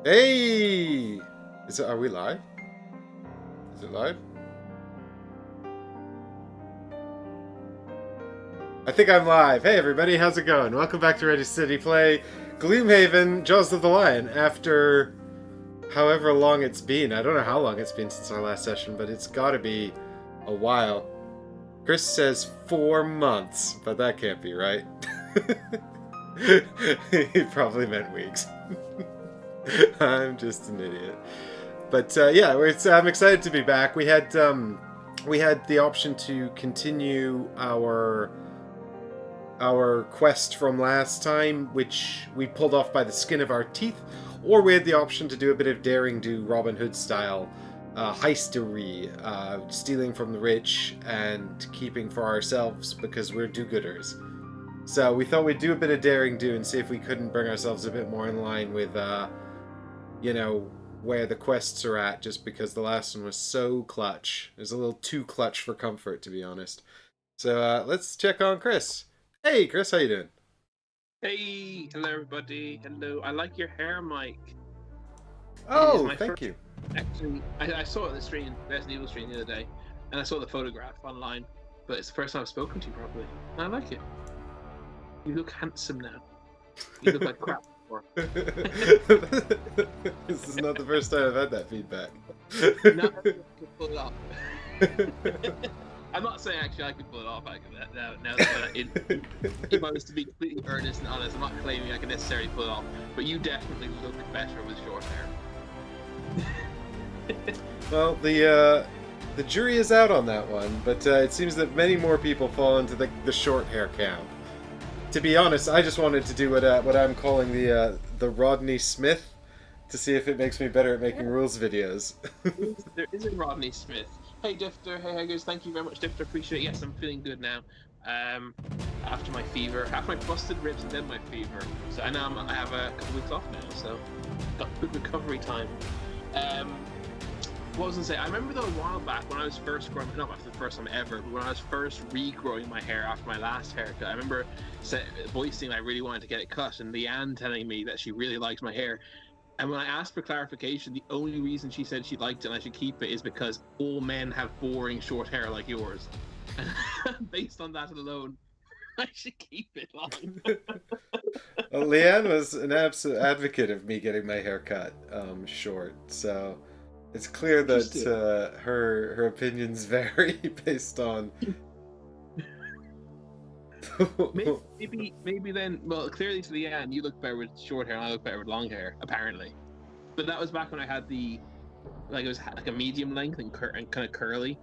Hey! Are we live? Is it live? I think I'm live. Hey everybody, how's it going? Welcome back to Ready City Play Gloomhaven, Jaws of the Lion. After however long it's been. I don't know how long it's been since our last session, but it's gotta be a while. Chris says 4 months, but that can't be right. He probably meant weeks. I'm just an idiot. But yeah, I'm excited to be back. We had the option to continue our quest from last time, which we pulled off by the skin of our teeth, or we had the option to do a bit of daring do Robin Hood style heistery, stealing from the rich and keeping for ourselves because we're do-gooders. So we thought we'd do a bit of daring do and see if we couldn't bring ourselves a bit more in line with where the quests are at, just because the last one was so clutch. It was a little too clutch for comfort, to be honest. So let's check on Chris. Hey, Chris, how you doing? Hey, hello everybody. Hello. I like your hair, Mike. Oh, thank you. Actually, I saw it on the stream, Resident Evil stream the other day, and I saw the photograph online, but it's the first time I've spoken to you properly. And I like it. You look handsome now. You look like crap before. This is not the first time I've had that feedback. Now I can pull it off. I'm not saying actually I could pull it off now if I was to be completely earnest and honest, I'm not claiming I can necessarily pull it off, but you definitely look better with short hair. Well, the jury is out on that one, but it seems that many more people fall into the short hair camp. To be honest, I just wanted to do what I'm calling the Rodney Smith, to see if it makes me better at making rules videos. There is a Rodney Smith. Hey Difter, hey Haggers, thank you very much Difter, appreciate it. Yes, I'm feeling good now. After my fever, after my busted ribs and then my fever. So I have a couple weeks off now, so got good recovery time. What was I going to say? I remember though a while back when I was first growing, not after the first time ever, but when I was first regrowing my hair after my last haircut, I remember voicing I really wanted to get it cut, and Leanne telling me that she really liked my hair. And when I asked for clarification, the only reason she said she liked it and I should keep it is because all men have boring short hair like yours. And based on that alone, I should keep it long. Well, Leanne was an absolute advocate of me getting my hair cut short, so it's clear that her opinions vary based on. maybe then. Well, clearly to Leanne, you look better with short hair, and I look better with long hair, apparently. But that was back when I had it was like a medium length and kind of curly.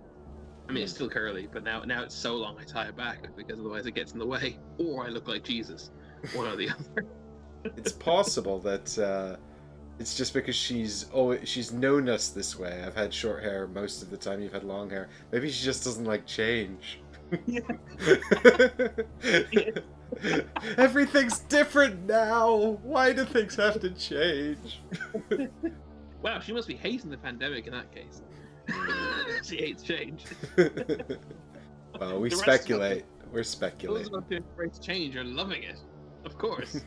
I mean, it's still curly, but now it's so long I tie it back because otherwise it gets in the way, or I look like Jesus, one or the other. It's possible that it's just because she's known us this way. I've had short hair most of the time. You've had long hair. Maybe she just doesn't like change. Yeah. Everything's different now. Why do things have to change? Wow, she must be hating the pandemic in that case. She hates change. Well, we speculate. We're speculating. Those of us who embrace change are loving it, of course.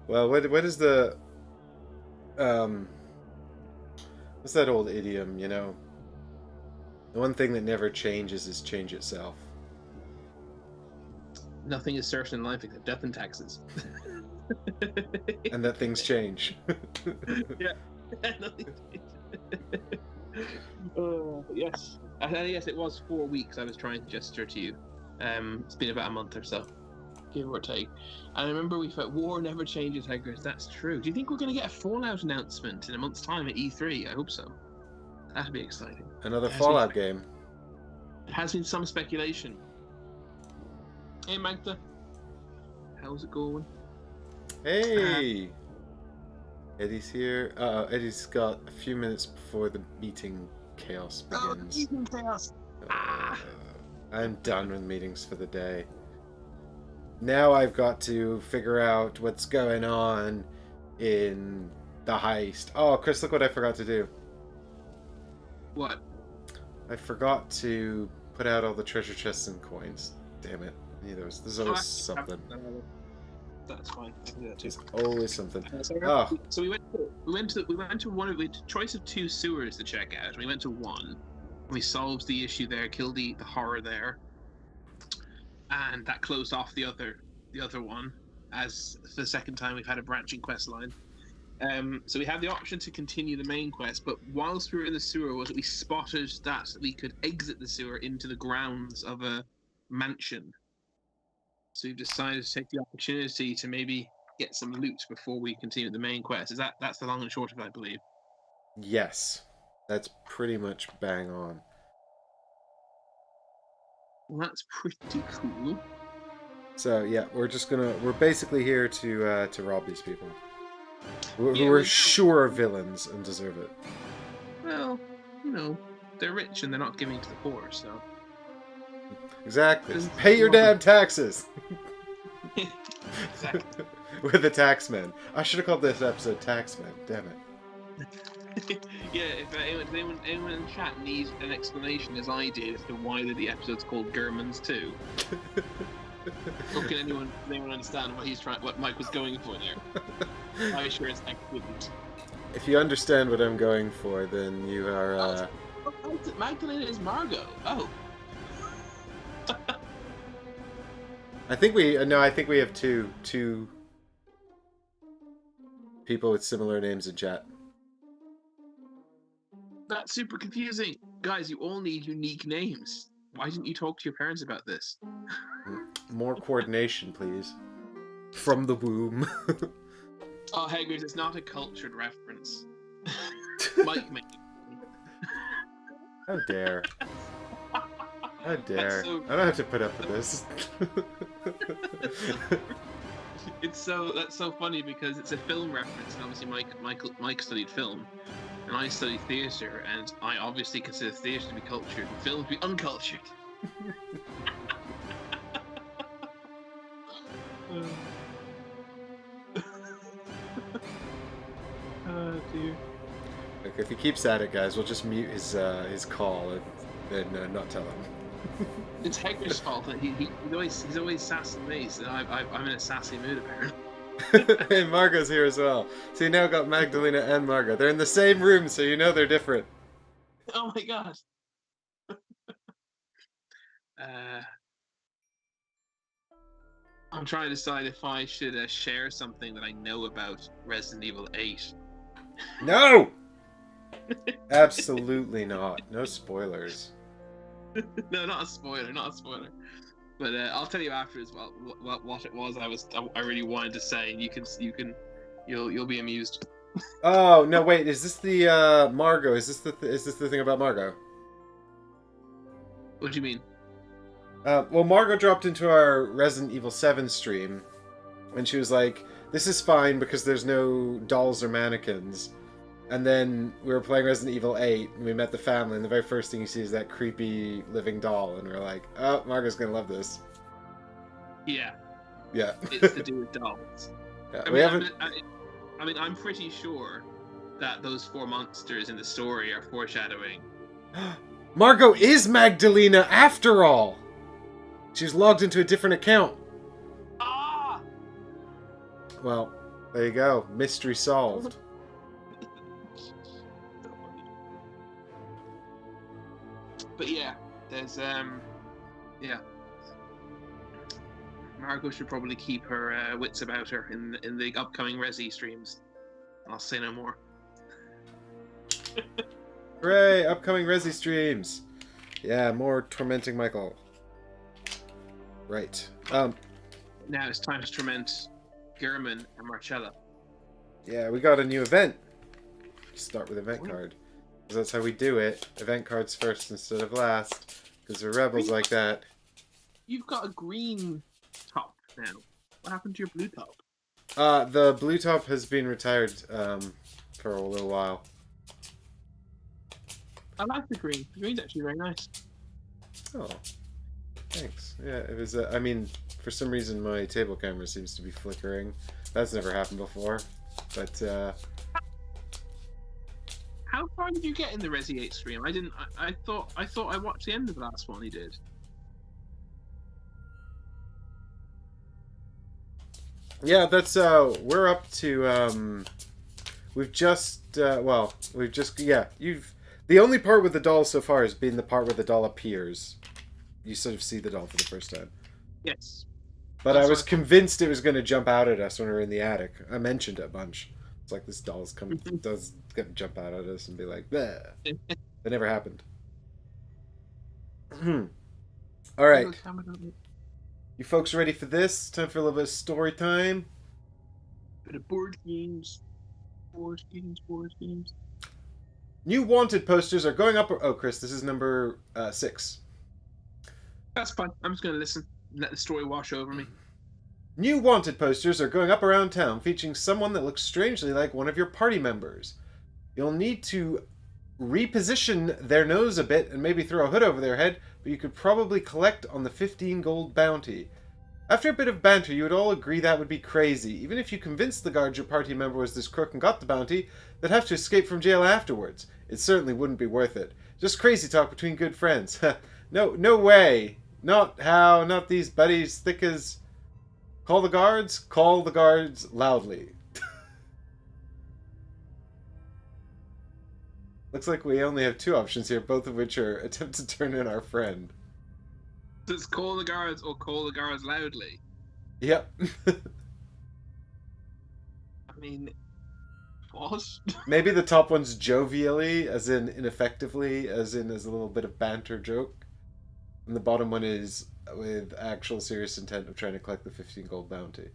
Well, what is the what's that old idiom? You know, the one thing that never changes is change itself. Nothing is certain in life except death and taxes. And that things change. Yeah, nothing changes. Yes. Yes, it was 4 weeks I was trying to gesture to you. It's been about a month or so, give or take. And I remember we felt war never changes, Haggers. That's true. Do you think we're going to get a Fallout announcement in a month's time at E3? I hope so. That'd be exciting. Another Fallout game. There has been some speculation. Hey, Magda. How's it going? Hey! Eddie's here. Eddie's got a few minutes before the meeting chaos begins. Oh, meeting chaos! I'm done with meetings for the day. Now I've got to figure out what's going on in the heist. Oh, Chris, look what I forgot to do. What? I forgot to put out all the treasure chests and coins. Damn it. There's always something. That's fine. I can do that too. There's always something. So we went to one of the choice of 2 sewers to check out. We went to one. We solved the issue there, killed the horror there, and that closed off the other one. As for the second time, we've had a branching quest line. So we had the option to continue the main quest, but whilst we were in the sewer, we spotted that we could exit the sewer into the grounds of a mansion. So we've decided to take the opportunity to maybe get some loot before we continue the main quest. That's the long and short of it, I believe. Yes, that's pretty much bang on. Well, that's pretty cool. So yeah, we're basically here to rob these people who are sure are villains and deserve it. Well, they're rich and they're not giving to the poor, so. Exactly. Pay your damn taxes. Exactly. With the taxman. I should have called this episode Taxman. Damn it. Yeah, if anyone in the chat needs an explanation, as I did, as to why the episode's called Gehrman's 2. Or can anyone understand what Mike was going for there? I'm sure it's excellent. If you understand what I'm going for, then you are. Magdalena is Margot. Oh. I think we have two people with similar names in chat. That's super confusing, guys. You all need unique names. Why didn't you talk to your parents about this? More coordination, please. From the womb. Oh, Haggard, it's not a cultured reference. Mike made it. How dare. How dare. So... I don't have to put up with this. That's so funny because it's a film reference, and obviously Mike studied film, and I studied theatre, and I obviously consider theatre to be cultured and film to be uncultured. Oh dear. Look, if he keeps at it, guys, we'll just mute his call and not tell him. It's Hector's fault that he's always sassing me, so I'm in a sassy mood apparently. Hey, Margot's here as well. So you now got Magdalena and Margot. They're in the same room, so you know they're different. Oh my god. I'm trying to decide if I should share something that I know about Resident Evil 8. No! Absolutely not. No spoilers. No, not a spoiler. But I'll tell you afterwards what it was I really wanted to say, and you'll be amused. Oh no! Wait, is this the Margot? Is this the thing about Margot? What do you mean? Well, Margot dropped into our Resident Evil 7 stream, and she was like, "This is fine because there's no dolls or mannequins." And then we were playing Resident Evil 8, and we met the family, and the very first thing you see is that creepy living doll, and we're like, "Oh, Margot's gonna love this." Yeah. Yeah. It's to do with dolls. Yeah, I'm pretty sure that those 4 monsters in the story are foreshadowing. Margot is Magdalena after all. She's logged into a different account. Ah! Well, there you go. Mystery solved. But yeah, there's Margot should probably keep her wits about her in the upcoming Resi streams. I'll say no more. Hooray! Upcoming Resi streams. Yeah, more tormenting Michael. Right. Now it's time to torment Gehrman and Marcella. Yeah, we got a new event. Start with event card. Because that's how we do it. Event cards first instead of last. Because we're rebels like that. You've got a green top now. What happened to your blue top? The blue top has been retired for a little while. I like the green. The green's actually very nice. Oh, thanks. Yeah, it was. I mean, for some reason my table camera seems to be flickering. That's never happened before. But how far did you get in the Resi 8 stream? I didn't. I thought I watched the end of the last one he did. Yeah, that's we're up to you've the only part with the doll so far has been the part where the doll appears. You sort of see the doll for the first time. Yes. But I That's was what I thought. convinced it was going to jump out at us when we were in the attic. I mentioned it a bunch. It's like this does gonna jump out at us and be like, bleh. That never happened. All right, you folks ready for this? Time for a little bit of story time. Bit of board games. Board games, board games. New wanted posters are going up. Oh, Chris, this is number 6. That's fine. I'm just gonna listen. Let the story wash over me. New wanted posters are going up around town featuring someone that looks strangely like one of your party members. You'll need to reposition their nose a bit and maybe throw a hood over their head, but you could probably collect on the 15 gold bounty. After a bit of banter, you would all agree that would be crazy. Even if you convinced the guards your party member was this crook and got the bounty, they'd have to escape from jail afterwards. It certainly wouldn't be worth it. Just crazy talk between good friends. No way. Not these buddies thick as... Call the guards? Call the guards loudly. Looks like we only have 2 options here, both of which are attempt to turn in our friend. Does call the guards or call the guards loudly? Yep. I mean, what? Maybe the top one's jovially, as in ineffectively, as in as a little bit of banter joke. And the bottom one is with actual serious intent of trying to collect the 15 gold bounty.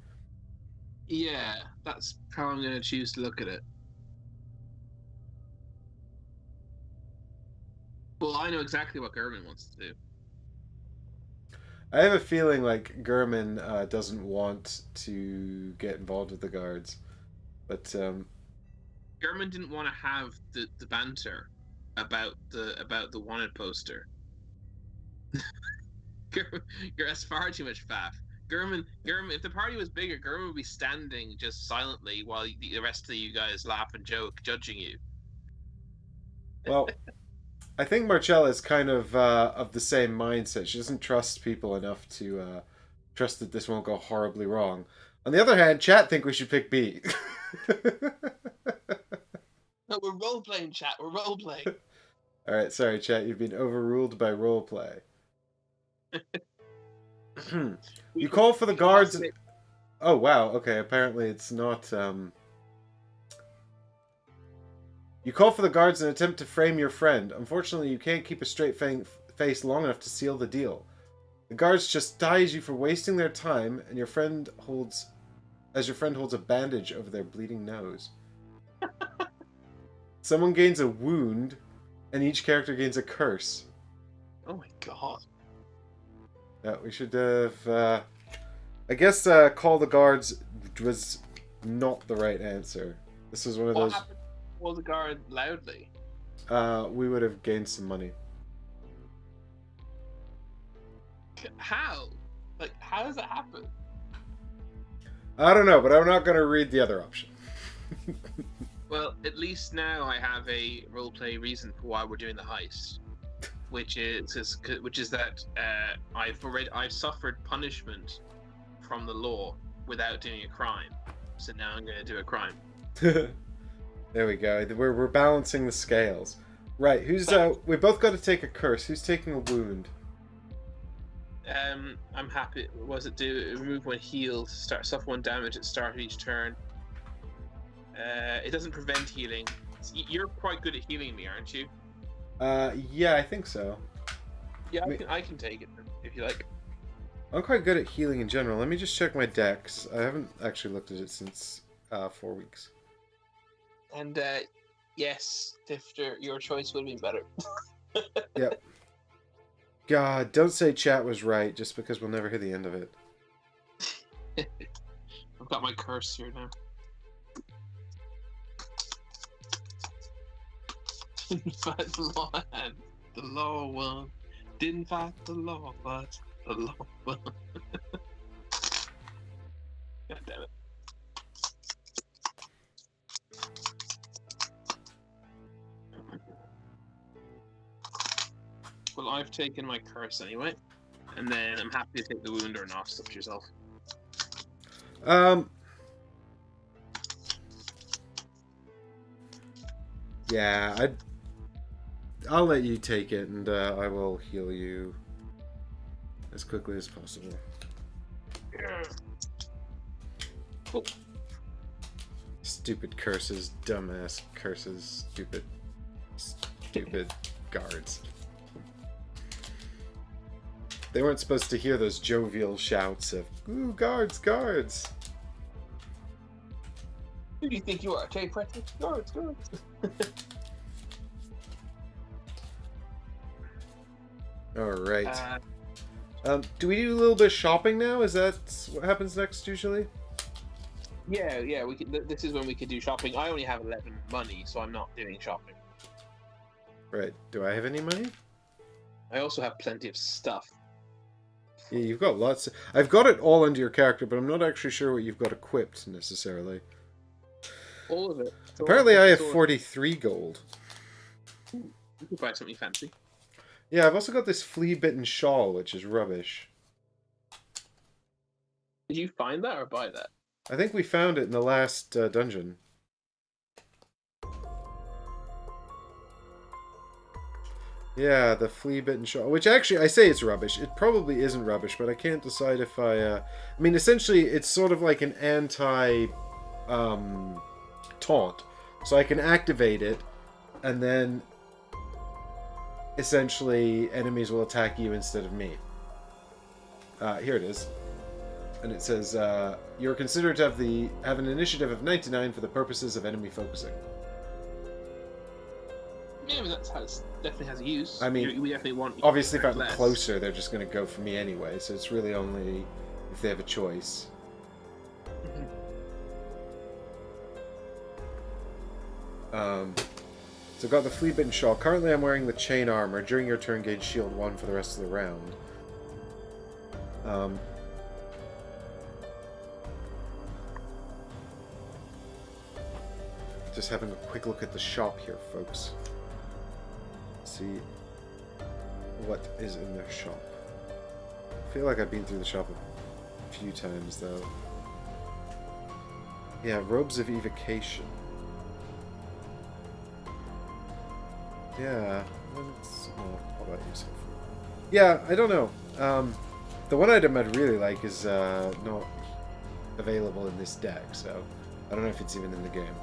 Yeah, that's how I'm going to choose to look at it. Well, I know exactly what Gehrman wants to do. I have a feeling like Gehrman doesn't want to get involved with the guards. But, Gehrman didn't want to have the banter about the wanted poster. That's far too much faff. Gehrman, if the party was bigger, Gehrman would be standing just silently while the rest of you guys laugh and joke, judging you. well, I think Marcella is kind of the same mindset. She doesn't trust people enough to trust that this won't go horribly wrong. On the other hand, chat think we should pick B. No, we're role playing, chat. We're role playing. All right, sorry, chat. You've been overruled by roleplay. You call for the guards. Oh wow. Okay. Apparently, it's not. You call for the guards in an attempt to frame your friend. Unfortunately, you can't keep a straight face long enough to seal the deal. The guards chastise you for wasting their time, and your friend holds a bandage over their bleeding nose. Someone gains a wound, and each character gains a curse. Oh my god. Yeah, we should have... I guess call the guards was not the right answer. This is one of those... What happened? Call the guard loudly. We would have gained some money. How? Like, how does that happen? I don't know, but I'm not going to read the other option. Well, at least now I have a roleplay reason for why we're doing the heist, which is that I've suffered punishment from the law without doing a crime, so now I'm going to do a crime. There we go. We're balancing the scales. Right, who's we both got to take a curse. Who's taking a wound? I'm happy. What does it do? Remove one heal, suffer 1 damage at the start of each turn. It doesn't prevent healing. You're quite good at healing me, aren't you? Yeah, I think so. Yeah, I can take it if you like. I'm quite good at healing in general. Let me just check my decks. I haven't actually looked at it since 4 weeks. And yes, Tifter, your choice would have been better. Yep. God, don't say chat was right just because we'll never hear the end of it. I've got my curse here now. Didn't fight the law, and the law won. Didn't fight the law, but the law won. God damn it. Well, I've taken my curse anyway, and then I'm happy to take the wound or not. It's up to yourself. Um. Yeah, I'll let you take it, and I will heal you as quickly as possible. Cool. Stupid curses, dumbass curses, stupid guards. They weren't supposed to hear those jovial shouts of, "Ooh, guards, guards!" Who do you think you are, Jay Pretty? Guards. Alright. Do we do a little bit of shopping now? Is that what happens next, usually? Yeah. We can. This is when we can do shopping. I only have 11 money, so I'm not doing shopping. Right. Do I have any money? I also have plenty of stuff. Yeah, you've got lots. I've got it all under your character, but I'm not actually sure what you've got equipped, necessarily. All of it. So Apparently I have 43 gold. You could buy something fancy. Yeah, I've also got this flea-bitten shawl, which is rubbish. Did you find that or buy that? I think we found it in the last dungeon. Yeah, the flea-bitten shawl. Which actually, I say it's rubbish. It probably isn't rubbish, but I can't decide if I... I mean, essentially, it's sort of like an anti... taunt. So I can activate it, and then... essentially, enemies will attack you instead of me. Here it is. And it says, you're considered to have an initiative of 99 for the purposes of enemy focusing. Yeah, I mean, definitely has a use. I mean, we definitely want. Obviously, if I'm less. closer, they're just going to go for me anyway. So it's really only if they have a choice. So I've got the flea-bitten shawl. Currently, I'm wearing the chain armor. During your turn, gain shield 1 for the rest of the round. Just having a quick look at the shop here, folks. See what is in their shop. I feel like I've been through the shop a few times, though. Yeah, robes of evocation. Yeah, it's not all that useful. Yeah, I don't know. The one item I'd really like is not available in this deck, so I don't know if it's even in the game.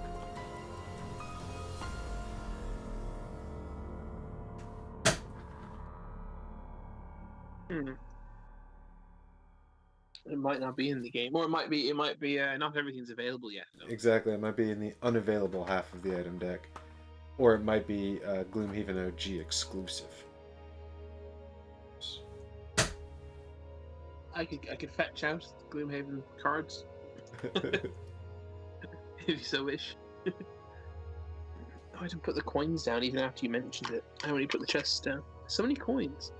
It might not be in the game, or it might be. Not everything's available yet. Though. Exactly, it might be in the unavailable half of the item deck, or it might be Gloomhaven OG exclusive. I could fetch out Gloomhaven cards if you so wish. I didn't put the coins down even after you mentioned it. I only put the chests down. So many coins.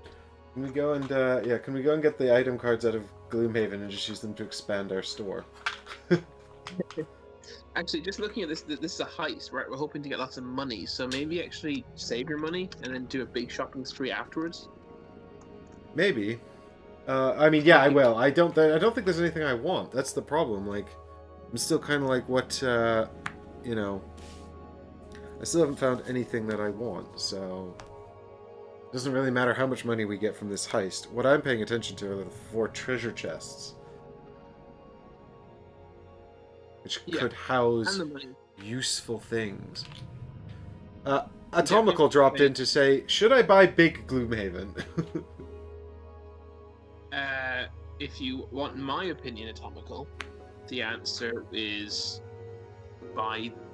Can we go and can we go and get the item cards out of Gloomhaven and just use them to expand our store? Actually, just looking at this is a heist, right? We're hoping to get lots of money, so maybe actually save your money and then do a big shopping spree afterwards. Maybe. I mean, yeah, I will. I don't think there's anything I want. That's the problem. Like, I'm still kind of like, what, you know. I still haven't found anything that I want, so... It doesn't really matter how much money we get from this heist. What I'm paying attention to are the 4 treasure chests. Which could house useful things. Atomical dropped in to say, should I buy Big Gloomhaven? If you want my opinion, Atomical, the answer is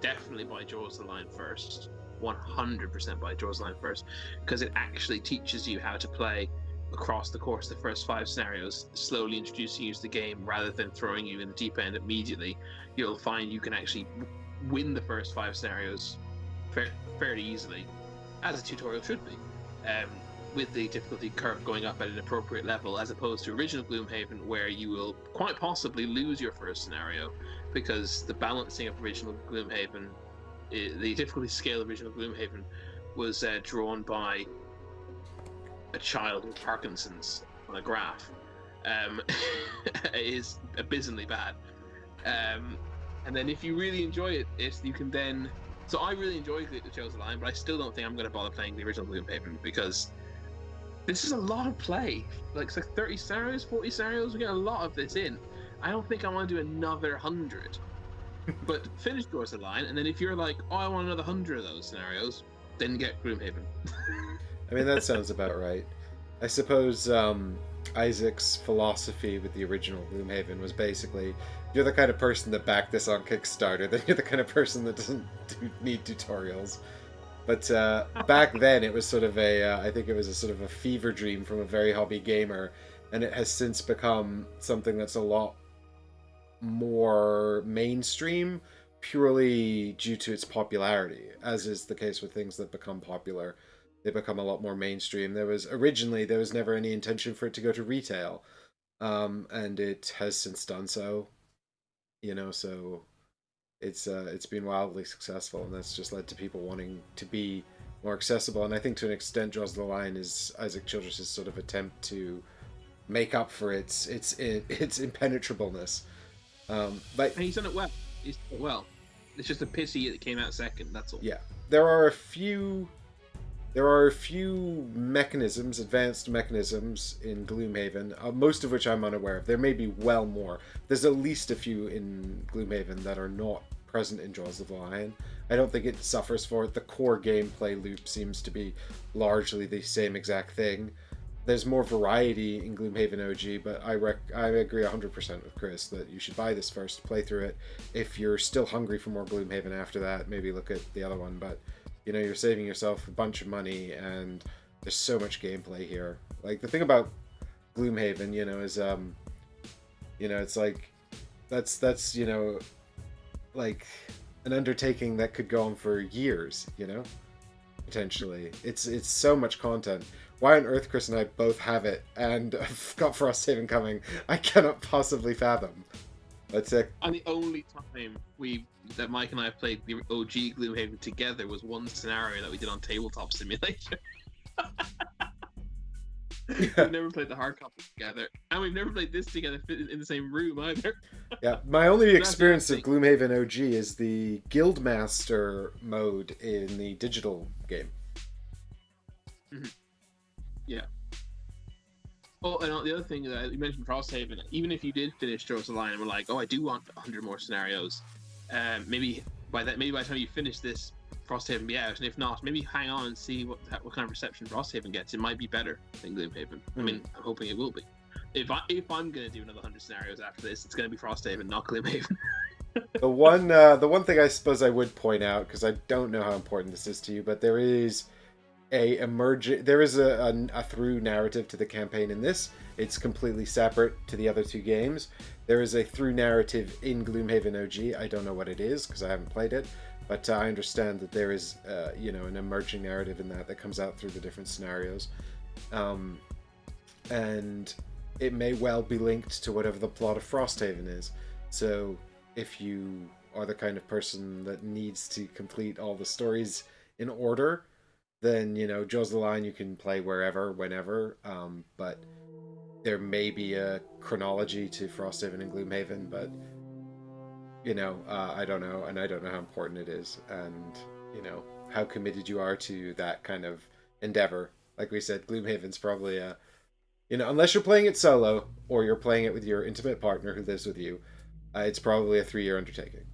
definitely buy Jaws the Line first. 100% buy Jaws the Line first, because it actually teaches you how to play across the course of the first 5 scenarios, slowly introducing you to the game rather than throwing you in the deep end immediately. You'll find you can actually win the first 5 scenarios fairly easily, as a tutorial should be, with the difficulty curve going up at an appropriate level, as opposed to original Gloomhaven, where you will quite possibly lose your first scenario, because the balancing of original Gloomhaven, the difficulty scale of original Gloomhaven, was drawn by a child with Parkinson's on a graph. It is abysmally bad. And then if you really enjoy it, you can then. So I really enjoy the Jaws of the Lion, but I still don't think I'm going to bother playing the original Gloomhaven because this is a lot of play. Like it's like 30 scenarios, 40 scenarios. We get a lot of this in. I don't think I want to do another 100. But finish Jaws of the Lion, and then if you're like, oh, I want another 100 of those scenarios, then get Gloomhaven. I mean, that sounds about right. I suppose Isaac's philosophy with the original Gloomhaven was basically, you're the kind of person that backed this on Kickstarter, then you're the kind of person that doesn't need tutorials. But back then, it was sort of I think it was a sort of a fever dream from a very hobby gamer, and it has since become something that's a lot more mainstream, purely due to its popularity, as is the case with things that become popular. They become a lot more mainstream. There was never any intention for it to go to retail, and it has since done so. So it's been wildly successful, and that's just led to people wanting to be more accessible. And I think to an extent, Jaws of the Lion is Isaac Childress's sort of attempt to make up for its impenetrableness. But and he's done it well. He's done it well. It's just a pity it came out second. That's all. Yeah, there are a few mechanisms, advanced mechanisms in Gloomhaven, most of which I'm unaware of. There may be well more. There's at least a few in Gloomhaven that are not present in Jaws of the Lion. I don't think it suffers for it. The core gameplay loop seems to be largely the same exact thing. There's more variety in Gloomhaven OG, but I agree 100% with Chris that you should buy this first, play through it. If you're still hungry for more Gloomhaven after that, maybe look at the other one, but you're saving yourself a bunch of money, and there's so much gameplay here. Like, the thing about Gloomhaven, is, it's like, that's like an undertaking that could go on for years, potentially. It's so much content. Why on earth Chris and I both have it and have got Frosthaven coming, I cannot possibly fathom. That's it. And the only time that Mike and I have played the OG Gloomhaven together was one scenario that we did on Tabletop Simulator. We've never played the hard copy together, and we've never played this together in the same room either. Yeah, my only experience of Gloomhaven OG is the Guildmaster mode in the digital game. Mm-hmm. Yeah. Oh, and the other thing that you mentioned, Frosthaven. Even if you did finish Jaws of the Lion and were like, "Oh, I do want 100 more scenarios," maybe by the time you finish this, Frosthaven be out. And if not, maybe hang on and see what kind of reception Frosthaven gets. It might be better than Gloomhaven. I mean, I'm hoping it will be. If I'm gonna do another 100 scenarios after this, it's gonna be Frosthaven, not Gloomhaven. The one thing I suppose I would point out, because I don't know how important this is to you, but there is a through narrative to the campaign in this. It's completely separate to the other two games. There is a through narrative in Gloomhaven OG. I don't know what it is because I haven't played it, but I understand that there is an emerging narrative in that comes out through the different scenarios, and it may well be linked to whatever the plot of Frosthaven is. So if you are the kind of person that needs to complete all the stories in order, then Jaws of the Lion you can play wherever, whenever, but there may be a chronology to Frosthaven and Gloomhaven, but I don't know, and I don't know how important it is, and how committed you are to that kind of endeavor. Like we said, Gloomhaven's probably unless you're playing it solo or you're playing it with your intimate partner who lives with you, it's probably a 3-year undertaking.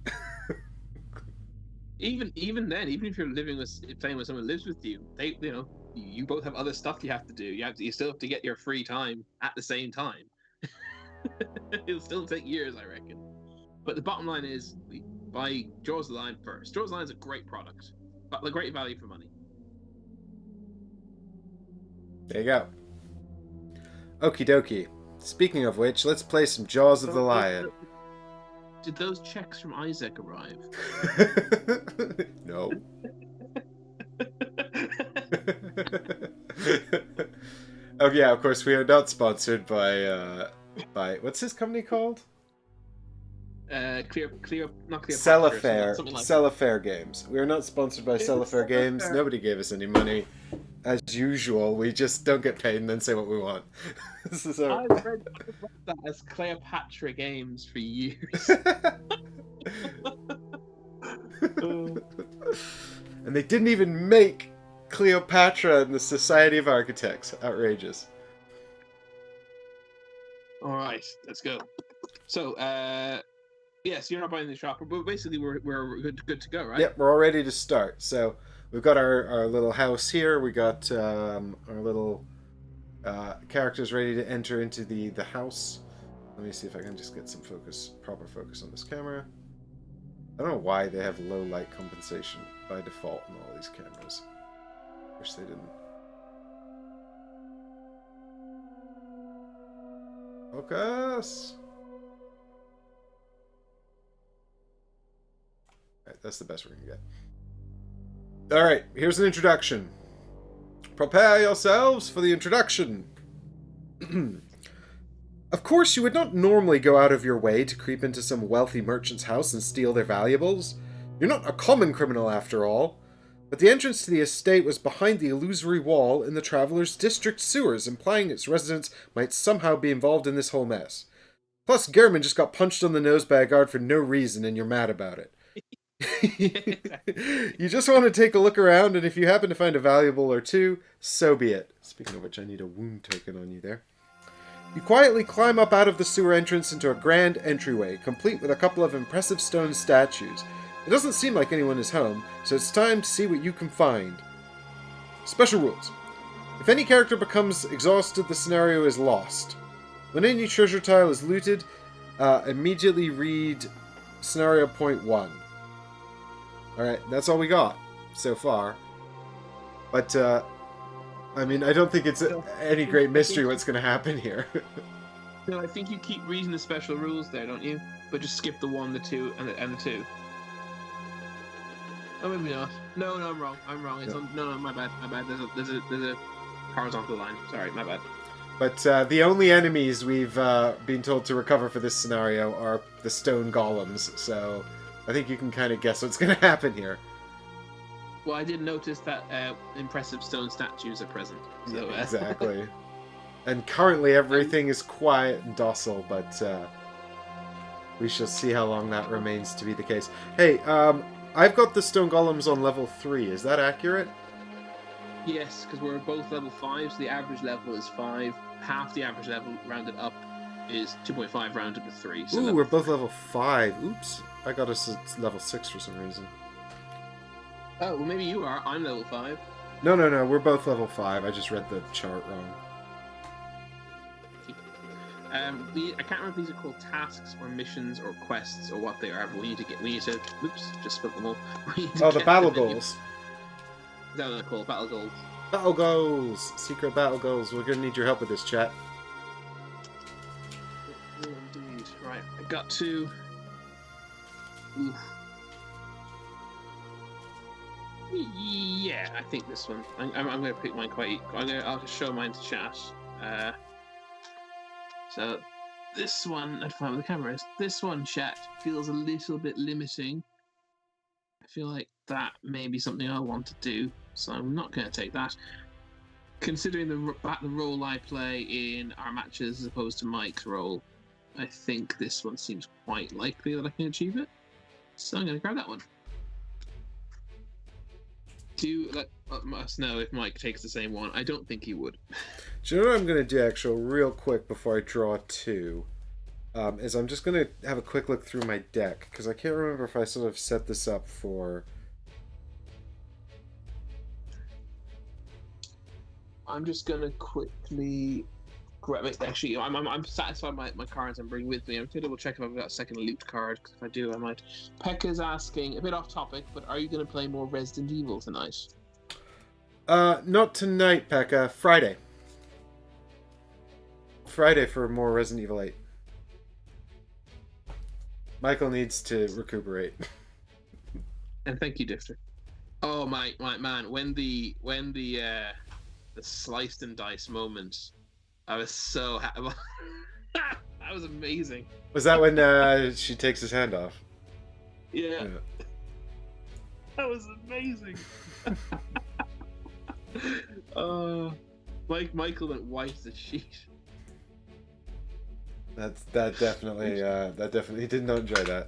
Even then, even if you're playing with someone who lives with you, you both have other stuff you have to do. You still have to get your free time at the same time. It'll still take years, I reckon. But the bottom line is, buy Jaws of the Lion first. Jaws of the Lion is a great product, but a great value for money. There you go. Okie dokie. Speaking of which, let's play some Jaws of the Lion. Did those checks from Isaac arrive? No. Oh yeah, of course we are not sponsored by what's his company called? Not Cleopatra. Cellafair. Something like Cellafair Games. We are not sponsored by Cellafair Games. Nobody gave us any money. as usual, we just don't get paid and then say what we want. So... I've read that as Cleopatra Games for years. And they didn't even make Cleopatra and the Society of Architects. Outrageous. All right, let's go. So, yes, you're not buying the shopper, but basically we're good to go, right? Yep, we're all ready to start. So we've got our little house here. We got our little characters ready to enter into the house. Let me see if I can just get some proper focus on this camera. I don't know why they have low light compensation by default in all these cameras. Wish they didn't. Focus! Alright, that's the best we're gonna get. Alright, here's an introduction. Prepare yourselves for the introduction. Of course, you would not normally go out of your way to creep into some wealthy merchant's house and steal their valuables. You're not a common criminal after all. But the entrance to the estate was behind the illusory wall in the Traveler's District sewers, implying its residents might somehow be involved in this whole mess. Plus, Gehrman just got punched on the nose by a guard for no reason, and you're mad about it. You just want to take a look around, and if you happen to find a valuable or two, so be it. Speaking of which, I need a wound token on you there. You quietly climb up out of the sewer entrance into a grand entryway, complete with a couple of impressive stone statues. It doesn't seem like anyone is home, so it's time to see what you can find. Special rules. If any character becomes exhausted, the scenario is lost. When any treasure tile is looted, immediately read scenario point 1. Alright, that's all we got so far. But, I mean, I don't think it's any great mystery what's going to happen here. No, I think you keep reading the special rules there, don't you? But just skip the 1, the 2, and the 2. Oh, maybe not. No, I'm wrong. It's on, no, my bad. There's a horizontal line. Sorry, my bad. But the only enemies we've been told to recover for this scenario are the stone golems, so I think you can kind of guess what's going to happen here. Well, I did notice that impressive stone statues are present. So, yeah, exactly. And currently everything is quiet and docile, but we shall see how long that remains to be the case. Hey, I've got the stone golems on level 3. Is that accurate? Yes, because we're both level 5, so the average level is 5. Half the average level rounded up is 2.5 rounded to 3. So ooh, we're both level 5. Oops. I got us at level 6 for some reason. Oh, well maybe you are. I'm level 5. No. We're both level 5. I just read the chart wrong. I can't remember if these are called tasks or missions or quests or what they are, but we need to, oops, just split them all. Oh, the battle goals. Is that what they're called? Battle goals. Battle goals! Secret battle goals. We're going to need your help with this, chat. Indeed. Right, I got to... Oof. Yeah, I think this one. I'm going to pick mine quite... I'll just show mine to chat. So, this one... I'd find where the camera is. This one, chat, feels a little bit limiting. I feel like that may be something I want to do, so I'm not going to take that. Considering the role I play in our matches as opposed to Mike's role, I think this one seems quite likely that I can achieve it. So I'm going to grab that one. Do let us know if Mike takes the same one. I don't think he would. Do you know what I'm going to do, actually, real quick before I draw 2? Is I'm just going to have a quick look through my deck, because I can't remember if I sort of set this up for... I'm just going to quickly grab it. Actually, I'm satisfied with my cards I'm bringing with me. I'm going to double check if I've got a second loot card, because if I do, I might. Pekka's asking, a bit off topic, but are you going to play more Resident Evil tonight? Not tonight, Pekka. Friday. Friday for more Resident Evil 8. Michael needs to recuperate. And thank you, Difter. Oh my man, when the sliced and diced moment, I was so happy. That was amazing. Was that when she takes his hand off? Yeah. That was amazing. Michael went white as a sheet. That definitely did not enjoy that.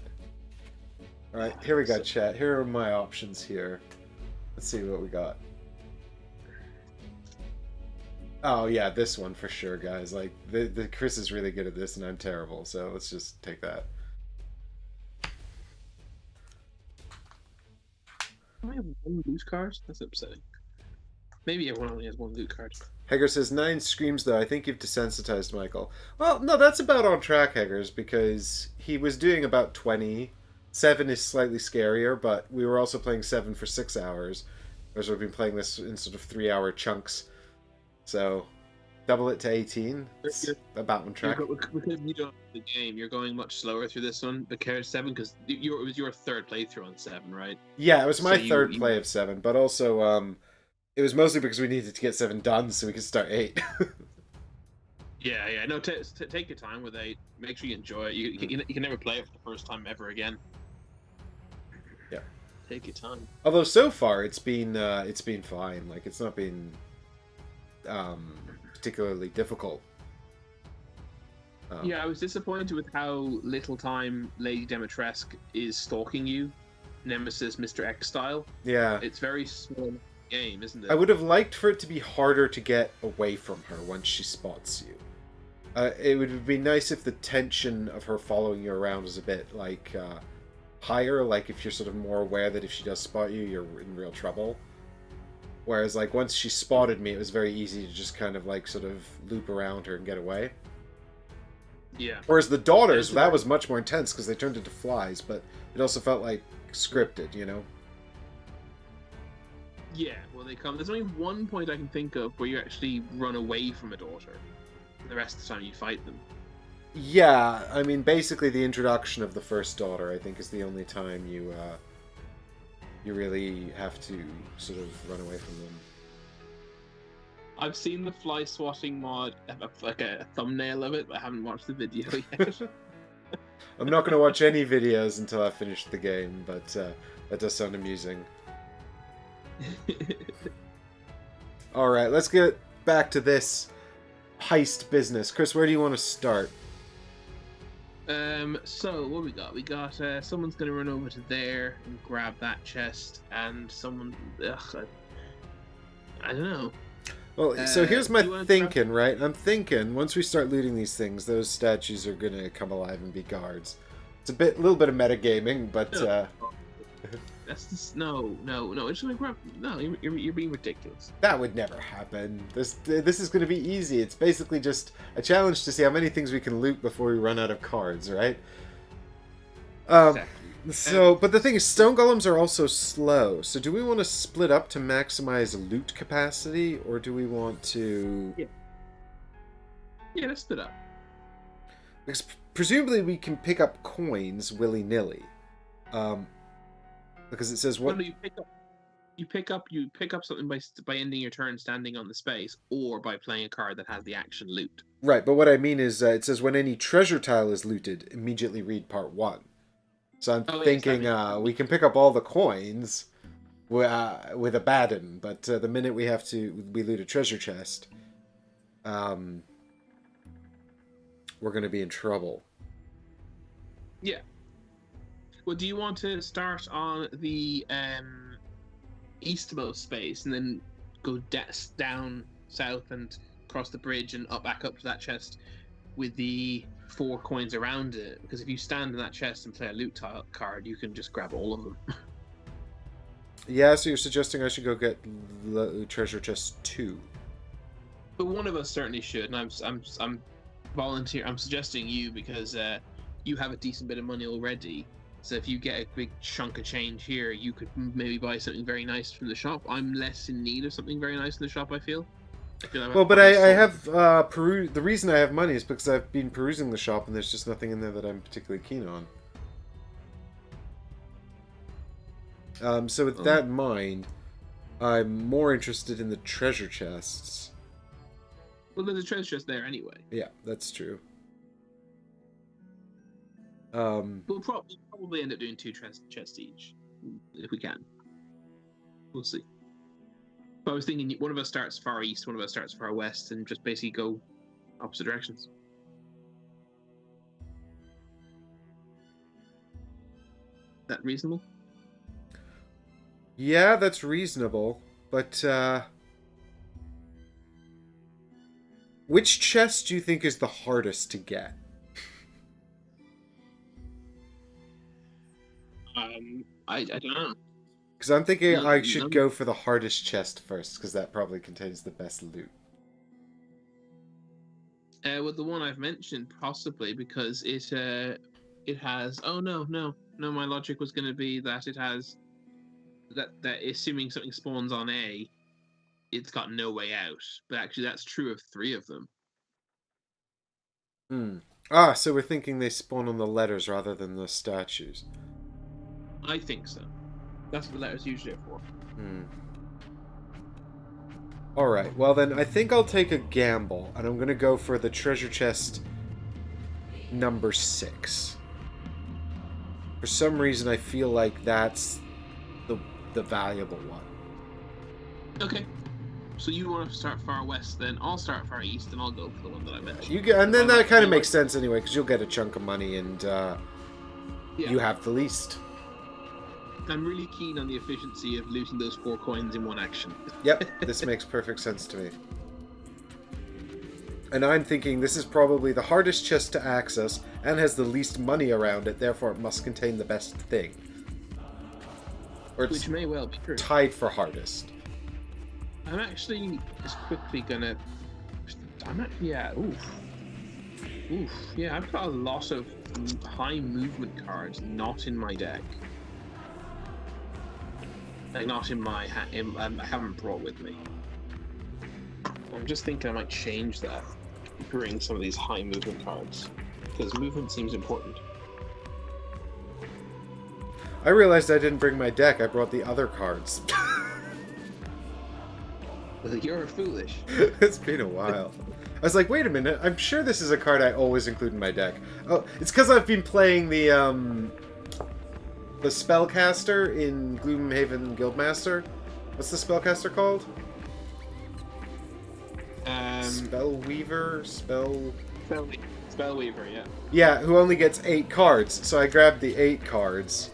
All right, here we go, chat. Here are my options here. Let's see what we got. Oh yeah, this one for sure, guys. Like the Chris is really good at this, and I'm terrible. So let's just take that. I only have one loot card. That's upsetting. Maybe everyone only has one loot card. Hager says 9 screams though. I think you've desensitized Michael. Well, no, that's about on track, Haggers, because he was doing about 20. 7 is slightly scarier, but we were also playing 7 for 6 hours, whereas we've been playing this in sort of 3-hour chunks. So double it to 18. It's about on track. Because you don't the game, you're going much slower through this one. Because 7, because it was your third playthrough on 7, right? Yeah, it was my third play of 7, but also it was mostly because we needed to get 7 done so we could start 8. Yeah. No, take your time with 8. Make sure you enjoy it. You can never play it for the first time ever again. Yeah. Take your time. Although so far it's been fine. Like it's not been particularly difficult. Yeah, I was disappointed with how little time Lady Demetresque is stalking you, Nemesis Mr. X style. Yeah. It's very small game, isn't it? I would have liked for it to be harder to get away from her once she spots you. It would be nice if the tension of her following you around was a bit like higher, like if you're sort of more aware that if she does spot you, you're in real trouble. Whereas like once she spotted me, it was very easy to just kind of like sort of loop around her and get away. Yeah. Whereas the daughters, that was much more intense because they turned into flies, but it also felt like scripted, you know? Yeah, well, they come. There's only one point I can think of where you actually run away from a daughter. The rest of the time you fight them. Yeah, I mean, basically the introduction of the first daughter, I think, is the only time you really have to sort of run away from them. I've seen the fly swatting mod, like a thumbnail of it, but I haven't watched the video yet. I'm not going to watch any videos until I finish the game, but that does sound amusing. Alright, let's get back to this heist business. Chris, where do you want to start? So what we got? We got someone's gonna run over to there and grab that chest, and someone. I don't know. Well, so here's my thinking, right? I'm thinking once we start looting these things, those statues are gonna come alive and be guards. It's a little bit of metagaming, but that's just no. It's like no. You're being ridiculous. That would never happen. This is going to be easy. It's basically just a challenge to see how many things we can loot before we run out of cards, right? Exactly. So, but the thing is, stone golems are also slow. So, do we want to split up to maximize loot capacity, or do we want to? Yeah, let's split up. Because presumably we can pick up coins willy-nilly. Because it says what? No, you pick up something by ending your turn standing on the space, or by playing a card that has the action loot. Right, but what I mean is, it says when any treasure tile is looted, immediately read part 1. So I'm thinking we can pick up all the coins with a baden, but the minute we loot a treasure chest, we're going to be in trouble. Yeah. Well, do you want to start on the eastmost space and then go down south and cross the bridge and back up to that chest with the 4 coins around it? Because if you stand in that chest and play a loot card, you can just grab all of them. Yeah, so you're suggesting I should go get treasure chest 2? But one of us certainly should, and I'm volunteer. I'm suggesting you because you have a decent bit of money already. So if you get a big chunk of change here, you could maybe buy something very nice from the shop. I'm less in need of something very nice in the shop, I feel. Well, but I have the reason I have money is because I've been perusing the shop and there's just nothing in there that I'm particularly keen on. So with that in mind, I'm more interested in the treasure chests. Well, there's a treasure chest there anyway. Yeah, that's true. We'll probably end up doing 2 chests each, if we can. We'll see. But I was thinking one of us starts far east, one of us starts far west, and just basically go opposite directions. That reasonable? Yeah, that's reasonable. But, which chest do you think is the hardest to get? I don't know. Because I'm thinking I should No. go for the hardest chest first, because that probably contains the best loot. Well, the one I've mentioned, possibly, because it has. Oh no! My logic was going to be that it has that assuming something spawns on A, it's got no way out. But actually, that's true of 3 of them. Hmm. Ah, so we're thinking they spawn on the letters rather than the statues. I think so. That's what the letters usually are for. Hmm. Alright, well then I think I'll take a gamble, and I'm going to go for the treasure chest number 6. For some reason I feel like that's the valuable one. Okay. So you want to start far west, then I'll start far east, and I'll go for the one that I mentioned. You get, and then that kind of makes sense anyway, because you'll get a chunk of money, and you have the least. I'm really keen on the efficiency of looting those 4 coins in one action. Yep, this makes perfect sense to me. And I'm thinking this is probably the hardest chest to access, and has the least money around it, therefore it must contain the best thing. Or it's Which may well be true. tied for hardest. I'm actually just quickly gonna. Oof. Yeah, I've got a lot of high movement cards not in my deck. Like, not in my. I haven't brought with me. I'm just thinking I might change that. Bring some of these high movement cards. Because movement seems important. I realized I didn't bring my deck, I brought the other cards. You're foolish. It's been a while. I was like, wait a minute, I'm sure this is a card I always include in my deck. Oh, it's because I've been playing the Spellcaster in Gloomhaven Guildmaster. What's the Spellcaster called? Spellweaver? Spellweaver, yeah. Yeah, who only gets 8 cards. So I grabbed the 8 cards,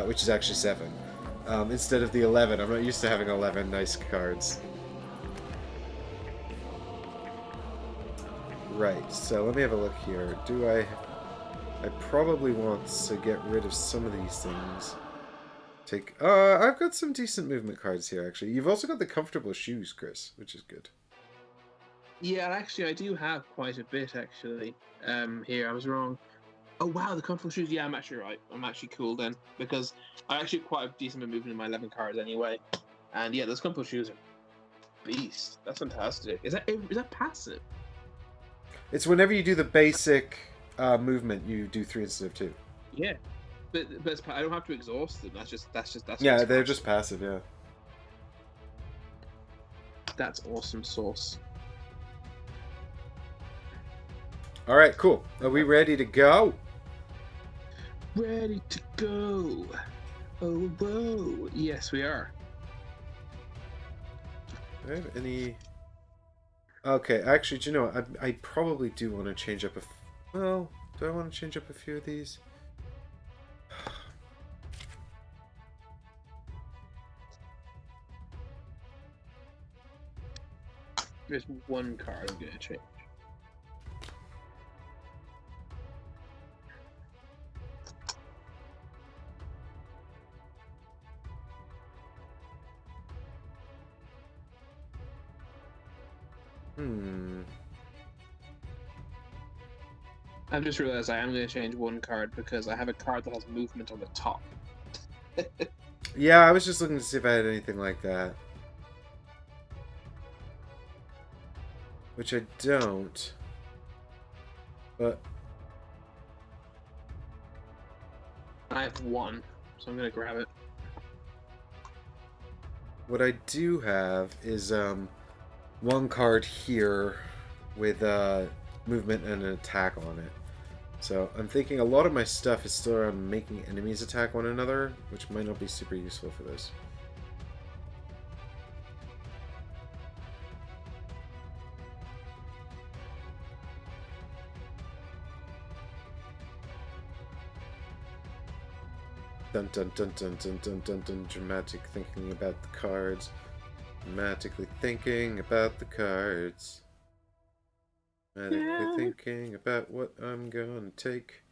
which is actually 7, instead of the 11. I'm not used to having 11 nice cards. Right, so let me have a look here. Do I probably want to get rid of some of these things. I've got some decent movement cards here, actually. You've also got the comfortable shoes, Chris, which is good. Yeah, actually, I do have quite a bit, actually. Here, I was wrong. Oh, wow, the comfortable shoes. Yeah, I'm actually right. I'm actually cool, then. Because I actually have quite a decent bit of movement in my 11 cards, anyway. And, yeah, those comfortable shoes are beast. That's fantastic. Is that passive? It's whenever you do the basic movement, you do 3 instead of 2. Yeah. But I don't have to exhaust them. That's Yeah, they're just passive, yeah. That's awesome sauce. Alright, cool. Are we ready to go? Ready to go. Oh, whoa. Yes, we are. Do I have any... Okay, actually, do you know what? I probably do want to change up well, do I want to change up a few of these? There's one card I'm going to change. I've just realized I am going to change one card because I have a card that has movement on the top. Yeah, I was just looking to see if I had anything like that. Which I don't. But... I have one, so I'm going to grab it. What I do have is one card here with movement and an attack on it. So I'm thinking a lot of my stuff is still around making enemies attack one another, which might not be super useful for this. Dun dun dun dun dun dun dun dun. Dramatic thinking about the cards. Dramatically thinking about the cards. Dramatically thinking about what I'm gonna take.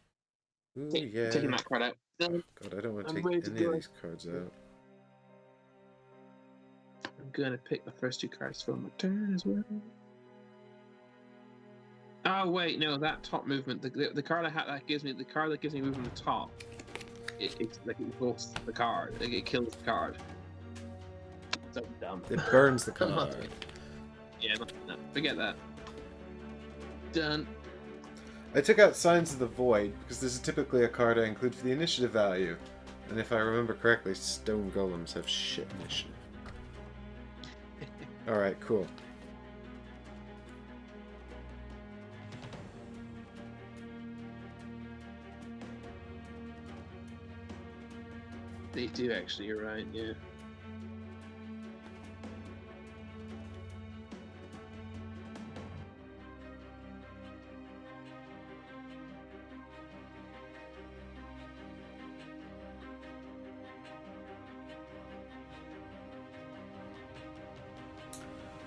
Ooh, yeah. Taking that card out. God, I don't want to take any of these cards out. I'm gonna pick the first two cards from my turn as well. Oh wait, no, that top movement, the card I had that gives me movement on the top. It's like it exhausts the card, like it kills the card. So dumb. It burns the card. Yeah, no, forget that. Done. I took out Signs of the Void because this is typically a card I include for the initiative value, and if I remember correctly, stone golems have shit initiative. All right, cool. They do actually, you're right, yeah.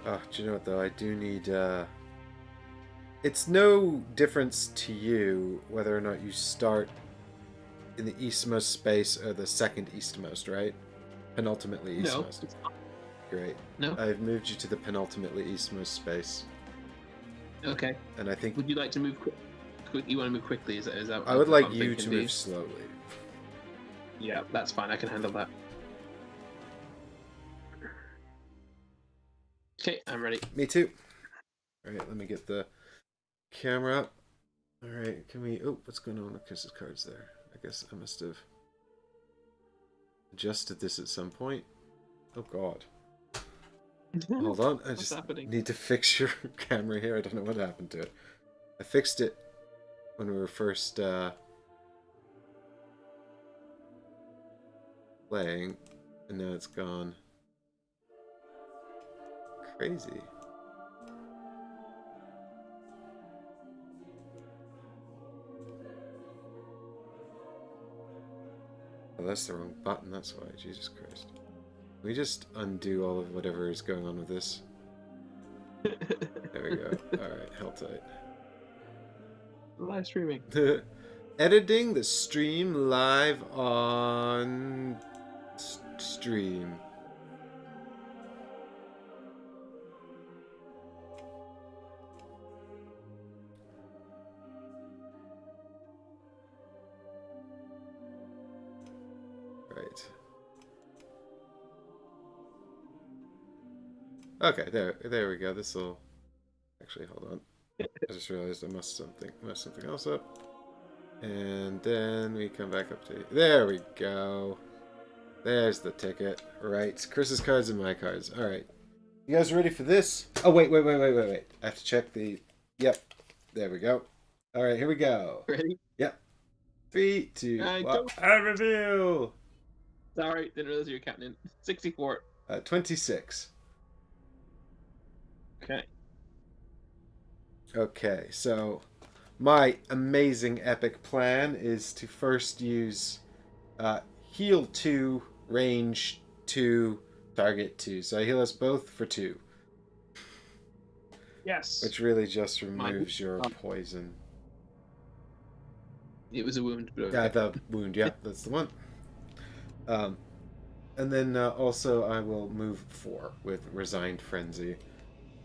Oh, do you know what though? I do need, it's no difference to you whether or not you start in the eastmost space or the second eastmost, right? Penultimately eastmost. No. Great. No. I've moved you to the penultimately eastmost space. Okay. And I think... Would you like to move quick? You want to move quickly? Is that I would like you to move slowly. Yeah, that's fine. I can handle that. Okay, I'm ready. Me too. Alright, let me get the camera up. Alright, can we... Oh, what's going on with Chris's cards there? I guess I must have adjusted this at some point. Oh god. Hold on, I just need to fix your camera here. I don't know what happened to it. I fixed it when we were first playing, and now it's gone. Crazy. Oh, that's the wrong button, that's why. Jesus Christ. Can we just undo all of whatever is going on with this? There we go. Alright, held tight. Live streaming. Editing the stream live on stream. Right. Okay, there we go. This will actually hold on. I just realized I messed something else up. And then we come back up to... There we go. There's the ticket. Right. Chris's cards and my cards. Alright. You guys ready for this? Oh, wait. I have to check the... Yep. There we go. Alright, here we go. Ready? Yep. 3, 2, 1. Review! Sorry, didn't realize you were counting in. 64. 26. Okay. Okay, so my amazing epic plan is to first use heal 2, range 2, target 2. So I heal us both for 2. Yes. Which really just removes your poison. It was a wound. But okay. Yeah, the wound, yeah, that's the one. And then also I will move 4 with Resigned Frenzy.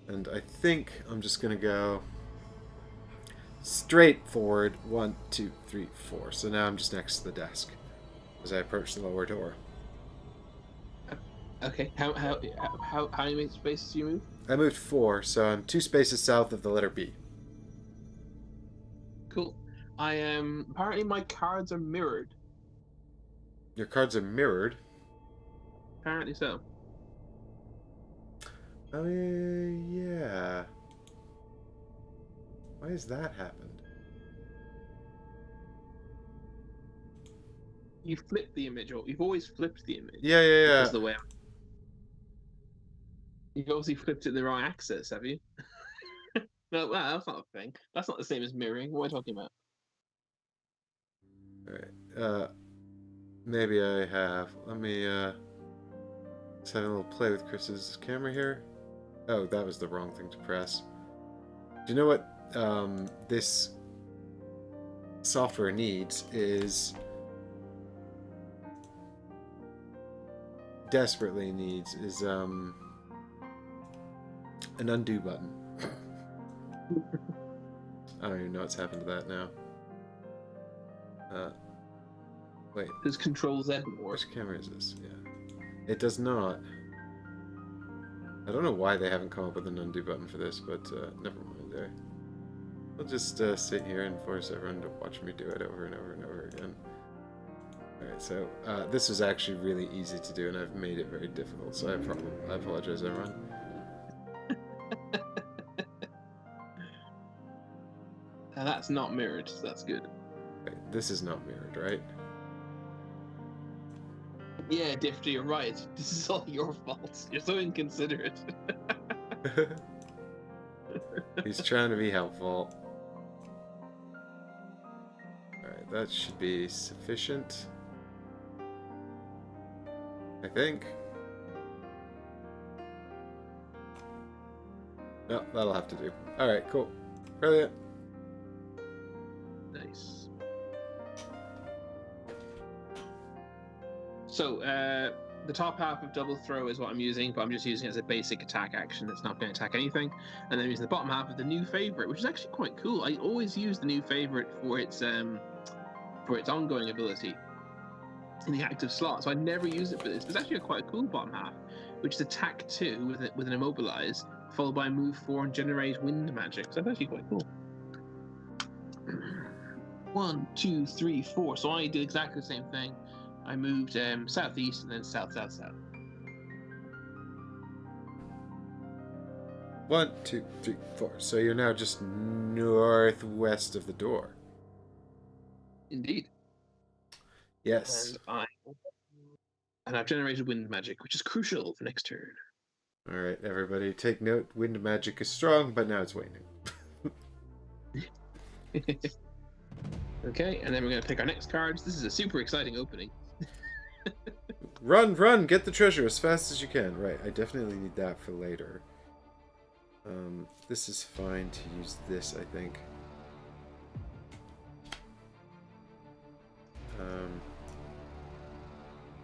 And I think I'm just going to go straight forward. 1, 2, 3, 4. So now I'm just next to the desk as I approach the lower door. Okay. How many spaces do you move? I moved 4, so I'm 2 spaces south of the letter B. Cool. I am... Apparently my cards are mirrored. Your cards are mirrored? Apparently so. Oh, yeah. Why has that happened? You flipped the image, or you've always flipped the image. Yeah. That's the way. You've obviously flipped it in the wrong axis, have you? No, well, that's not a thing. That's not the same as mirroring. What am I talking about? Alright. Maybe I have. Let me just have a little play with Chris's camera here. Oh, that was the wrong thing to press. Do you know what this software needs is desperately needs is an undo button. I don't even know what's happened to that now. Wait. Does Control Z work? Which camera is this? Yeah. It does not. I don't know why they haven't come up with an undo button for this, but never mind. I'll just sit here and force everyone to watch me do it over and over and over again. Alright, so this is actually really easy to do, and I've made it very difficult, so I apologize, everyone. And that's not mirrored, so that's good. Right, this is not mirrored, right? Yeah, Difty, you're right. This is all your fault. You're so inconsiderate. He's trying to be helpful. Alright, that should be sufficient. I think. No, that'll have to do. Alright, cool. Brilliant. Nice. So, the top half of double throw is what I'm using, but I'm just using it as a basic attack action. It's not going to attack anything. And then I'm using the bottom half of the new favorite, which is actually quite cool. I always use the new favorite for its ongoing ability in the active slot, so I never use it for this. There's actually a quite cool bottom half, which is attack 2 with an immobilize, followed by move 4 and generate wind magic. So that's actually quite cool. 1, 2, 3, 4. So I did exactly the same thing. I moved southeast and then south. 1, 2, 3, 4. So you're now just northwest of the door. Indeed. Yes. And I've generated wind magic, which is crucial for next turn. Alright, everybody, take note. Wind magic is strong, but now it's waning. Okay, and then we're going to pick our next cards. This is a super exciting opening. Run! Get the treasure as fast as you can. Right, I definitely need that for later. This is fine to use this, I think.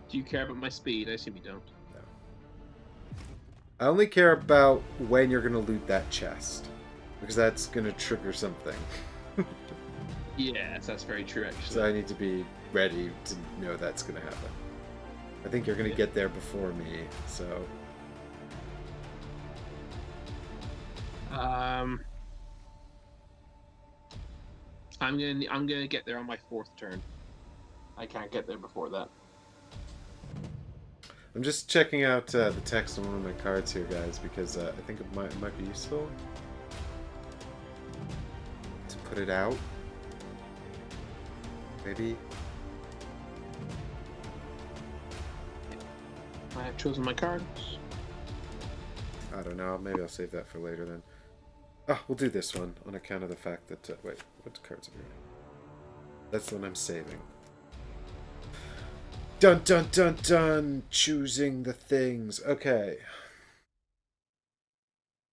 Do you care about my speed? I assume you don't. No. I only care about when you're going to loot that chest. Because that's going to trigger something. Yes, that's very true, actually. So I need to be ready to know that's going to happen. I think you're going to get there before me, so... I'm gonna get there on my 4th turn. I can't get there before that. I'm just checking out the text on one of my cards here, guys, because I think it might be useful to put it out. Maybe. I have chosen my cards. I don't know. Maybe I'll save that for later then. Ah, we'll do this one on account of the fact that... wait, what cards are we reading? That's the one I'm saving. Dun dun dun dun! Choosing the things. Okay.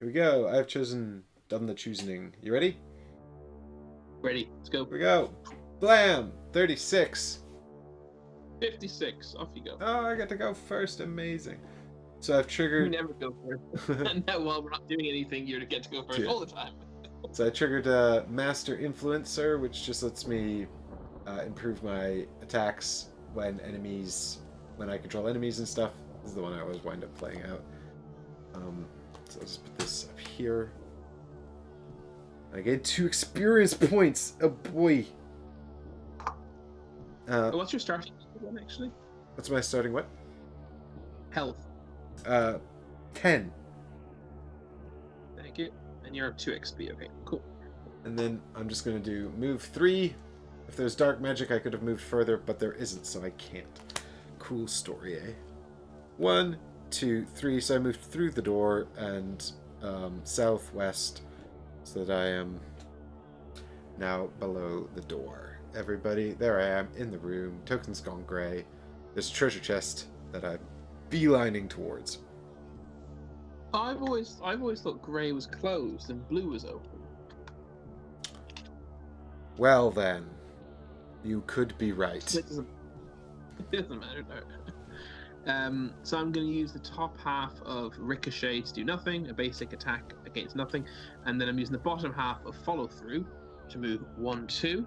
Here we go. I've done the choosing. You ready? Ready. Let's go. Here we go. Blam! 36. 56. Off you go. Oh, I get to go first. Amazing. So I've triggered... You never go first. And now, while we're not doing anything, you get to go first all the time. So I triggered Master Influencer, which just lets me improve my attacks when I control enemies and stuff. This is the one I always wind up playing out. So I'll just put this up here. I get 2 experience points. Oh boy. What's your starting one, actually? What's my starting what? Health. 10. Thank you. And you're up 2 XP. Okay, cool. And then I'm just going to do move 3. If there's dark magic, I could have moved further, but there isn't, so I can't. Cool story, eh? 1, 2, 3. So I moved through the door and southwest, so that I am now below the door. Everybody, there I am in the room. Token's gone grey. There's a treasure chest that I'm beelining towards. I've always thought grey was closed and blue was open. Well then, you could be right. It doesn't matter. No. So I'm going to use the top half of Ricochet to do nothing, a basic attack against nothing, and then I'm using the bottom half of Follow Through to move 1-2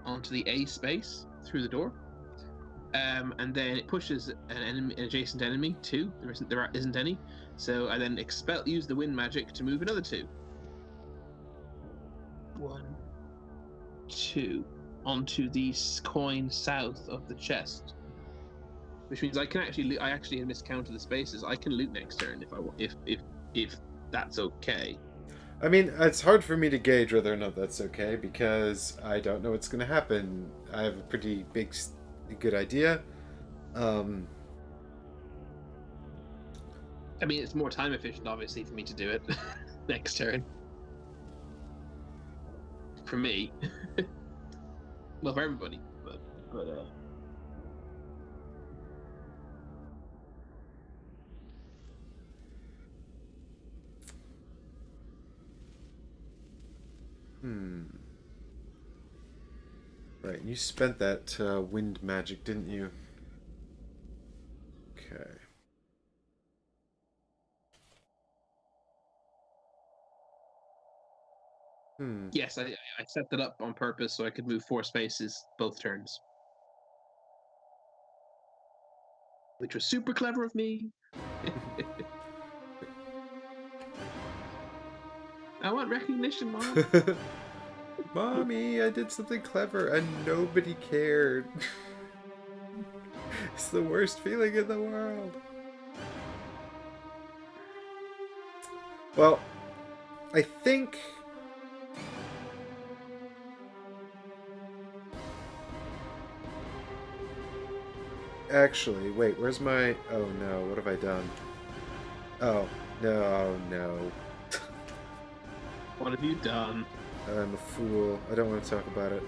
onto the A space through the door. And then it pushes an adjacent enemy 2. There isn't any. So I then use the wind magic to move another 2. 1, 2 onto the coin south of the chest, which means I can actually I actually miscounted the spaces. I can loot next turn if that's okay. I mean, it's hard for me to gauge whether or not that's okay because I don't know what's going to happen. I have a pretty good idea. I mean, it's more time efficient, obviously, for me to do it next turn. For me, well, for everybody, but. Right, and you spent that wind magic, didn't you? Okay. Yes, I set that up on purpose so I could move 4 spaces both turns, which was super clever of me. I want recognition, Mom. Mommy, I did something clever and nobody cared. It's the worst feeling in the world. Well, I think... Actually, wait, where's my... Oh no, what have I done? Oh, no. What have you done? I'm a fool. I don't want to talk about it.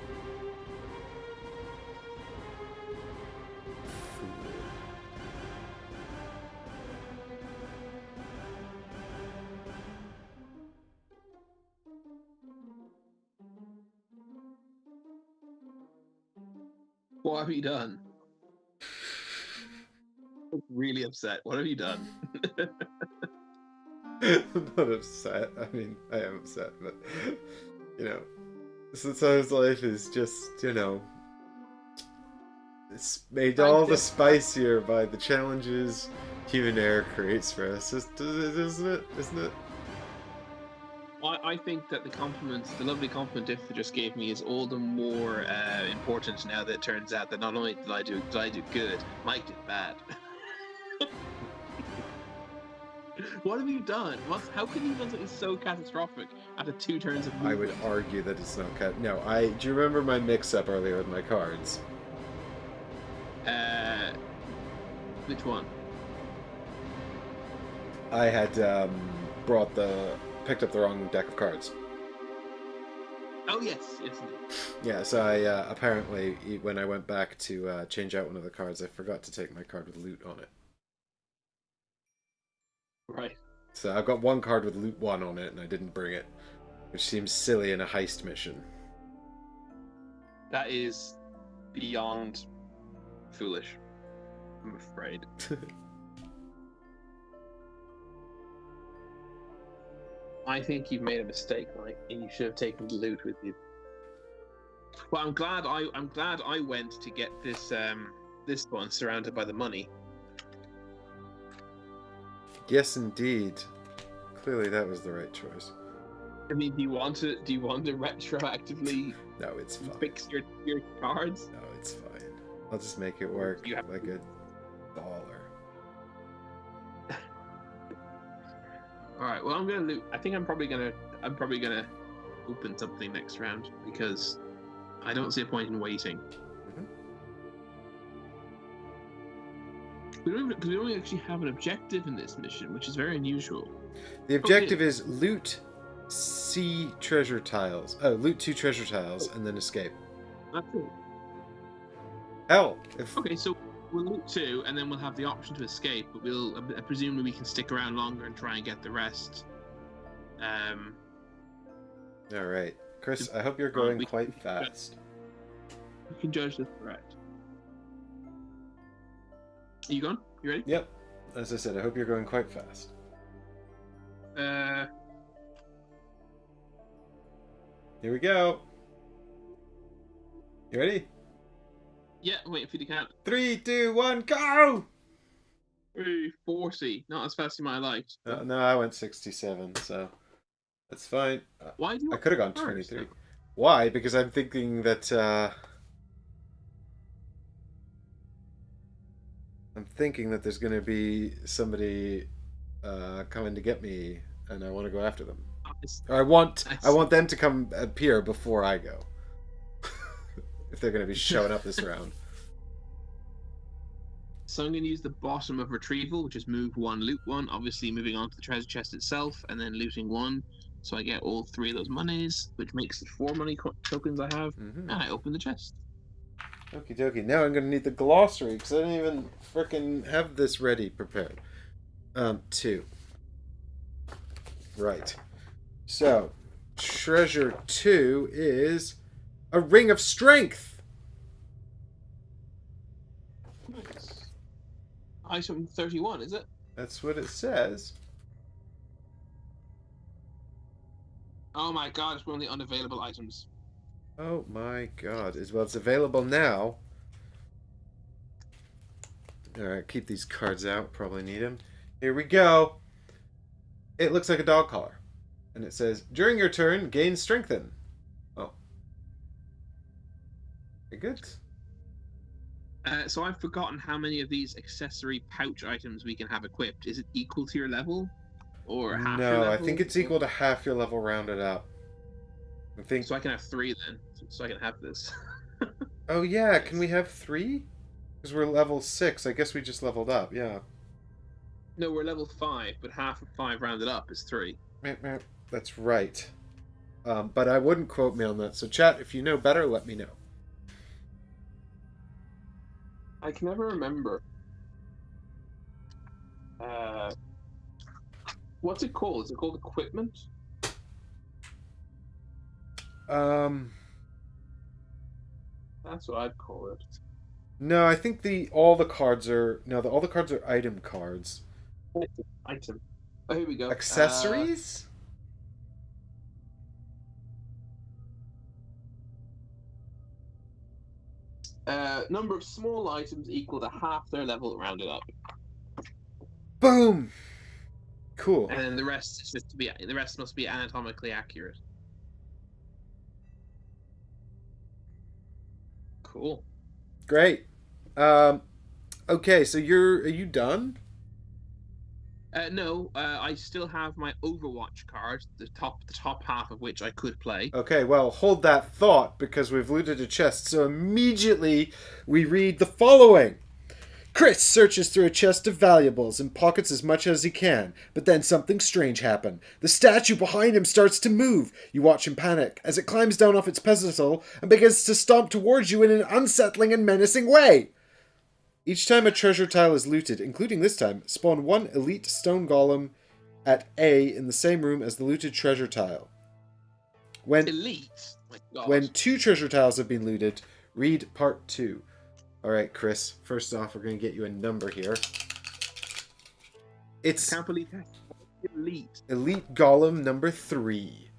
What have you done? I'm really upset. What have you done? I'm not upset. I mean, I am upset, but, you know, sometimes life is just, you know, it's made all the spicier by the challenges human error creates for us, isn't it? I think that the lovely compliment Diffa just gave me is all the more important now that it turns out that not only did I do good, Mike did bad. What have you done? How can you have done something so catastrophic after 2 turns of movement? I would argue that it's not No, do you remember my mix-up earlier with my cards? Which one? I had picked up the wrong deck of cards. Oh yes. Yeah, so I apparently, when I went back to change out one of the cards, I forgot to take my card with loot on it. Right. So I've got one card with loot 1 on it, and I didn't bring it, which seems silly in a heist mission. That is beyond foolish, I'm afraid. I think you've made a mistake, Mike, and you should have taken the loot with you. Well, I'm glad I went to get this this one surrounded by the money. Yes, indeed. Clearly, that was the right choice. I mean, do you want to retroactively? No, it's fine. Fix your cards. No, it's fine. I'll just make it work like a baller. All right. Well, I'm gonna loot. I think I'm probably gonna open something next round because I don't see a point in waiting. Because we don't actually have an objective in this mission, which is very unusual. The objective is loot C treasure tiles. Oh, loot 2 treasure tiles and then escape. That's it. Hell, Okay, so we'll loot 2, and then we'll have the option to escape. But presumably we can stick around longer and try and get the rest. All right, Chris. I hope you're going quite fast. You can judge the threat. Are you going? You ready? Yep. As I said, I hope you're going quite fast. Here we go. You ready? Yeah, I'm waiting for you to count. 3, 2, 1, go! 40. Not as fast as I liked. No, I went 67, so that's fine. Why do you? I could have gone 23. Why? Because I'm thinking that there's going to be somebody coming to get me, and I want to go after them. Or I want them to come appear before I go. If they're going to be showing up this round. So I'm going to use the bottom of retrieval, which is move 1, loot 1. Obviously moving on to the treasure chest itself, and then looting 1. So I get all 3 of those monies, which makes it 4 money tokens I have, and I open the chest. Okie dokie. Now I'm going to need the glossary, because I didn't even frickin' have this ready, prepared. 2. Right. So, treasure 2 is a ring of strength. Nice. Item 31, is it? That's what it says. Oh my god, it's one of the unavailable items. Oh my god. Well, it's available now. Alright, keep these cards out. Probably need them. Here we go. It looks like a dog collar. And it says, during your turn, gain strengthen. Oh. Very good. So I've forgotten how many of these accessory pouch items we can have equipped. Is it equal to your level? Or half your level? No, I think it's equal to half your level rounded up. I think. So I can have 3 then. So I can have this. Oh yeah, can we have 3? Because we're level 6. I guess we just leveled up, yeah. No, we're level 5, but half of 5 rounded up is 3. That's right. But I wouldn't quote me on that. So chat, if you know better, let me know. I can never remember. What's it called? Is it called equipment? That's what I'd call it. No, I think all the cards are item cards. Item. Oh, here we go. Accessories? Number of small items equal to half their level rounded up. Boom. Cool. And then the rest must be anatomically accurate. Cool. Great. Okay, so are you done? No, I still have my Overwatch card, the top half of which I could play. Okay, well, hold that thought, because we've looted a chest, so immediately we read the following. Chris searches through a chest of valuables and pockets as much as he can, but then something strange happens. The statue behind him starts to move. You watch him panic as it climbs down off its pedestal and begins to stomp towards you in an unsettling and menacing way. Each time a treasure tile is looted, including this time, spawn 1 elite stone golem at A in the same room as the looted treasure tile. Elite? My God. When 2 treasure tiles have been looted, read part 2. Alright, Chris, first off, we're going to get you a number here. It's I can't believe that. Elite. Elite Golem number 3.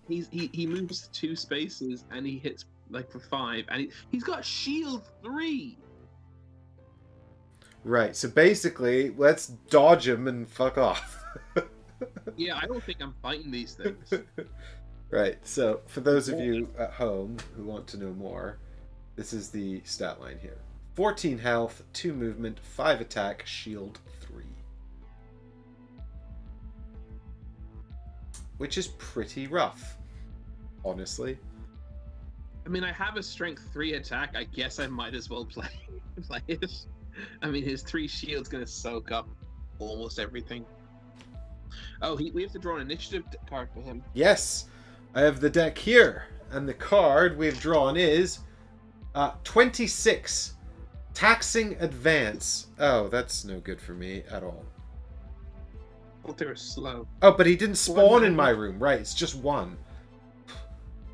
He moves 2 spaces and he hits like for 5, and he's got shield 3. Right, so basically, let's dodge him and fuck off. Yeah, I don't think I'm fighting these things. Right, so for those of you at home who want to know more, this is the stat line here. 14 health, 2 movement, 5 attack, shield 3. Which is pretty rough, honestly. I mean, I have a strength 3 attack. I guess I might as well play it. I mean, his 3 shield's going to soak up almost everything. Oh, we have to draw an initiative card for him. Yes, I have the deck here, and the card we've drawn is 26. Taxing advance. Oh, that's no good for me at all. I thought they were slow. Oh, but he didn't spawn in my room. Right, it's just one.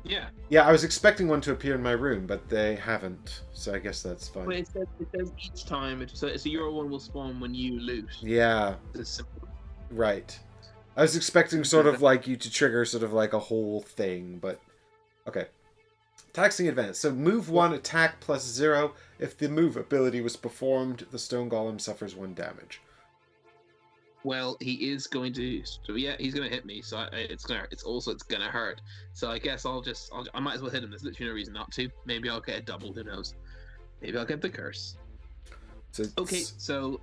Yeah. Yeah, I was expecting one to appear in my room, but they haven't. So I guess that's fine. But it says each time. So your one will spawn when you loot. Yeah. It's simple. Right. I was expecting sort of like you to trigger sort of like a whole thing, but... Okay. Taxing advance. So move 1, attack +0. If the move ability was performed, the stone golem suffers 1 damage. Well, he is going to. So yeah, he's going to hit me. So it's gonna hurt. So I guess I might as well hit him. There's literally no reason not to. Maybe I'll get a double. Who knows? Maybe I'll get the curse. So okay. So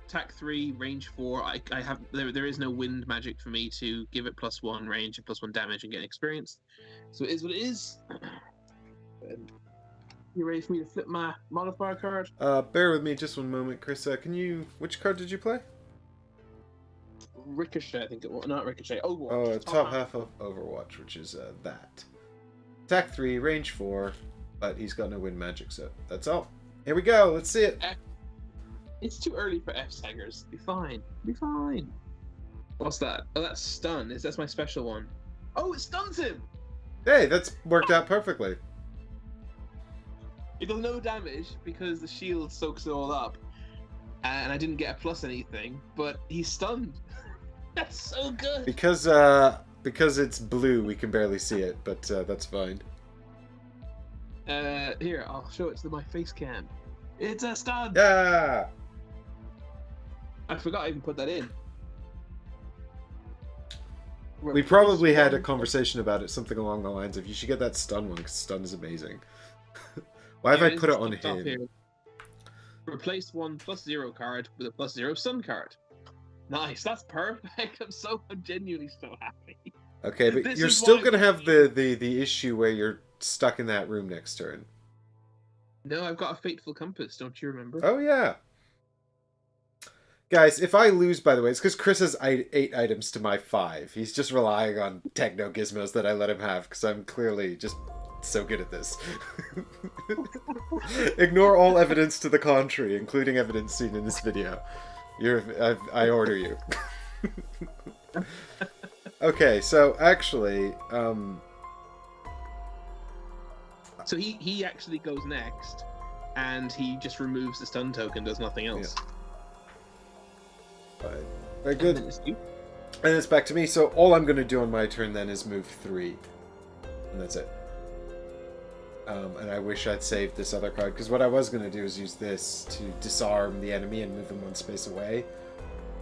attack 3, range 4. I have there is no wind magic for me to give it +1 range and +1 damage and get experience. So it is what it is. You ready for me to flip my modifier card? Bear with me just one moment, Chris. Which card did you play? Ricochet, I think it was. Not Ricochet. Overwatch. Oh, top half of Overwatch, which is that. Attack 3, range 4, but he's got no wind magic, so that's all. Here we go. Let's see it. It's too early for F-Saggers. Be fine. Be fine. What's that? Oh, that's stun. That's my special one. Oh, it stuns him! Hey, that's worked out perfectly. It does no damage because the shield soaks it all up. And I didn't get a plus anything, but he's stunned. That's so good. Because it's blue, we can barely see it, but that's fine. Here, I'll show it to my face cam. It's a stun. Yeah. I forgot I even put that in. We probably had a conversation about it, something along the lines of you should get that stun one because stun is amazing. Why have I put it on him? Here. Replace 1 +0 card with a +0 stun card. Nice, that's perfect. I'm genuinely so happy. Okay, but you're still gonna have the issue where you're stuck in that room next turn. No, I've got a fateful compass. Don't you remember? Oh yeah. Guys, if I lose, by the way, it's because Chris has 8 items to my 5. He's just relying on techno gizmos that I let him have because I'm clearly just so good at this. Ignore all evidence to the contrary, including evidence seen in this video. I order you. Okay, so actually, so he actually goes next, and he just removes the stun token, does nothing else. Yeah. Fine. Very good. And it's back to me. So all I'm going to do on my turn then is move 3, and that's it. And I wish I'd saved this other card, because what I was going to do is use this to disarm the enemy and move him 1 space away.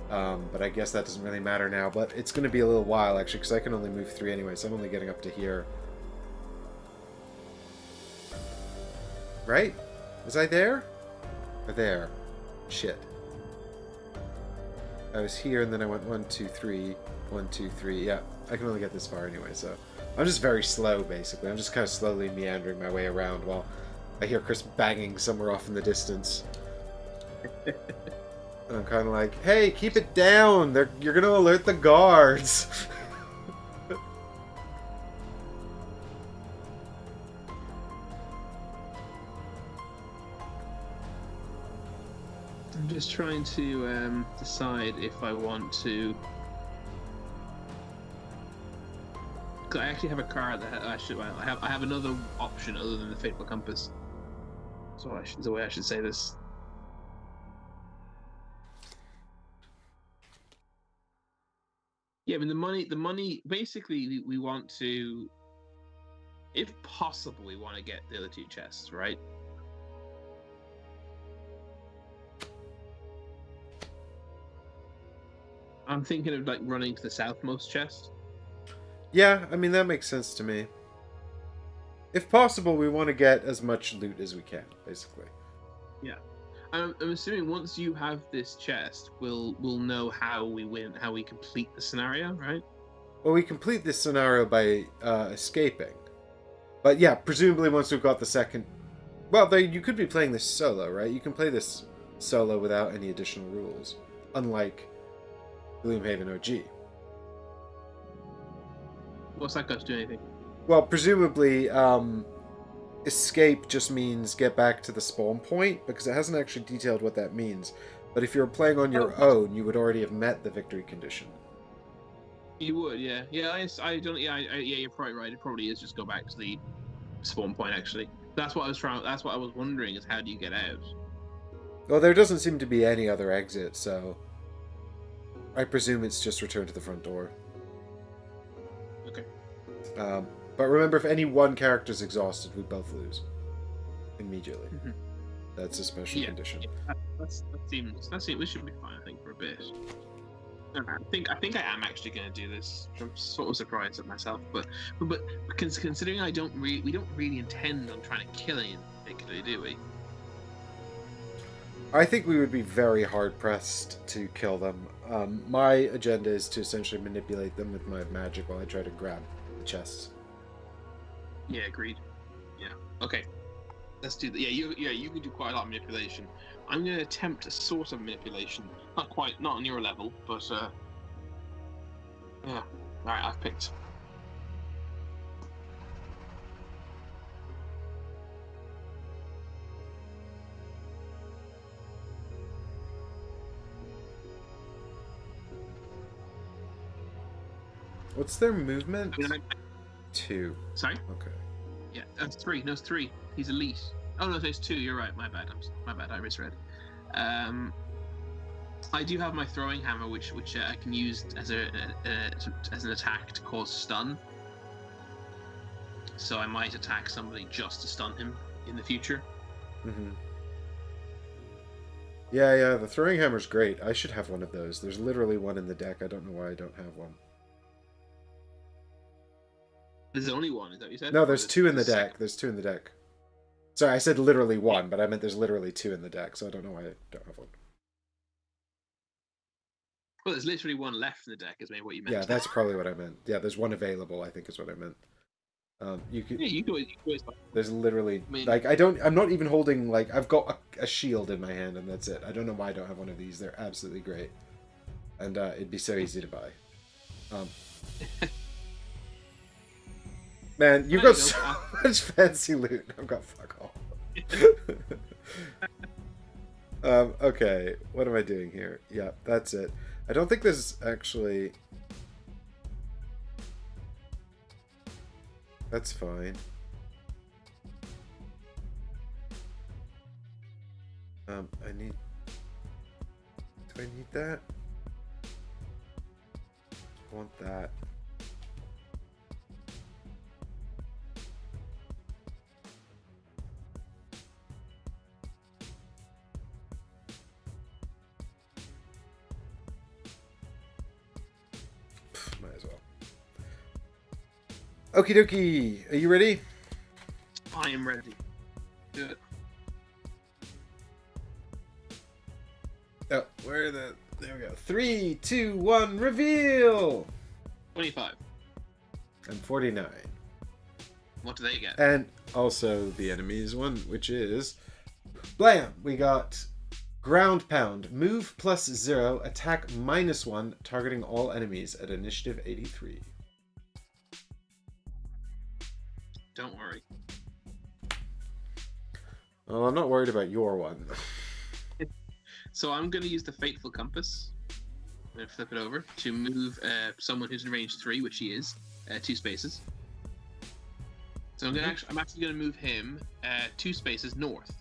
But I guess that doesn't really matter now. But it's going to be a little while, actually, because I can only move 3 anyway, so I'm only getting up to here. Right? Was I there? Or there? Shit. I was here, and then I went 1, 2, 3, 1, 2, 3. Yeah, I can only get this far anyway, so... I'm just very slow, basically. I'm just kind of slowly meandering my way around while I hear Chris banging somewhere off in the distance. And I'm kind of like, hey, keep it down! You're gonna alert the guards! I'm just trying to decide if I want to... I actually have a card that I have another option other than the Fateful Compass. So the way I should say this. Yeah, I mean the money. Basically, we want to, if possible, we want to get the other 2 chests, right? I'm thinking of like running to the southmost chest. Yeah, I mean, that makes sense to me. If possible, we want to get as much loot as we can, basically. Yeah. I'm assuming once you have this chest, we'll know how we win, how we complete the scenario, right? Well, we complete this scenario by escaping. But yeah, presumably once we've got the second... Well, you could be playing this solo, right? You can play this solo without any additional rules. Unlike Gloomhaven OG. What's that got to do anything? Well, presumably, escape just means get back to the spawn point, because it hasn't actually detailed what that means. But if you're playing on your own, you would already have met the victory condition. You would, yeah. Yeah, I don't. Yeah, you're probably right. It probably is just go back to the spawn point. Actually, that's what I was trying. That's what I was wondering is how do you get out? Well, there doesn't seem to be any other exit, so I presume it's just return to the front door. Okay. But remember, if any one character's exhausted, we both lose immediately. Mm-hmm. That's a special condition. Yeah, that seems. We should be fine, I think, for a bit. I think I am actually going to do this. I'm sort of surprised at myself, but considering we don't really intend on trying to kill anyone particularly, do we? I think we would be very hard pressed to kill them. My agenda is to essentially manipulate them with my magic while I try to grab the chests. Yeah, agreed. Yeah. Okay. Let's do that. Yeah, you can do quite a lot of manipulation. I'm going to attempt a sort of manipulation. Not on your level, but yeah. All right, I've picked. What's their movement? 2. Sorry? Okay. Yeah, that's 3. No, it's 3. He's elite. Oh no, it's 2. You're right. My bad. I misread. I do have my throwing hammer, which I can use as an attack to cause stun. So I might attack somebody just to stun him in the future. Mm-hmm. Yeah. The throwing hammer's great. I should have one of those. There's literally one in the deck. I don't know why I don't have one. There's only one. Is that what you said? No, there's 2 in the deck. There's 2 in the deck. Sorry, I said literally 1, but I meant there's literally 2 in the deck, so I don't know why I don't have one. Well, there's literally 1 left in the deck, is maybe what you meant. Yeah, that's probably what I meant. Yeah, there's 1 available, I think is what I meant. You could. Yeah, you can always. There's literally I'm not even holding I've got a shield in my hand and that's it. I don't know why I don't have one of these. They're absolutely great, and it'd be so easy to buy. Man, you've got so much fancy loot. I've got fuck all. Okay, what am I doing here? Yeah, that's it. I don't think there's actually... That's fine. I need... Do I need that? I want that. Might as well. Okie dokie. Are you ready? I am ready. Do it. Oh, where are the... There we go. 3, 2, 1, reveal! 25. And 49. What do they get? And also the enemy's one, which is... Blam! We got Ground Pound. Move +0, attack -1, targeting all enemies at initiative 83. Don't worry. Well, I'm not worried about your one. So I'm going to use the Fateful Compass. I'm going to flip it over to move someone who's in range 3, which he is, 2 spaces. So I'm actually going to move him 2 spaces north,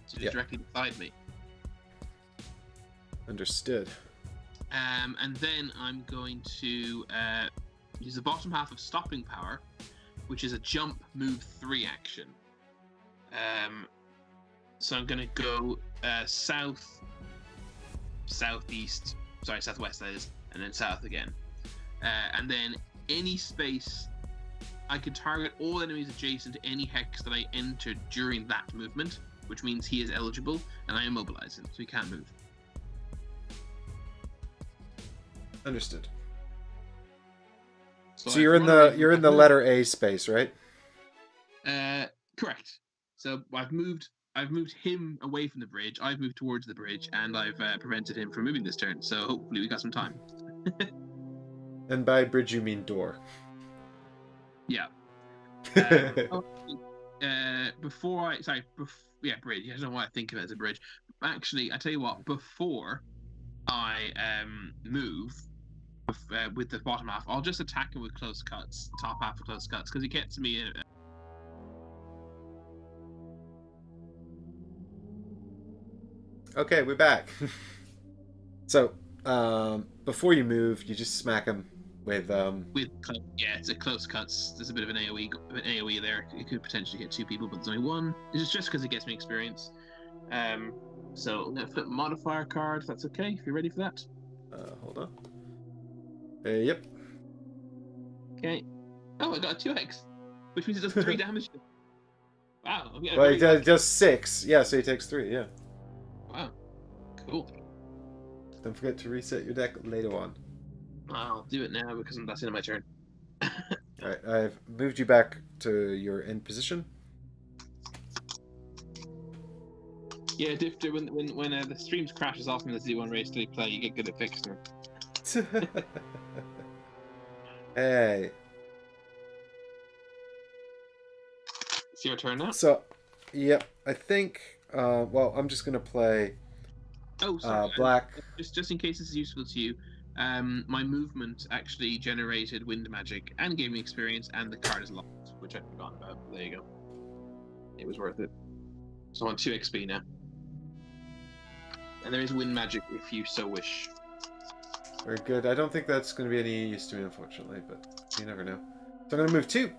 so he's directly beside me. Understood. And then I'm going to use the bottom half of Stopping Power, which is a jump move 3 action. So I'm going to go southwest, that is, and then south again. And then any space, I can target all enemies adjacent to any hex that I entered during that movement, which means he is eligible, and I immobilize him, so he can't move. Understood. So you're in the letter A space, right? Correct. So I've moved him away from the bridge. I've moved towards the bridge, and I've prevented him from moving this turn. So hopefully we got some time. And by bridge you mean door. Yeah. Bridge. I don't know why I think of it as a bridge. Actually, I tell you what. Before I move with the bottom half, I'll just attack him with close cuts, top half of close cuts, because he gets me. Okay, we're back. So, before you move, you just smack him with it's a close cuts. There's a bit of an AOE there. It could potentially hit 2 people, but there's only 1. It's just because it gets me experience. So I'm gonna flip modifier card. If that's okay. If you're ready for that. Hold on. Yep. Okay. Oh, I got a 2x, which means it does 3 damage. Wow. Well, he does 6. Yeah, so he takes 3. Yeah. Wow. Cool. Don't forget to reset your deck later on. I'll do it now because that's the end of my turn. Alright, I've moved you back to your end position. Yeah, Difter, when the streams crashes off in the Z1 race they play, you get good at fixing them. Hey. It's your turn now. So, yep, I think. Well, I'm just gonna play. Oh, sorry. Black. Just in case this is useful to you, my movement actually generated wind magic and gave me experience, and the card is locked, which I'd forgotten about. There you go. It was worth it. So I'm on 2 XP now. And there is wind magic if you so wish. Very good. I don't think that's going to be any use to me, unfortunately, but you never know. So I'm going to move 2.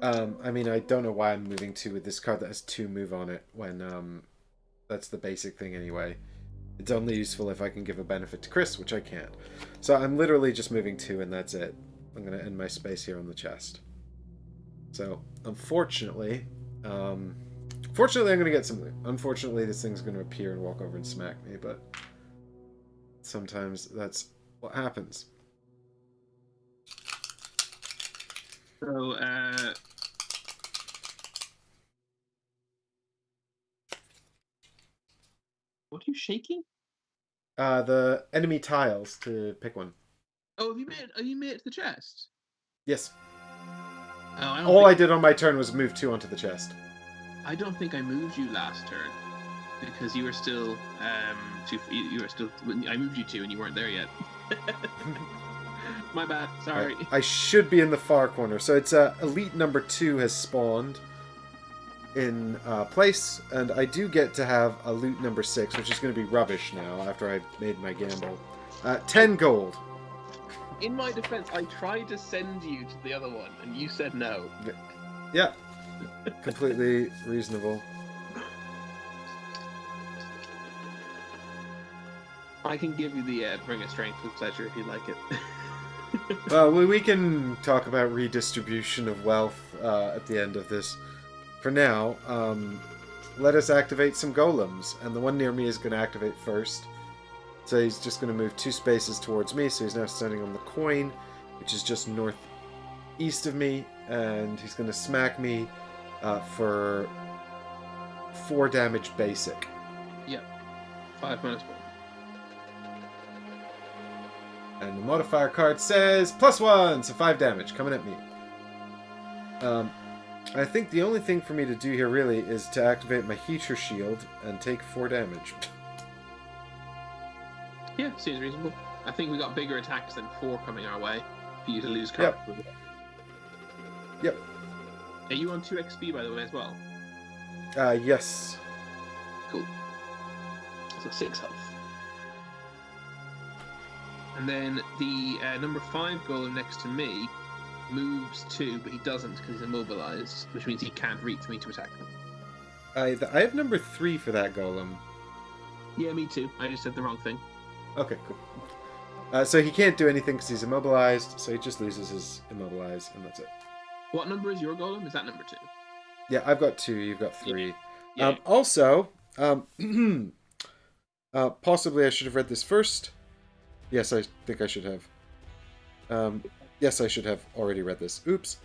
I mean, I don't know why I'm moving 2 with this card that has 2 move on it when that's the basic thing anyway. It's only useful if I can give a benefit to Chris, which I can't. So I'm literally just moving 2 and that's it. I'm going to end my space here on the chest. So, unfortunately, fortunately I'm going to get something. Unfortunately, this thing's going to appear and walk over and smack me, but sometimes that's what happens. So, what are you shaking? The enemy tiles to pick one. Oh, have you made it to the chest? Yes. Oh, All I did on my turn was move 2 onto the chest. I don't think I moved you last turn because you were still you were still. I moved you 2 and you weren't there yet. My bad. Sorry. I should be in the far corner. So it's elite number 2 has spawned in place, and I do get to have a loot number 6, which is going to be rubbish now after I've made my gamble. 10 gold. In my defense, I tried to send you to the other one, and you said no. Yeah. Completely reasonable. I can give you the bring a strength with pleasure if you like it. Well, we can talk about redistribution of wealth at the end of this. For now, let us activate some golems, and the one near me is going to activate first. So he's just going to move 2 spaces towards me, so he's now standing on the coin, which is just northeast of me, and he's going to smack me for 4 damage basic. Yep. 5 minus 1. And the modifier card says +1, so 5 damage coming at me. I think the only thing for me to do here really is to activate my heater shield and take 4 damage. Yeah, seems reasonable. I think we got bigger attacks than 4 coming our way for you to lose cards. Yep. Are you on 2 XP by the way as well? Yes. Cool. So 6 health. And then the number 5 golem next to me moves 2, but he doesn't because he's immobilized, which means he can't reach me to attack him. I have number 3 for that golem. Yeah, me too. I just said the wrong thing. Okay, cool. So he can't do anything because he's immobilized, so he just loses his immobilize, and that's it. What number is your golem? Is that number 2? Yeah, I've got 2, you've got 3. Yeah. Also, possibly I should have read this first. Yes, I think I should have. Yes, I should have already read this. Oops.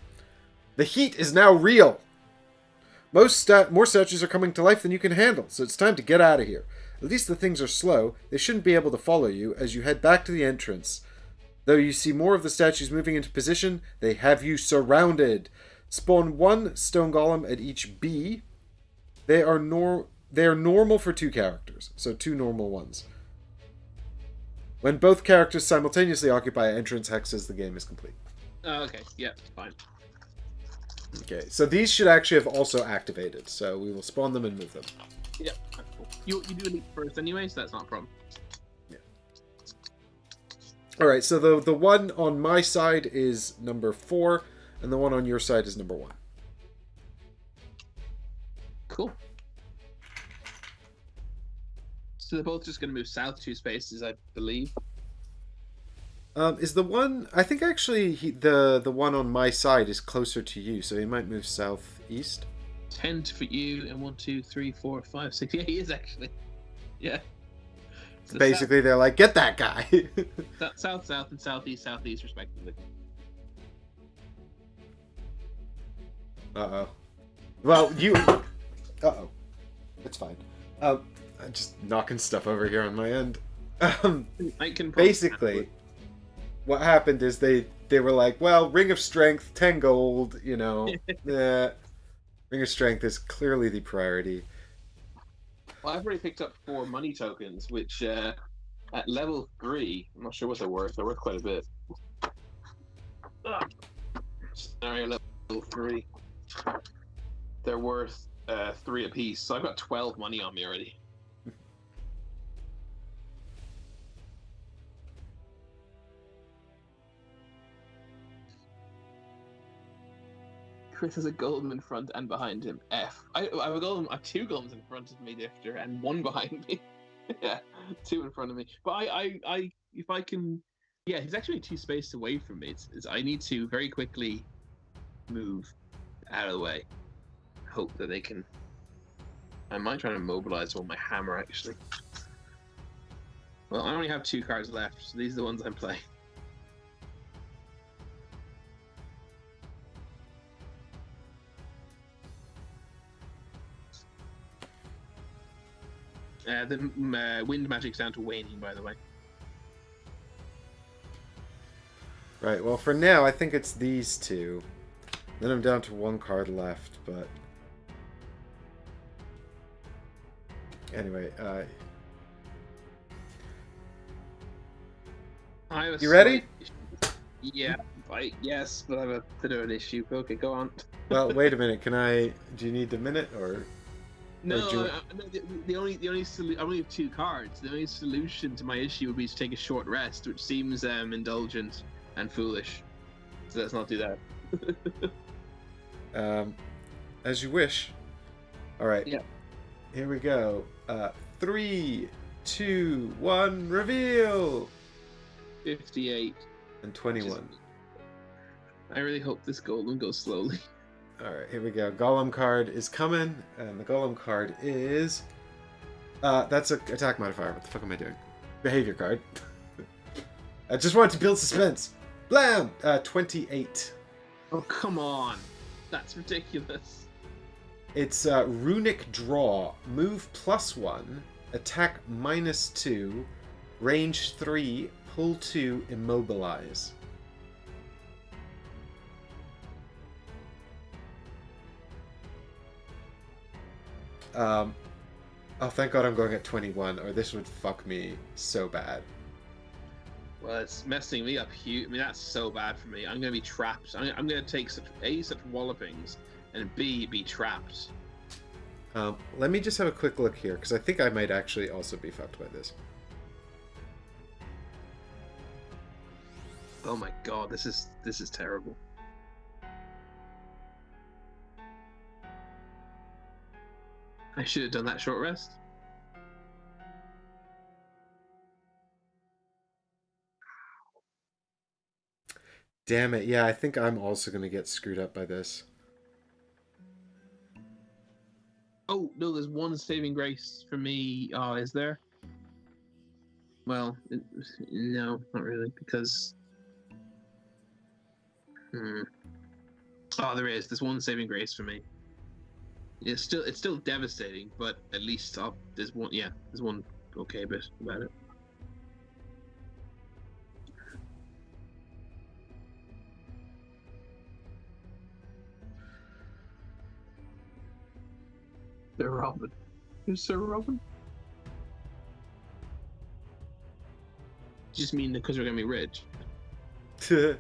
The heat is now real! More statues are coming to life than you can handle, so it's time to get out of here. At least the things are slow. They shouldn't be able to follow you as you head back to the entrance. Though you see more of the statues moving into position, they have you surrounded. Spawn 1 stone golem at each B. They are normal for 2 characters, so 2 normal ones. When both characters simultaneously occupy entrance hexes, the game is complete. Oh, okay. Yeah, fine. Okay, so these should actually have also activated, so we will spawn them and move them. Yeah, that's cool. You do a leap first anyway, so that's not a problem. Yeah. Alright, so the one on my side is number 4, and the one on your side is number 1. Cool. So they're both just going to move south 2 spaces, I believe. Is the one... I think actually the one on my side is closer to you, so he might move southeast. 10 for you, and 1, 2, 3, 4, 5, 6. Yeah, he is actually. Yeah. So basically, they're like, get that guy! south, south, and southeast, southeast, respectively. Uh-oh. Well, you... Uh-oh. It's fine. I'm just knocking stuff over here on my end. I can basically, what happened is they were like, well, Ring of Strength, 10 gold, you know. Ring of Strength is clearly the priority. Well, I've already picked up 4 money tokens, which at level 3, I'm not sure what they're worth. They're worth quite a bit. Scenario level 3. They're worth 3 apiece, so I've got 12 money on me already. Chris has a golem in front and behind him. F. I have a golem. I have 2 golems in front of me, Difter, and 1 behind me. Yeah, 2 in front of me. But I, if I can, yeah, he's actually 2 spaces away from me. It's I need to very quickly move out of the way. Hope that they can. I might try to mobilize on my hammer actually. Well, I only have 2 cards left, so these are the ones I'm playing. The wind magic's down to waning, by the way. Right, well, for now, I think it's these 2. Then I'm down to 1 card left, but... Anyway, you ready? Yeah, yes, but I have a bit of an issue. Okay, go on. Well, wait a minute. Do you need a minute, or... No, the only solution. I only have 2 cards. The only solution to my issue would be to take a short rest, which seems indulgent and foolish. So let's not do that. As you wish. All right. Yeah. Here we go. 3, 2, 1, reveal. 58 and 21. I really hope this golem goes slowly. Alright, here we go. Golem card is coming, and the Golem card is... that's an attack modifier. What the fuck am I doing? Behavior card. I just wanted to build suspense. Blam! 28. Oh, come on. That's ridiculous. It's Runic Draw. Move +1, attack -2, range 3, pull 2, immobilize. Oh, thank God I'm going at 21, or this would fuck me so bad. Well, it's messing me up huge. I mean, that's so bad for me. I'm going to be trapped. I'm going to take such wallopings, and B, be trapped. Let me just have a quick look here, because I think I might actually also be fucked by this. Oh my God, this is terrible. I should have done that short rest. Damn it, yeah, I think I'm also going to get screwed up by this. Oh, no, there's 1 saving grace for me. Oh, is there? Well, no, not really, because... Oh, there is. There's 1 saving grace for me. It's still devastating, but at least there's one. Yeah, there's 1 okay bit about it. Sir Robin. Who's Sir Robin? Just mean because we're gonna be rich. Sir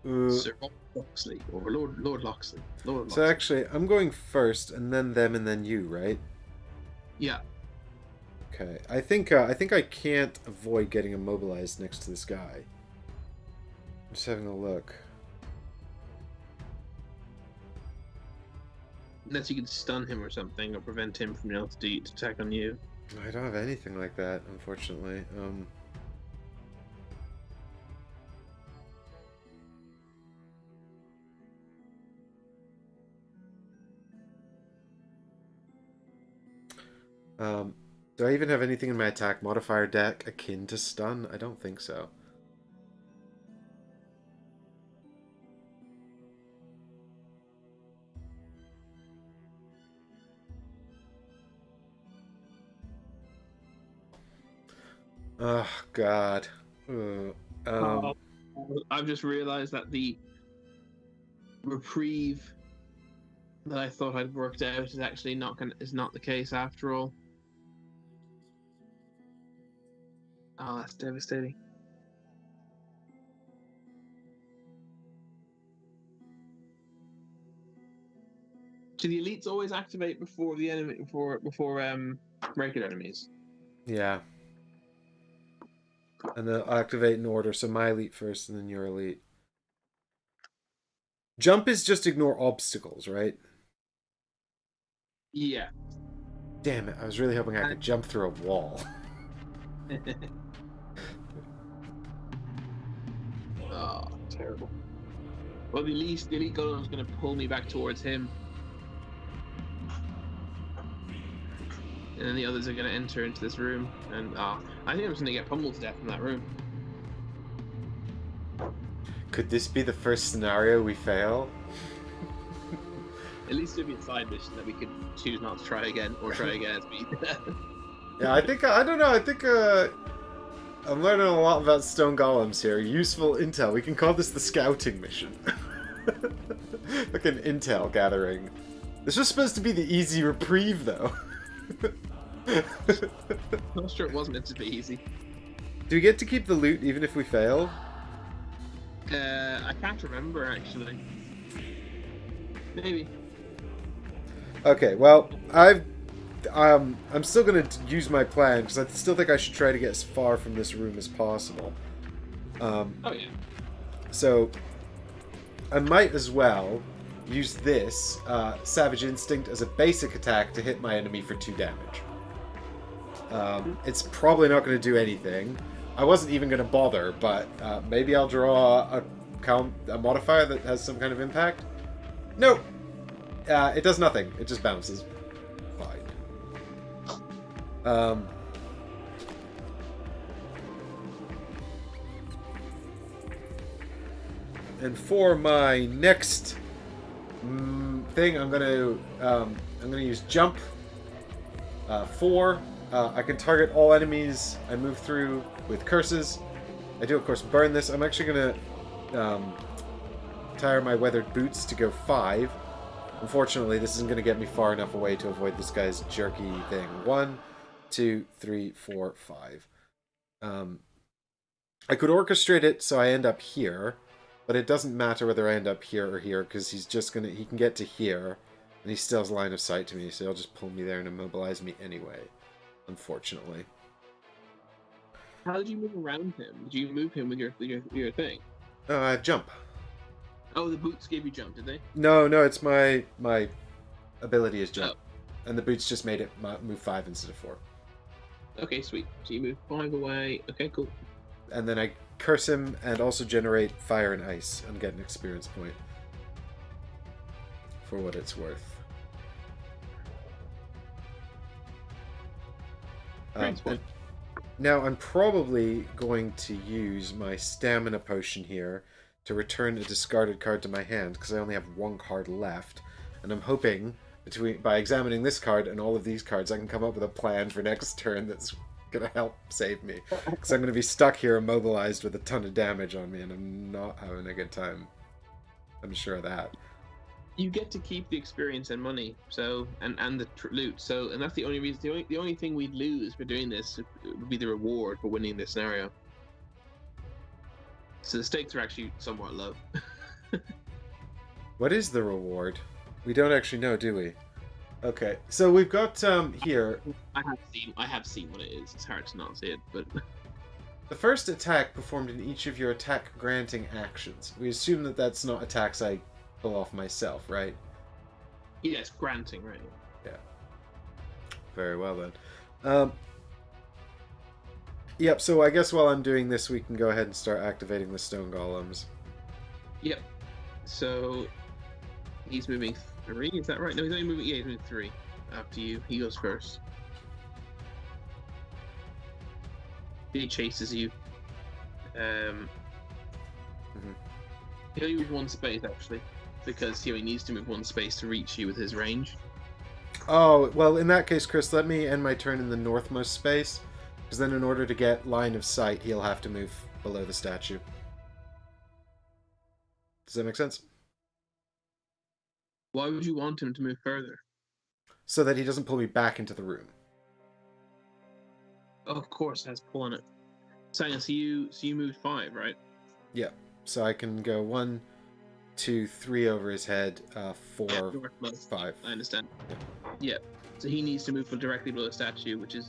Loxley or Lord Loxley. Lord Loxley. So actually, I'm going first, and then them, and then you, right? Yeah. Okay. I think I can't avoid getting immobilized next to this guy. I'm just having a look. Unless you could stun him or something, or prevent him from being able to attack on you. I don't have anything like that, unfortunately. Do I even have anything in my attack modifier deck akin to stun? I don't think so. Oh, God. I've just realized that the reprieve that I thought I'd worked out is actually not the case after all. Oh, that's devastating. Do the elites always activate before the enemy before regular enemies? Yeah. And then I'll activate in order, so my elite first and then your elite. Jump is just ignore obstacles, right? Yeah. Damn it, I was really hoping I could jump through a wall. Oh, terrible. Well, the elite golem is going to pull me back towards him. And then the others are going to enter into this room. And I think I'm just going to get pummeled to death in that room. Could this be the first scenario we fail? At least it'd be a side mission that we could choose not to try again, or try again. Yeah, I don't know, I think I'm learning a lot about stone golems here. Useful intel. We can call this the scouting mission. Like an intel gathering. This was supposed to be the easy reprieve, though. Not sure it wasn't meant to be easy. Do we get to keep the loot even if we fail? I can't remember, actually. Maybe. Okay, well, I'm still going to use my plan, because I still think I should try to get as far from this room as possible. Oh, yeah. So, I might as well use this Savage Instinct as a basic attack to hit my enemy for 2 damage. It's probably not going to do anything. I wasn't even going to bother, but maybe I'll draw a modifier that has some kind of impact. Nope. It does nothing. It just bounces. Fine. And for my next thing, I'm gonna use jump. 4. I can target all enemies I move through with curses. I do, of course, burn this. I'm actually gonna tire my weathered boots to go 5. Unfortunately, this isn't gonna get me far enough away to avoid this guy's jerky thing. 1, 2, 3, 4, 5. I could orchestrate it so I end up here. But it doesn't matter whether I end up here or here, because he can get to here, and he still has line of sight to me, so he'll just pull me there and immobilize me anyway, unfortunately. How did you move around him? Did you move him with your thing? I have jump. Oh, the boots gave you jump, did they? No, it's my ability is jump. Oh. And the boots just made it move 5 instead of 4. Okay, sweet. So you move 5 away. Okay, cool. And then I curse him and also generate fire and ice and get an experience point. For what it's worth. Now I'm probably going to use my stamina potion here to return a discarded card to my hand, because I only have 1 card left. And I'm hoping, by examining this card and all of these cards, I can come up with a plan for next turn that's gonna help save me, because I'm gonna be stuck here immobilized with a ton of damage on me, and I'm not having a good time. I'm sure of that. You get to keep the experience and money, so and the loot. So and that's the only reason. The only thing we'd lose for doing this would be the reward for winning this scenario. So the stakes are actually somewhat low. What is the reward? We don't actually know, do we? Okay, so we've got here. I have seen what it is. It's hard to not see it, but The first attack performed in each of your attack granting actions. We assume that that's not attacks I pull off myself, right? yeah, it's granting, right? Yeah. Very well then. Yep, so I guess while I'm doing this, we can go ahead and start activating the stone golems. Yep. So he's moving 3. Is that right? No, he's only moving. Yeah, he's moving 3. After you, he goes first. He chases you. He only moves 1 space actually, because he only needs to move 1 space to reach you with his range. Oh, well, in that case, Chris, let me end my turn in the northmost space, because then in order to get line of sight, he'll have to move below the statue. Does that make sense? Why would you want him to move further? So that he doesn't pull me back into the room. Oh, of course, it has pull on it. So you moved 5, right? Yeah. So I can go 1, 2, 3 over his head, 4, 5. I understand. Yeah. So he needs to move directly below the statue, which he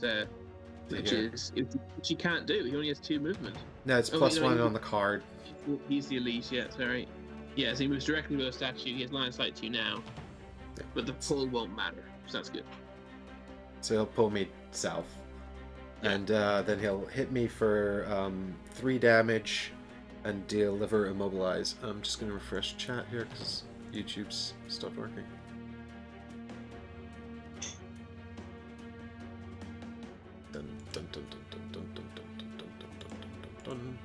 can't do. He only has 2 movement. No, it's +1 on the card. He's the elite. Yeah, sorry. Yeah, so he moves directly below the statue. He has line of sight to you now, but the pull won't matter. So that's good. So he'll pull me south. Yeah. And then he'll hit me for 3 damage and deliver immobilize. I'm just going to refresh chat here because YouTube's stopped working. Dun, dun, dun, dun, dun, dun, dun, dun, dun, dun, dun, dun, dun.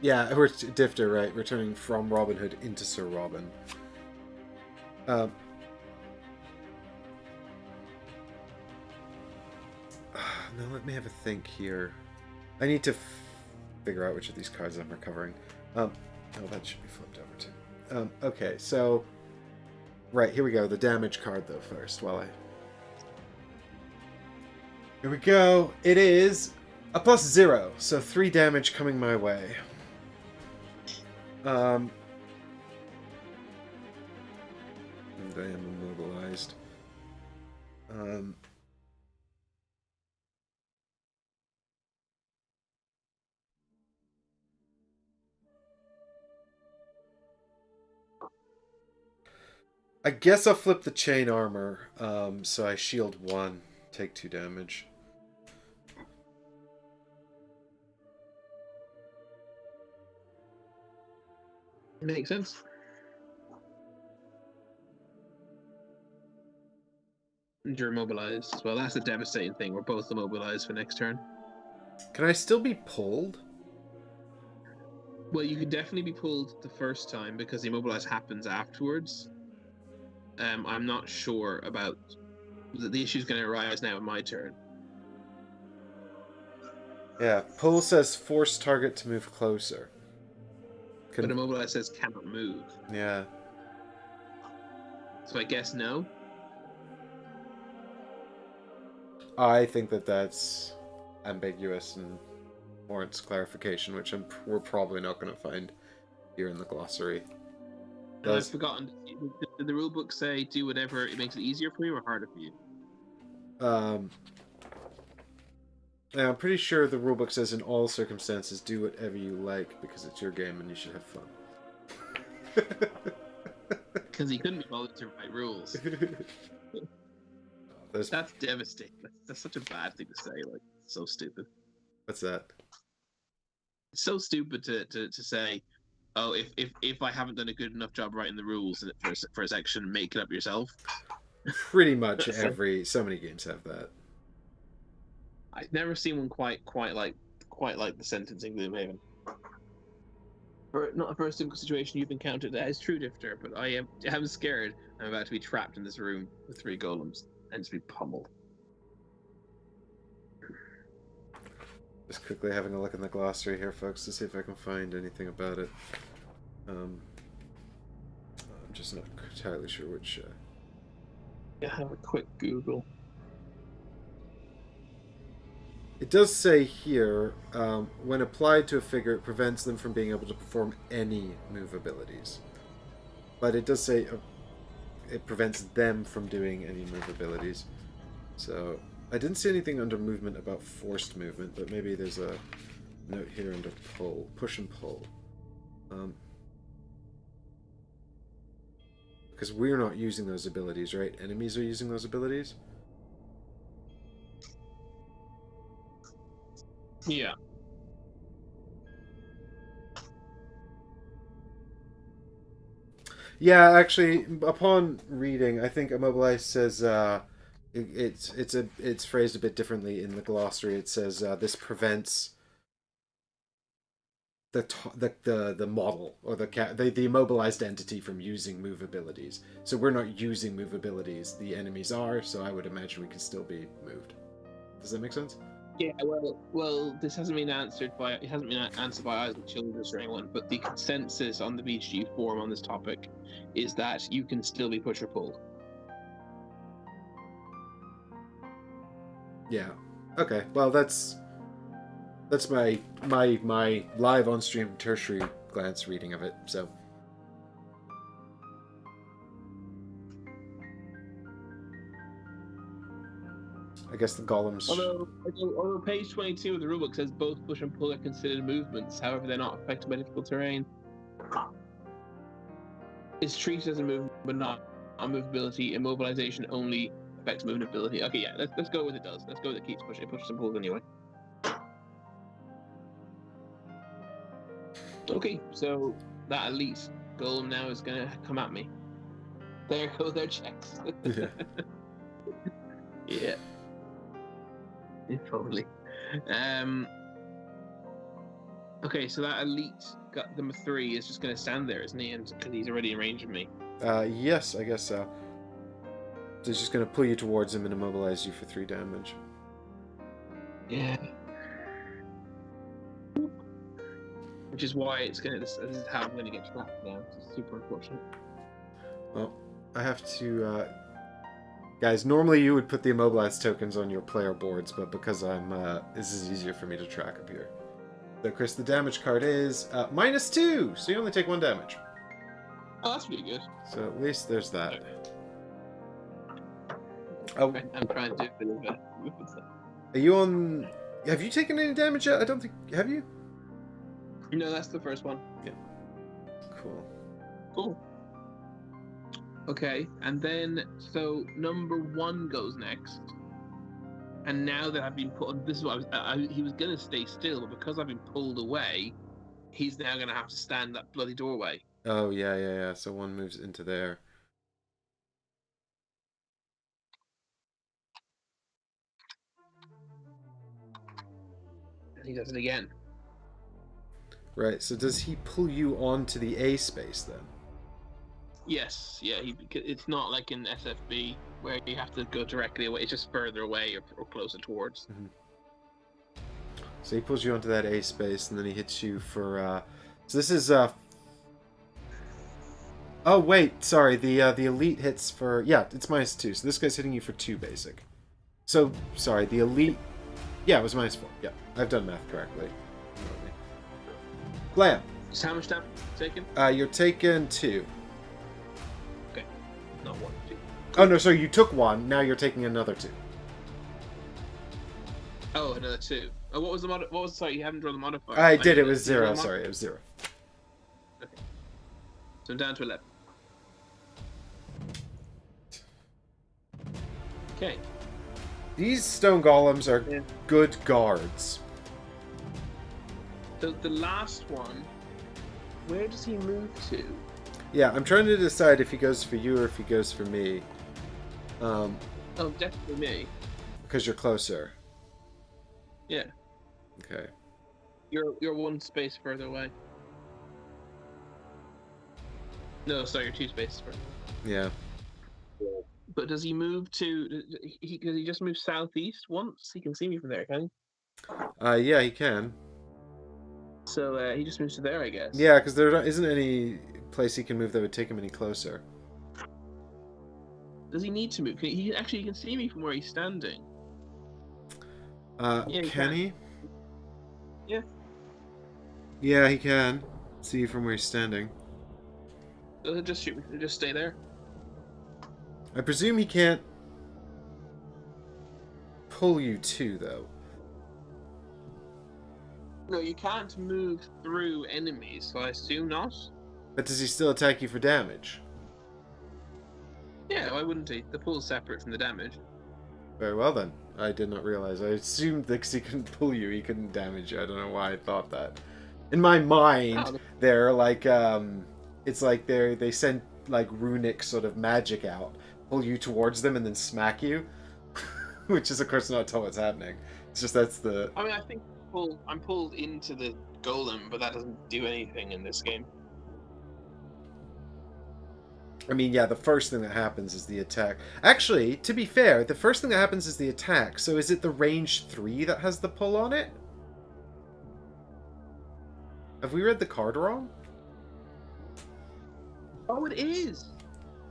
Yeah, we're Difter, right? Returning from Robin Hood into Sir Robin. Now let me have a think here. I need to figure out which of these cards I'm recovering. Oh, that should be flipped over too. Okay, so right, here we go. The damage card though first. Here we go. It is a +0, so 3 damage coming my way. And I am immobilized. I guess I'll flip the chain armor, so I shield 1, take 2 damage. Makes sense. And you're immobilized. Well, that's the devastating thing. We're both immobilized for next turn. Can I still be pulled? Well, you could definitely be pulled the first time because the immobilize happens afterwards. I'm not sure about the issue's going to arise now in my turn. Yeah, pull says force target to move closer. But immobilize says cannot move. Yeah. So I guess no. I think that that's ambiguous and warrants clarification, which we're probably not going to find here in the glossary. I've forgotten. Did the rulebook say do whatever it makes it easier for you or harder for you? Yeah, I'm pretty sure the rulebook says in all circumstances do whatever you like because it's your game and you should have fun. Because he couldn't be bothered to write rules. That's devastating. That's such a bad thing to say. Like, so stupid. What's that? It's so stupid to say, oh, if I haven't done a good enough job writing the rules for a section, make it up yourself. Pretty much so many games have that. I've never seen one quite like the sentence in Gloomhaven. Not a first difficult situation you've encountered. That is true, Difter, but I'm scared. I'm about to be trapped in this room with 3 golems and just be pummeled. Just quickly having a look in the glossary here, folks, to see if I can find anything about it. I'm just not entirely sure which... Yeah, have a quick Google. It does say here, when applied to a figure, it prevents them from being able to perform any move abilities. But it does say it prevents them from doing any move abilities. So, I didn't see anything under movement about forced movement, but maybe there's a note here under pull, push and pull. Because we're not using those abilities, right? Enemies are using those abilities? Yeah. Yeah, actually, upon reading, I think Immobilize says it's phrased a bit differently in the glossary. It says this prevents the model or the immobilized entity from using move abilities. So we're not using move abilities. The enemies are. So I would imagine we can still be moved. Does that make sense? Yeah, well, this hasn't been answered by either Childress or anyone, but the consensus on the BGG forum on this topic is that you can still be push or pulled. Yeah. Okay. Well, that's my live on stream tertiary glance reading of it. So. I guess the golems. Although page 22 of the rulebook says both push and pull are considered movements, however, they're not affected by difficult terrain. It's treated as a movement, but not a movability. Immobilization only affects movability. Okay, yeah, let's go with it does. Let's go with it keeps pushing. It pushes and pulls anyway. Okay, so that elite golem now is going to come at me. There go their checks. Yeah. Yeah. Yeah, probably. Okay, so that elite got number 3 is just going to stand there, isn't he? And because he's already in range of me. Yes, I guess so. He's just going to pull you towards him and immobilize you for 3 damage. Yeah. Which is why it's going to. This is how I'm going to get trapped now. It's super unfortunate. Well, I have to. Guys, normally you would put the immobilized tokens on your player boards, but because I'm, this is easier for me to track up here. So, Chris, the damage card is -2, so you only take 1 damage. Oh, that's pretty good. So at least there's that. Oh, I'm trying to do a bit of a movement stuff. Are you on? Have you taken any damage yet? I don't think. Have you? No, that's the first one. Yeah. Cool. Cool. Okay, and then so number 1 goes next, and now that I've been put on, this is what he was gonna stay still, but because I've been pulled away, he's now gonna have to stand that bloody doorway. Oh yeah. So 1 moves into there. And he does it again. Right. So does he pull you onto the A space then? Yes, yeah. It's not like in SFB where you have to go directly away. It's just further away or closer towards. Mm-hmm. So he pulls you onto that A space, and then he hits you for. So this is. Oh wait, sorry. The elite hits for it's -2. So this guy's hitting you for 2 basic. So sorry, the elite. Yeah, it was -4. Yeah, I've done math correctly. Glam. So how much damage taken? You're taking 2. Okay, not 1, 2. Oh no, sorry, you took 1. Now you're taking another 2. Oh, another 2. Oh, what was the mod? What was sorry? You haven't drawn the modifier. I did. It was 0. Sorry, it was 0. Okay. So I'm down to 11. Okay. These stone golems are good guards. So the last one, where does he move to? Yeah, I'm trying to decide if he goes for you or if he goes for me. Oh, definitely me. Because you're closer. Yeah. Okay. You're 1 space further away. No, sorry, you're 2 spaces further. Yeah. But does he move to? Does he just move southeast once? He can see me from there, can he? Yeah, he can. So he just moves to there, I guess. Yeah, because there isn't any place he can move that would take him any closer. Does he need to move? He can see me from where he's standing. Yeah, he Can can. he? Yeah. Yeah, he can. See you from where he's standing. He'll just shoot me. He'll just stay there. I presume he can't pull you too, though. No, you can't move through enemies, so I assume not. But does he still attack you for damage? Yeah, why wouldn't he? The pull's separate from the damage. Very well then. I did not realize. I assumed that 'cause he couldn't pull you, he couldn't damage you. I don't know why I thought that. In my mind, Oh, they're like, it's like they send like runic sort of magic out, pull you towards them, and then smack you. Which is, of course, not at all what's happening. It's just that's the. I mean, I think I'm pulled into the golem, but that doesn't do anything in this game. I mean, yeah, the first thing that happens is the attack. Actually, to be fair, the first thing that happens is the attack. So is it the range 3 that has the pull on it? Have we read the card wrong? Oh, it is.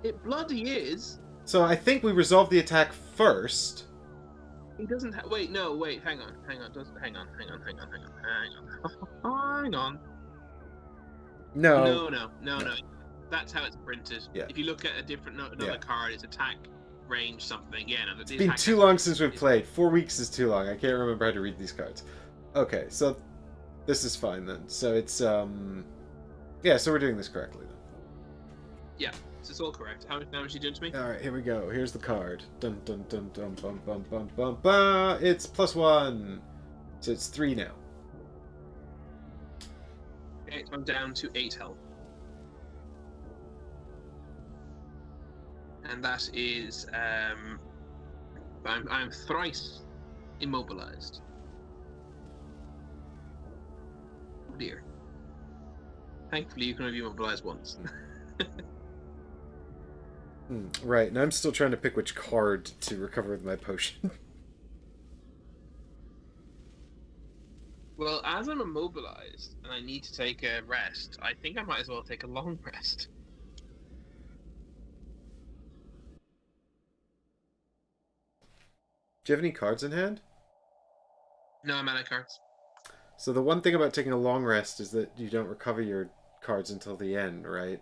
It bloody is. So I think we resolve the attack first. He doesn't. Wait, no, wait. Hang on. Hang on. No. No. That's how it's printed. Yeah. If you look at a different another card, it's attack range something. Yeah, no. It's been too long since we've played. 4 weeks is too long. I can't remember how to read these cards. Okay, so this is fine then. So it's yeah. So we're doing this correctly then. Yeah. So it's all correct. How much damage are you doing to me? All right, here we go. Here's the card. Dun dun dun dun bum bum bum bum bum. It's +1, so it's 3 now. Okay, so I'm down to 8 health. And that is I'm thrice immobilized. Oh dear. Thankfully, you can only be immobilized once. Right, and I'm still trying to pick which card to recover with my potion. Well, as I'm immobilized and I need to take a rest, I think I might as well take a long rest. Do you have any cards in hand? No, I'm out of cards. So the one thing about taking a long rest is that you don't recover your cards until the end, right?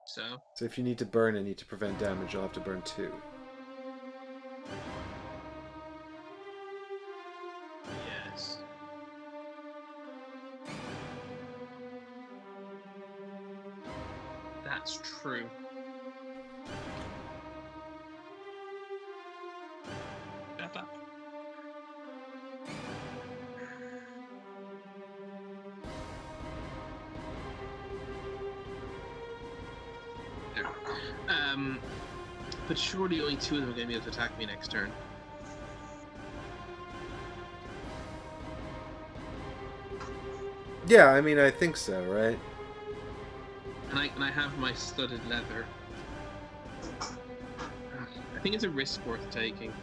So if you need to burn any to prevent damage, you'll have to burn 2. Yes. That's true. Got that. But surely only 2 of them are going to be able to attack me next turn. Yeah, I mean, I think so, right? And I have my studded leather. I think it's a risk worth taking.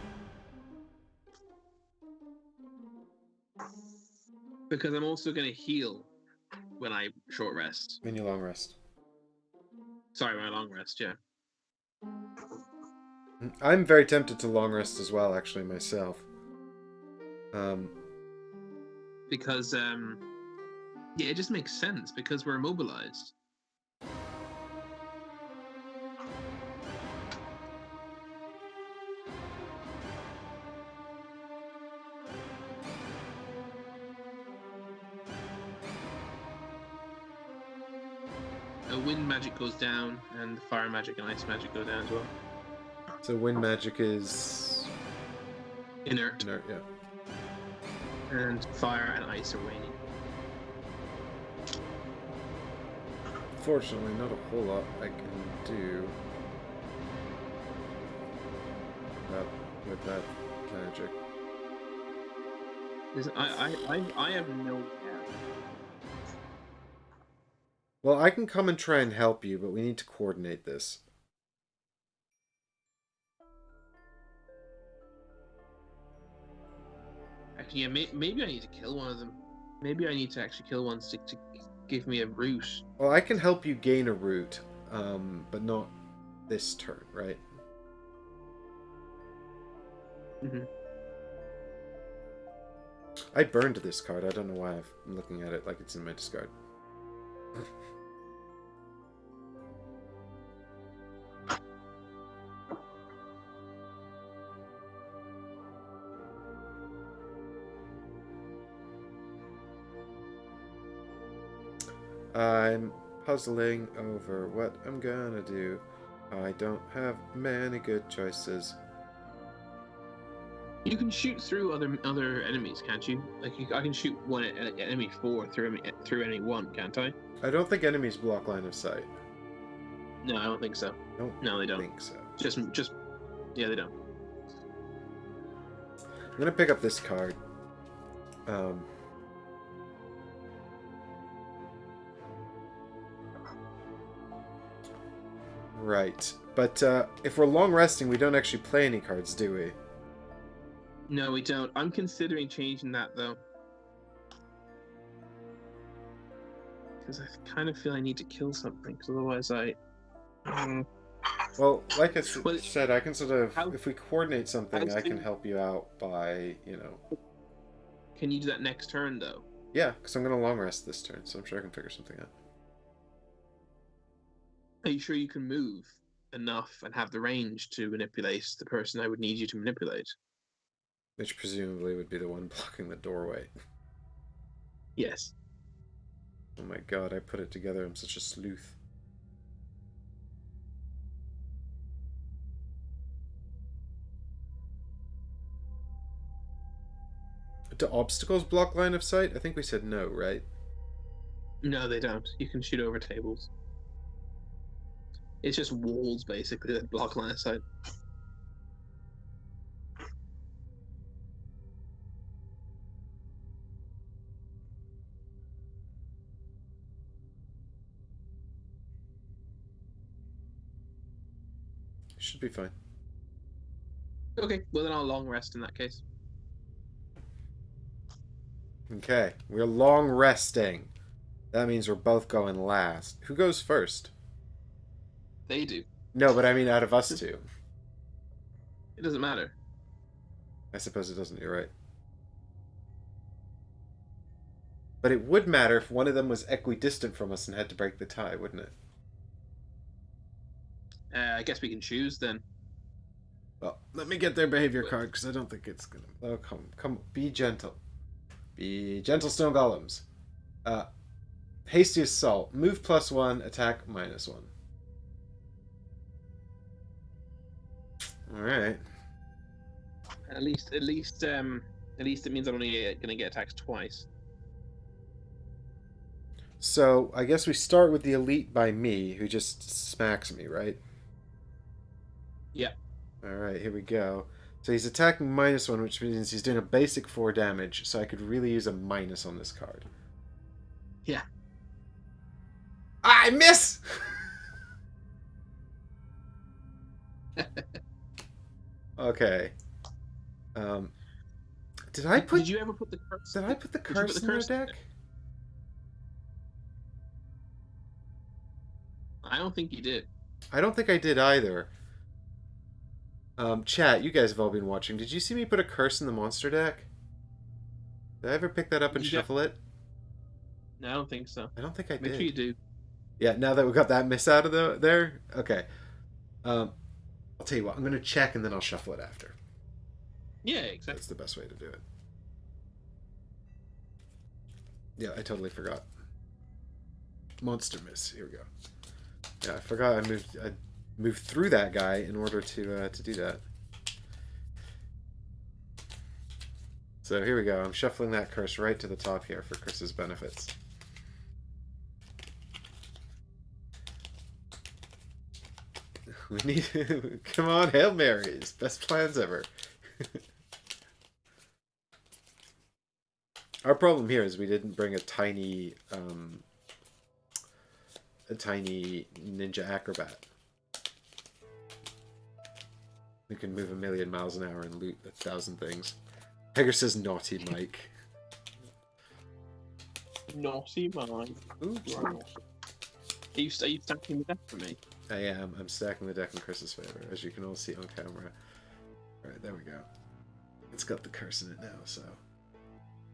Because I'm also going to heal when I short rest. When you long rest. Sorry, when I long rest, yeah. I'm very tempted to long rest as well, actually, myself. Because, yeah, it just makes sense because we're immobilized. Wind magic goes down, and fire magic and ice magic go down as well. So wind magic is Inert. inert, yeah. And fire and ice are waning. Fortunately, not a whole lot I can do with that magic. I have no idea. Well, I can come and try and help you, but we need to coordinate this. Yeah, maybe I need to kill one of them. Maybe I need to actually kill one to give me a route. Well, I can help you gain a route, but not this turn, right? Mm-hmm. I burned this card. I don't know why I'm looking at it like it's in my discard. I'm puzzling over what I'm gonna do. I don't have many good choices. You can shoot through other enemies, can't you? Like I can shoot one enemy 4 through enemy 1, can't I? I don't think enemies block line of sight. No, I don't think so. No, they don't. Think so. Just yeah, they don't. I'm gonna pick up this card. Right, but if we're long resting, we don't actually play any cards, do we? No, we don't. I'm considering changing that though, because I kind of feel I need to kill something. Because otherwise, Well, like I Well, said, I can sort of, if we coordinate something, I can soon- help you out by, Can you do that next turn though? Yeah, because I'm going to long rest this turn, so I'm sure I can figure something out. Are you sure you can move enough and have the range to manipulate the person I would need you to manipulate? Which presumably would be the one blocking the doorway. Yes. Oh my god, I put it together. I'm such a sleuth. Do obstacles block line of sight? I think we said no, right? No, they don't. You can shoot over tables. It's just walls, basically, that block line of sight. Should be fine. Okay, well then I'll long rest in that case. Okay, we're long resting. That means we're both going last. Who goes first? They do. No, but I mean out of us two. It doesn't matter. I suppose it doesn't, you're right. But it would matter if one of them was equidistant from us and had to break the tie, wouldn't it? I guess we can choose then. Well, let me get their behavior card, because I don't think it's gonna... Oh, come, be gentle. Be gentle, stone golems. Hasty assault. Move +1, attack -1. Alright. At least it means I'm only gonna get attacked twice. So, I guess we start with the elite by me, who just smacks me, right? Yeah. Alright, here we go. So he's attacking -1, which means he's doing a basic 4 damage, so I could really use a minus on this card. Yeah. I miss! Okay. Did I put... Did you ever put the curse? Did I put the curse in their deck? I don't think you did. I don't think I did either. Chat, you guys have all been watching. Did you see me put a curse in the monster deck? Did I ever pick that up and shuffle it? No, I don't think so. I don't think I did. Make sure you do. Yeah, now that we got that miss out of there, okay. I'll tell you what, I'm going to check and then I'll shuffle it after. Yeah, exactly. That's the best way to do it. Yeah, I totally forgot. Monster miss. Here we go. Yeah, I forgot I moved through that guy in order to do that. So here we go. I'm shuffling that curse right to the top here for Chris's benefits. We need... Come on, Hail Marys. Best plans ever. Our problem here is we didn't bring a tiny ninja acrobat. We can move 1,000,000 miles an hour and loot 1,000 things. Hager says naughty Mike. Naughty Mike. Ooh, are you stacking the deck for me? I am. I'm stacking the deck in Chris's favor, as you can all see on camera. Alright, there we go. It's got the curse in it now, so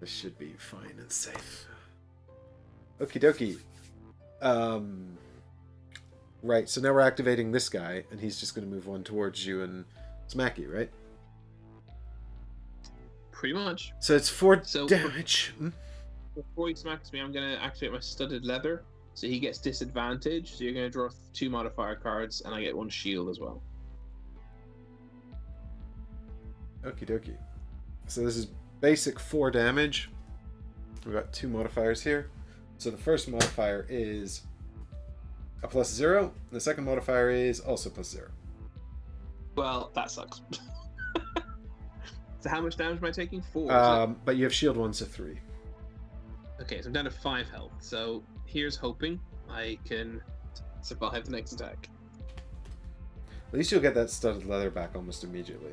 this should be fine and safe. Okie dokie. Right, so now we're activating this guy, and he's just going to move one towards you and smack you, right? Pretty much. So it's 4 damage. Before he smacks me, I'm going to activate my studded leather, so he gets disadvantage. So you're going to draw 2 modifier cards, and I get 1 shield as well. Okie dokie. So this is basic 4 damage. We've got 2 modifiers here. So the first modifier is a +0. And the second modifier is also +0. Well, that sucks. So how much damage am I taking? 4. But you have shield 1, so 3. Okay, so I'm down to 5 health. So here's hoping I can survive the next attack. At least you'll get that studded leather back almost immediately.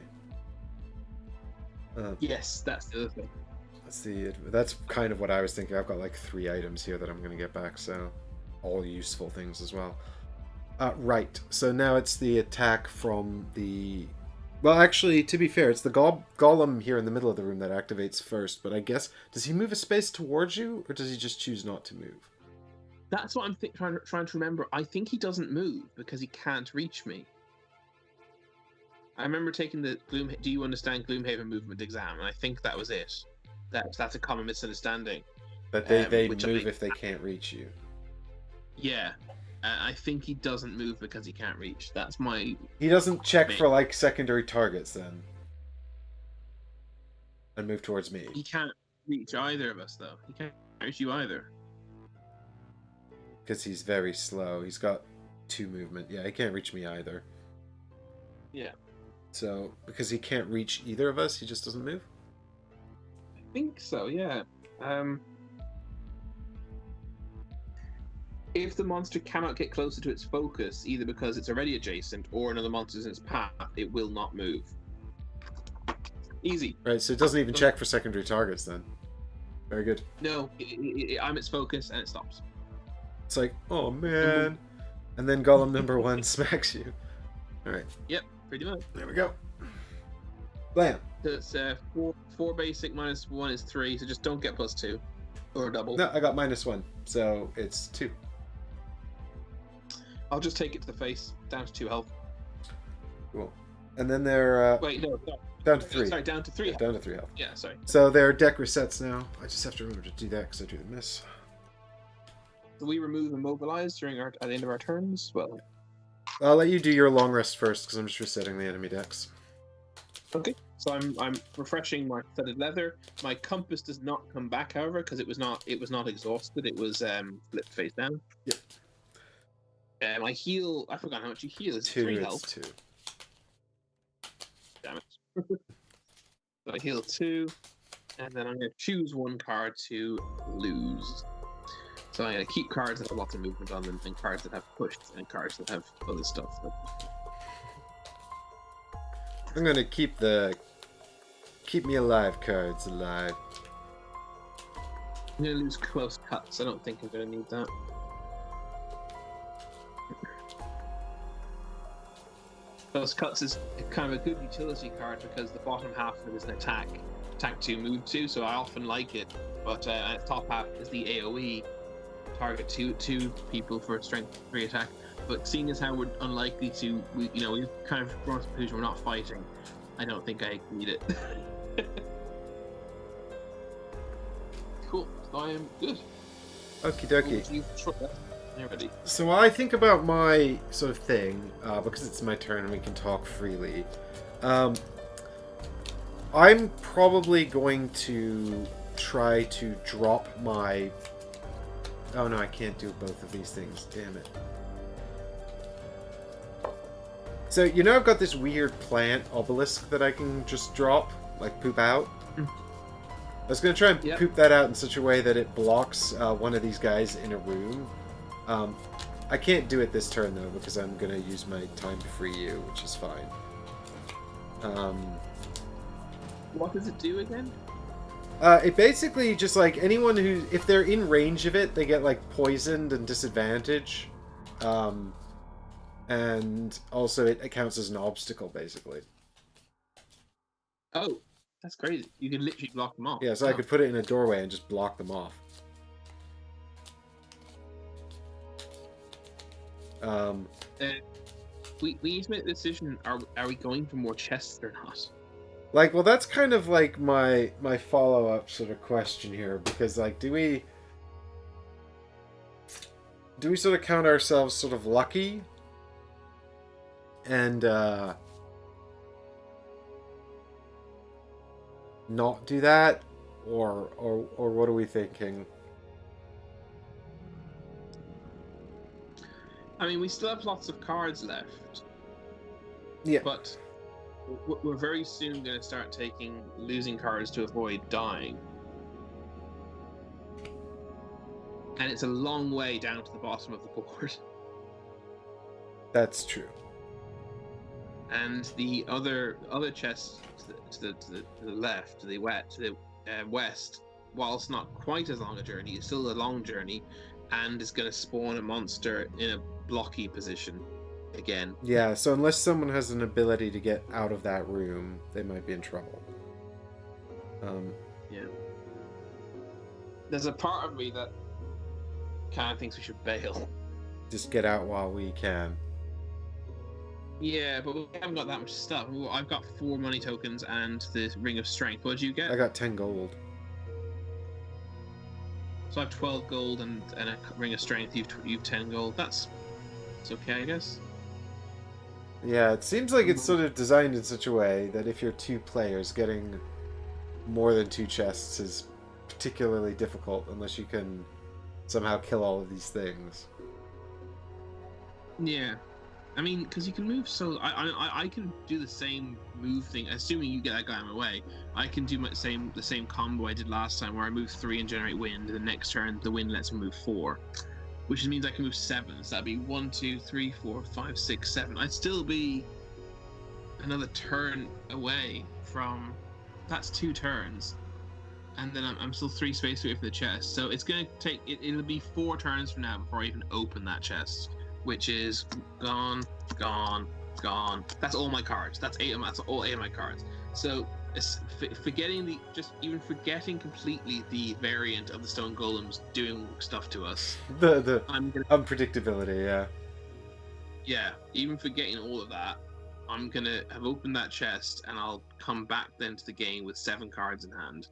Yes, that's the other thing. That's kind of what I was thinking. I've got like 3 items here that I'm going to get back, so all useful things as well. Right, so now it's the attack from the... Well, actually, to be fair, it's the golem here in the middle of the room that activates first, but I guess, does he move a space towards you, or does he just choose not to move? That's what I'm trying to remember. I think he doesn't move because he can't reach me. I remember taking the Do you understand Gloomhaven movement exam? And I think that was it. That's a common misunderstanding. That they move if they can't reach you. Yeah. I think he doesn't move because he can't reach. That's my... He doesn't check for, like, secondary targets, then? And move towards me. He can't reach either of us, though. He can't reach you either. Because he's very slow. He's got 2 movement. Yeah, he can't reach me either. Yeah. So, because he can't reach either of us, he just doesn't move? I think so, yeah. If the monster cannot get closer to its focus, either because it's already adjacent or another monster is in its path, it will not move. Easy. Right, so it doesn't even check for secondary targets then. Very good. No, I'm its focus and it stops. It's like, oh man. And then golem number 1 smacks you. Alright. Yep, pretty much. There we go. Blam. That's 4 basic minus 1 is 3, so just don't get +2. Or a double. No, I got -1, so it's 2. I'll just take it to the face, down to 2 health. Cool. And then they're... Wait, no. Down to 3. Sorry, down to 3 health. Down to 3 health. Yeah, sorry. So their deck resets now. I just have to remember to do that because I do the miss. Do we remove immobilize at the end of our turns? Well, I'll let you do your long rest first because I'm just resetting the enemy decks. okay. So I'm refreshing my studded leather. My compass does not come back, however, because it was not exhausted. It was flipped face down. Yep. I heal. I forgot how much you heal. It's 2. 3 It's health. 2. Damn it. So I heal 2, and then I'm going to choose 1 card to lose. So I'm going to keep cards that have lots of movement on them, and cards that have pushed, and cards that have other stuff. I'm going to keep the keep me alive cards alive. I'm going to lose close cuts. I don't think I'm going to need that. Close cuts is kind of a good utility card because the bottom half of it is an attack 2, move 2, so I often like it. But at the top half is the AoE, target 2 people for a strength 3 attack. But seeing as how we're unlikely to, we've kind of grown to the conclusion we're not fighting, I don't think I need it. Cool, so I am good. Okie dokie. Ready. So while I think about my sort of thing, because it's my turn and we can talk freely, I'm probably going to try to drop my... Oh no, I can't do both of these things. Damn it. So, I've got this weird plant obelisk that I can just drop, like poop out. I was going to try and poop that out in such a way that it blocks one of these guys in a room. I can't do it this turn, though, because I'm going to use my time to free you, which is fine. What does it do again? It basically just like anyone who, if they're in range of it, they get like poisoned and disadvantage. And also it counts as an obstacle, basically. Oh, that's crazy. You can literally block them off. Yeah, so I could put it in a doorway and just block them off. We need to make the decision, are we going for more chests or not? Like, well, that's kind of like my follow-up sort of question here, because like, do we sort of count ourselves sort of lucky and not do that, or what are we thinking? I mean, we still have lots of cards left. Yeah. But we're very soon going to start losing cards to avoid dying. And it's a long way down to the bottom of the board. That's true. And the other chests to the left, to the west, whilst not quite as long a journey, it's still a long journey, and is going to spawn a monster in a blocky position again. Yeah, so unless someone has an ability to get out of that room, they might be in trouble. Yeah. There's a part of me that kind of thinks we should bail. Just get out while we can. Yeah, but we haven't got that much stuff. I've got 4 money tokens and the Ring of Strength. What did you get? I got 10 gold. So I have 12 gold and a Ring of Strength. You've 10 gold. It's okay, I guess. Yeah, it seems like it's sort of designed in such a way that if you're 2 players, getting more than 2 chests is particularly difficult unless you can somehow kill all of these things. Yeah. I mean, because you can move so... I can do the same move thing, assuming you get that guy in my way. I can do the same combo I did last time, where I move 3 and generate wind, and the next turn the wind lets me move 4. Which means I can move 7, so that'd be 1, 2, 3, 4, 5, 6, 7. I'd still be another turn away from... That's 2 turns. And then I'm still 3 space away from the chest. So it's going to take... It'll be 4 turns from now before I even open that chest. Which is gone, gone, gone. That's all my cards. That's all 8 of my cards. So forgetting completely the variant of the stone golems doing stuff to us. The unpredictability, yeah. Yeah, even forgetting all of that, I'm gonna have opened that chest and I'll come back then to the game with 7 cards in hand.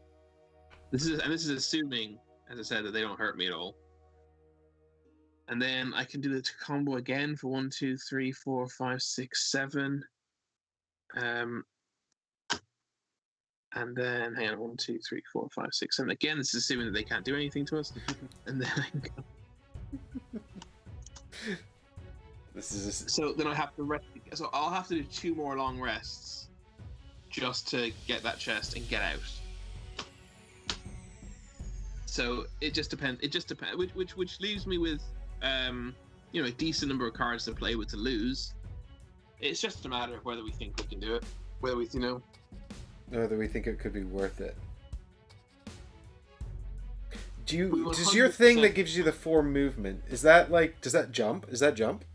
This is assuming, as I said, that they don't hurt me at all. And then I can do the combo again for 1, 2, 3, 4, 5, 6, 7. And then, hang on, 1, 2, 3, 4, 5, 6, 7. Again, this is assuming that they can't do anything to us. And then I can go. So then I have to rest. So I'll have to do 2 more long rests just to get that chest and get out. So it just depends. Which leaves me with a decent number of cards to play with to lose. It's just a matter of whether we think we can do it, whether we think it could be worth it. Does your thing that gives you the 4 movement, does that jump? Is that jump?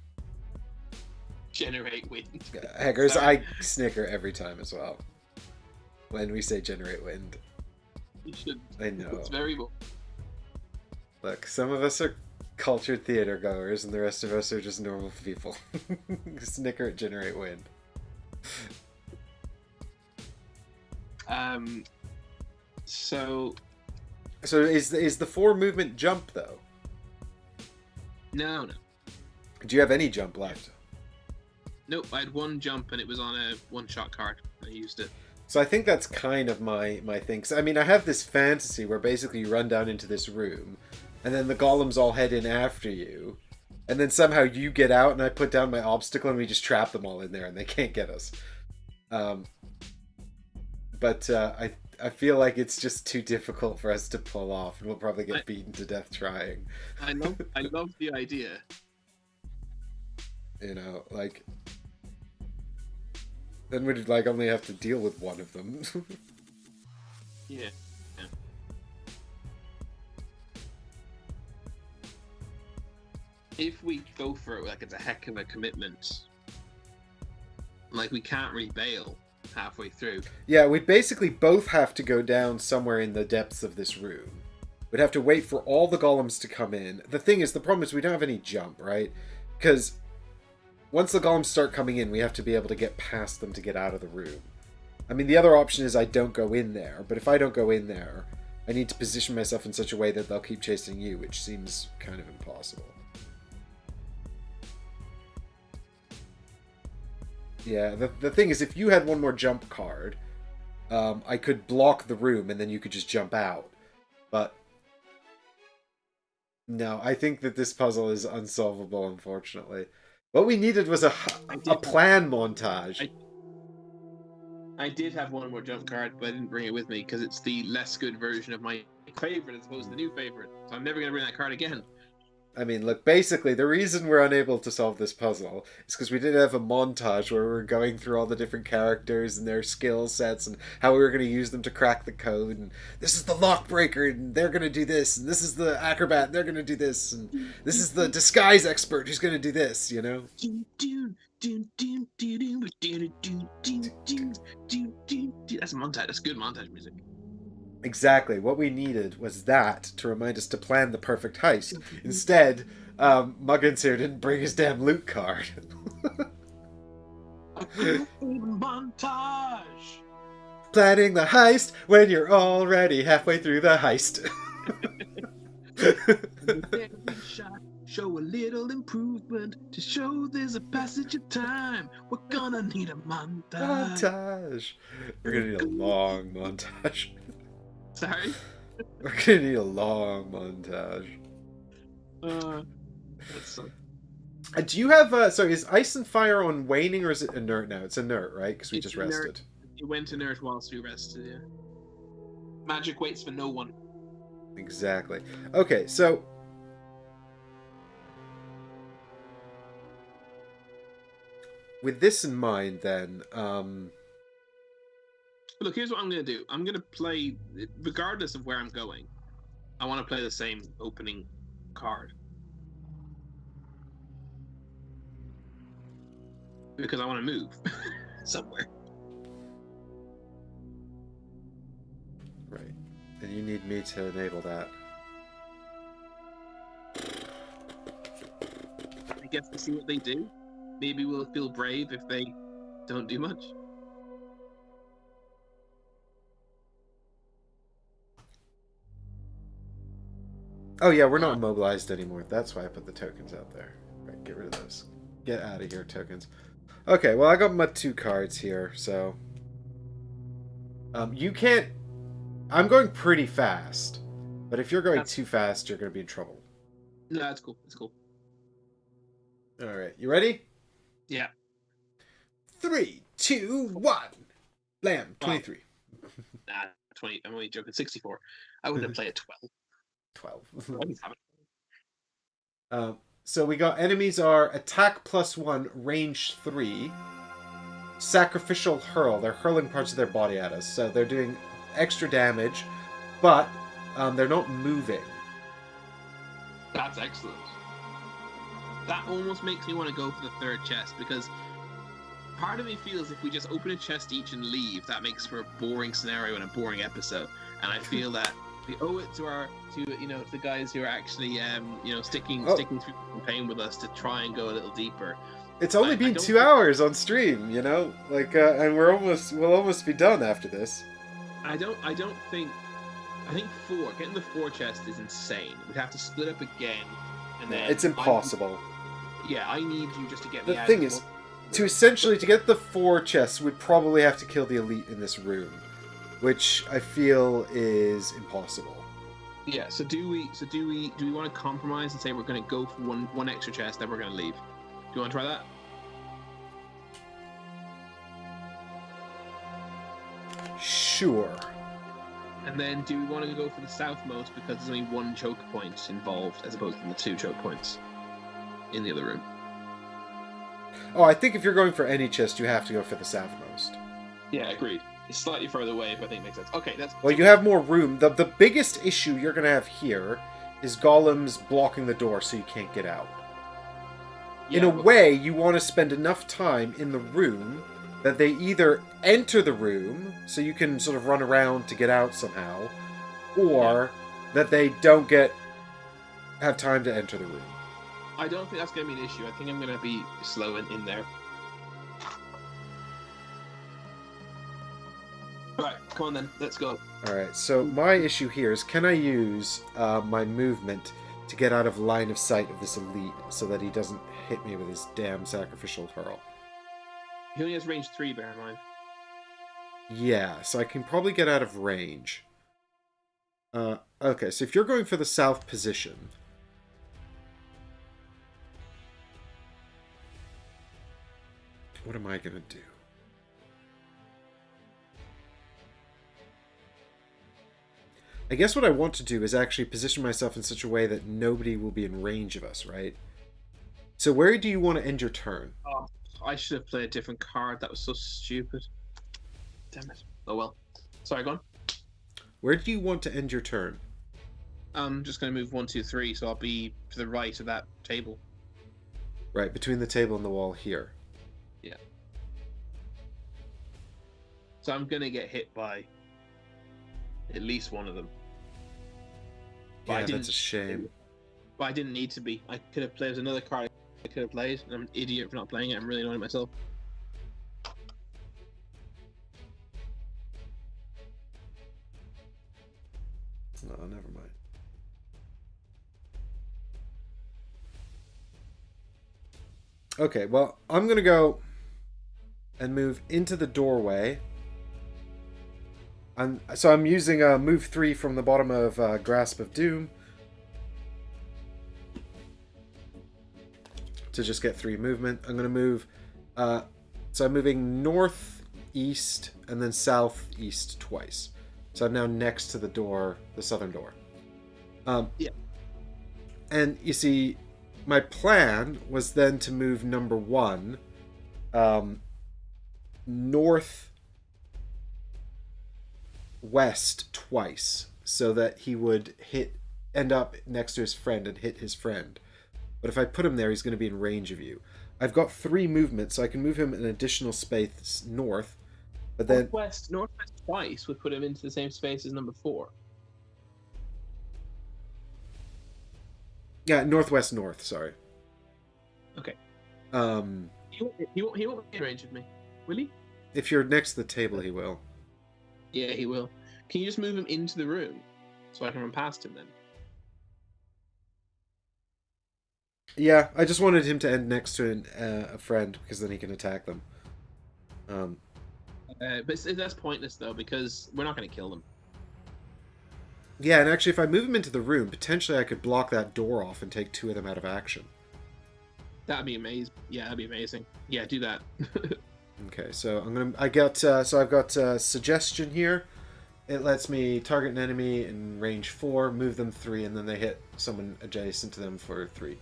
Generate wind. Hackers, I snicker every time as well when we say generate wind. You should. I know. It's very cool. Look, some of us are cultured theater goers and the rest of us are just normal people. Snicker at generate wind. So is the 4 movement jump though? No. Do you have any jump left? Nope, I had 1 jump and it was on a 1-shot card. I used it. So I think that's kind of my thing. So, I mean, I have this fantasy where basically you run down into this room, and then the golems all head in after you, and then somehow you get out, and I put down my obstacle, and we just trap them all in there, and they can't get us. But I feel like it's just too difficult for us to pull off, and we'll probably get beaten to death trying. I love the idea. You know, then we'd only have to deal with one of them. Yeah. Yeah. If we go for it, like it's a heck of a commitment. Like we can't really bail halfway through. Yeah, we'd basically both have to go down somewhere in the depths of this room. We'd have to wait for all the golems to come in. The thing is, the problem is we don't have any jump, right? Because once the golems start coming in, we have to be able to get past them to get out of the room. I mean, the other option is I don't go in there, but if I don't go in there, I need to position myself in such a way that they'll keep chasing you, which seems kind of impossible. Yeah, the thing is, if you had one more jump card, I could block the room and then you could just jump out. But no, I think that this puzzle is unsolvable, unfortunately. What we needed was a plan montage. I did have one more jump card, but I didn't bring it with me because it's the less good version of my favorite as opposed to the new favorite. So I'm never going to bring that card again. I mean, look, basically, the reason we're unable to solve this puzzle is because we didn't have a montage where we were going through all the different characters and their skill sets and how we were going to use them to crack the code. And this is the lock breaker, and they're going to do this. And this is the acrobat, and they're going to do this. And this is the disguise expert who's going to do this, you know? That's a montage. That's good montage music. Exactly. What we needed was that to remind us to plan the perfect heist. Instead, Muggins here didn't bring his damn loot card. Montage! Planning the heist when you're already halfway through the heist. Every shot show a little improvement to show there's a passage of time. We're gonna need a montage. We're gonna need a long montage. Sorry? We're gonna need a long montage. That's do you have, sorry, is Ice and Fire on waning or is it inert now? It's inert, right? Because we just rested. Inert. It went inert whilst we rested, yeah. Magic waits for no one. Exactly. Okay, so... with this in mind, then, Look, here's what I'm going to do. I'm going to play, regardless of where I'm going, I want to play the same opening card. Because I want to move somewhere. Right. And you need me to enable that. I guess to see what they do. Maybe we'll feel brave if they don't do much. Oh yeah, we're not immobilized anymore. That's why I put the tokens out there. Right, get rid of those. Get out of here, tokens. Okay, well I got my 2 cards here, so... you can't... I'm going pretty fast. But if you're going too fast, you're going to be in trouble. No, that's cool. It's cool. Alright, you ready? Yeah. 3, 2, 1. Blam, 23. Nah, 20. I'm only joking. 64. I wouldn't have played 12. 12. So we got enemies are attack +1, range 3, sacrificial hurl. They're hurling parts of their body at us, so they're doing extra damage, but they're not moving. That's excellent. That almost makes me want to go for the 3rd chest, because part of me feels if we just open a chest each and leave, that makes for a boring scenario and a boring episode. And I feel that we owe it to the guys who are actually sticking through the pain with us to try and go a little deeper. It's only been 2 hours on stream, you know, like, and we'll almost be done after this. I think 4. Getting the 4 chest is insane. We'd have to split up again, and then it's impossible. I need you just to get me out. The thing is, to get the 4 chests, we'd probably have to kill the elite in this room, which I feel is impossible. Yeah. So do we want to compromise and say we're going to go for one extra chest, then we're going to leave? Do you want to try that? Sure. And then do we want to go for the southmost because there's only 1 choke point involved as opposed to the 2 choke points in the other room? Oh, I think if you're going for any chest, you have to go for the southmost. Yeah, agreed. It's slightly further away, if I think it makes sense. Okay, that's... Well, you have more room. The biggest issue you're going to have here is golems blocking the door so you can't get out. Yeah, In a way, you want to spend enough time in the room that they either enter the room, so you can sort of run around to get out somehow, or that they don't have time to enter the room. I don't think that's going to be an issue. I think I'm going to be slow in there. Alright, come on then, let's go. Alright, so my issue here is, can I use my movement to get out of line of sight of this elite so that he doesn't hit me with his damn sacrificial hurl? He only has range 3, bear in mind. Yeah, so I can probably get out of range. Okay, so if you're going for the south position... What am I going to do? I guess what I want to do is actually position myself in such a way that nobody will be in range of us, right? So where do you want to end your turn? Oh, I should have played a different card. That was so stupid. Damn it. Oh well. Sorry, go on. Where do you want to end your turn? I'm just going to move 1, 2, 3, so I'll be to the right of that table. Right, between the table and the wall here. Yeah. So I'm going to get hit by at least one of them. Yeah, that's a shame. But I didn't need to be. I could have played another card I could have played, and I'm an idiot for not playing it. I'm really annoyed at myself. No, never mind. Okay, well, I'm going to go and move into the doorway. So I'm using move 3 from the bottom of Grasp of Doom to just get 3 movement. I'm going to move... so I'm moving northeast and then southeast twice. So I'm now next to the door, the southern door. Yeah. And you see, my plan was then to move number 1 northwest twice, so that he would end up next to his friend and hit his friend. But if I put him there, he's going to be in range of you. I've got 3 movements, so I can move him an additional space north. But then Northwest twice would put him into the same space as number 4. Yeah, northwest north. Sorry. Okay. He won't be in range of me, will he? If you're next to the table, he will. Yeah, he will. Can you just move him into the room so I can run past him then? Yeah, I just wanted him to end next to a friend, because then he can attack them. But that's pointless though, because we're not going to kill them. Yeah, and actually, if I move him into the room, potentially I could block that door off and take 2 of them out of action. That'd be amazing. Yeah, that'd be amazing. Yeah, do that. Okay, so I've got suggestion here. It lets me target an enemy in range 4, move them 3, and then they hit someone adjacent to them for 3.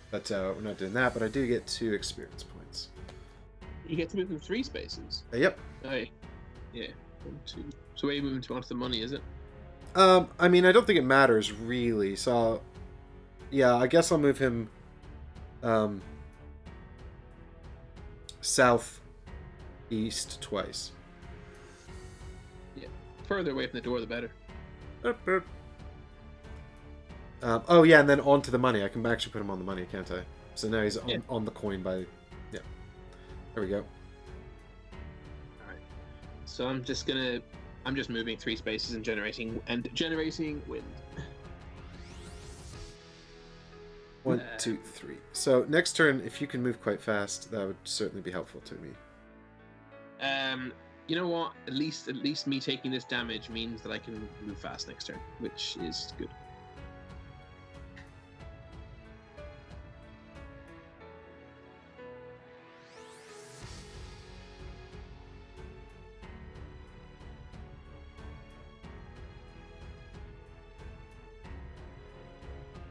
But we're not doing that, but I do get 2 experience points. You get to move them 3 spaces. Yep. Hey. Yeah. 1, 2. So where are you moving to onto the money, is it? I mean, I don't think it matters, really. So, yeah, I guess I'll move him southeast twice. Yeah. Further away from the door, the better. Oh, yeah, and then onto the money. I can actually put him on the money, can't I? So now he's on the coin by... Yeah. There we go. Alright. So I'm just moving 3 spaces and generating wind. 1, 2, 3. So next turn, if you can move quite fast, that would certainly be helpful to me. You know what? At least me taking this damage means that I can move fast next turn, which is good.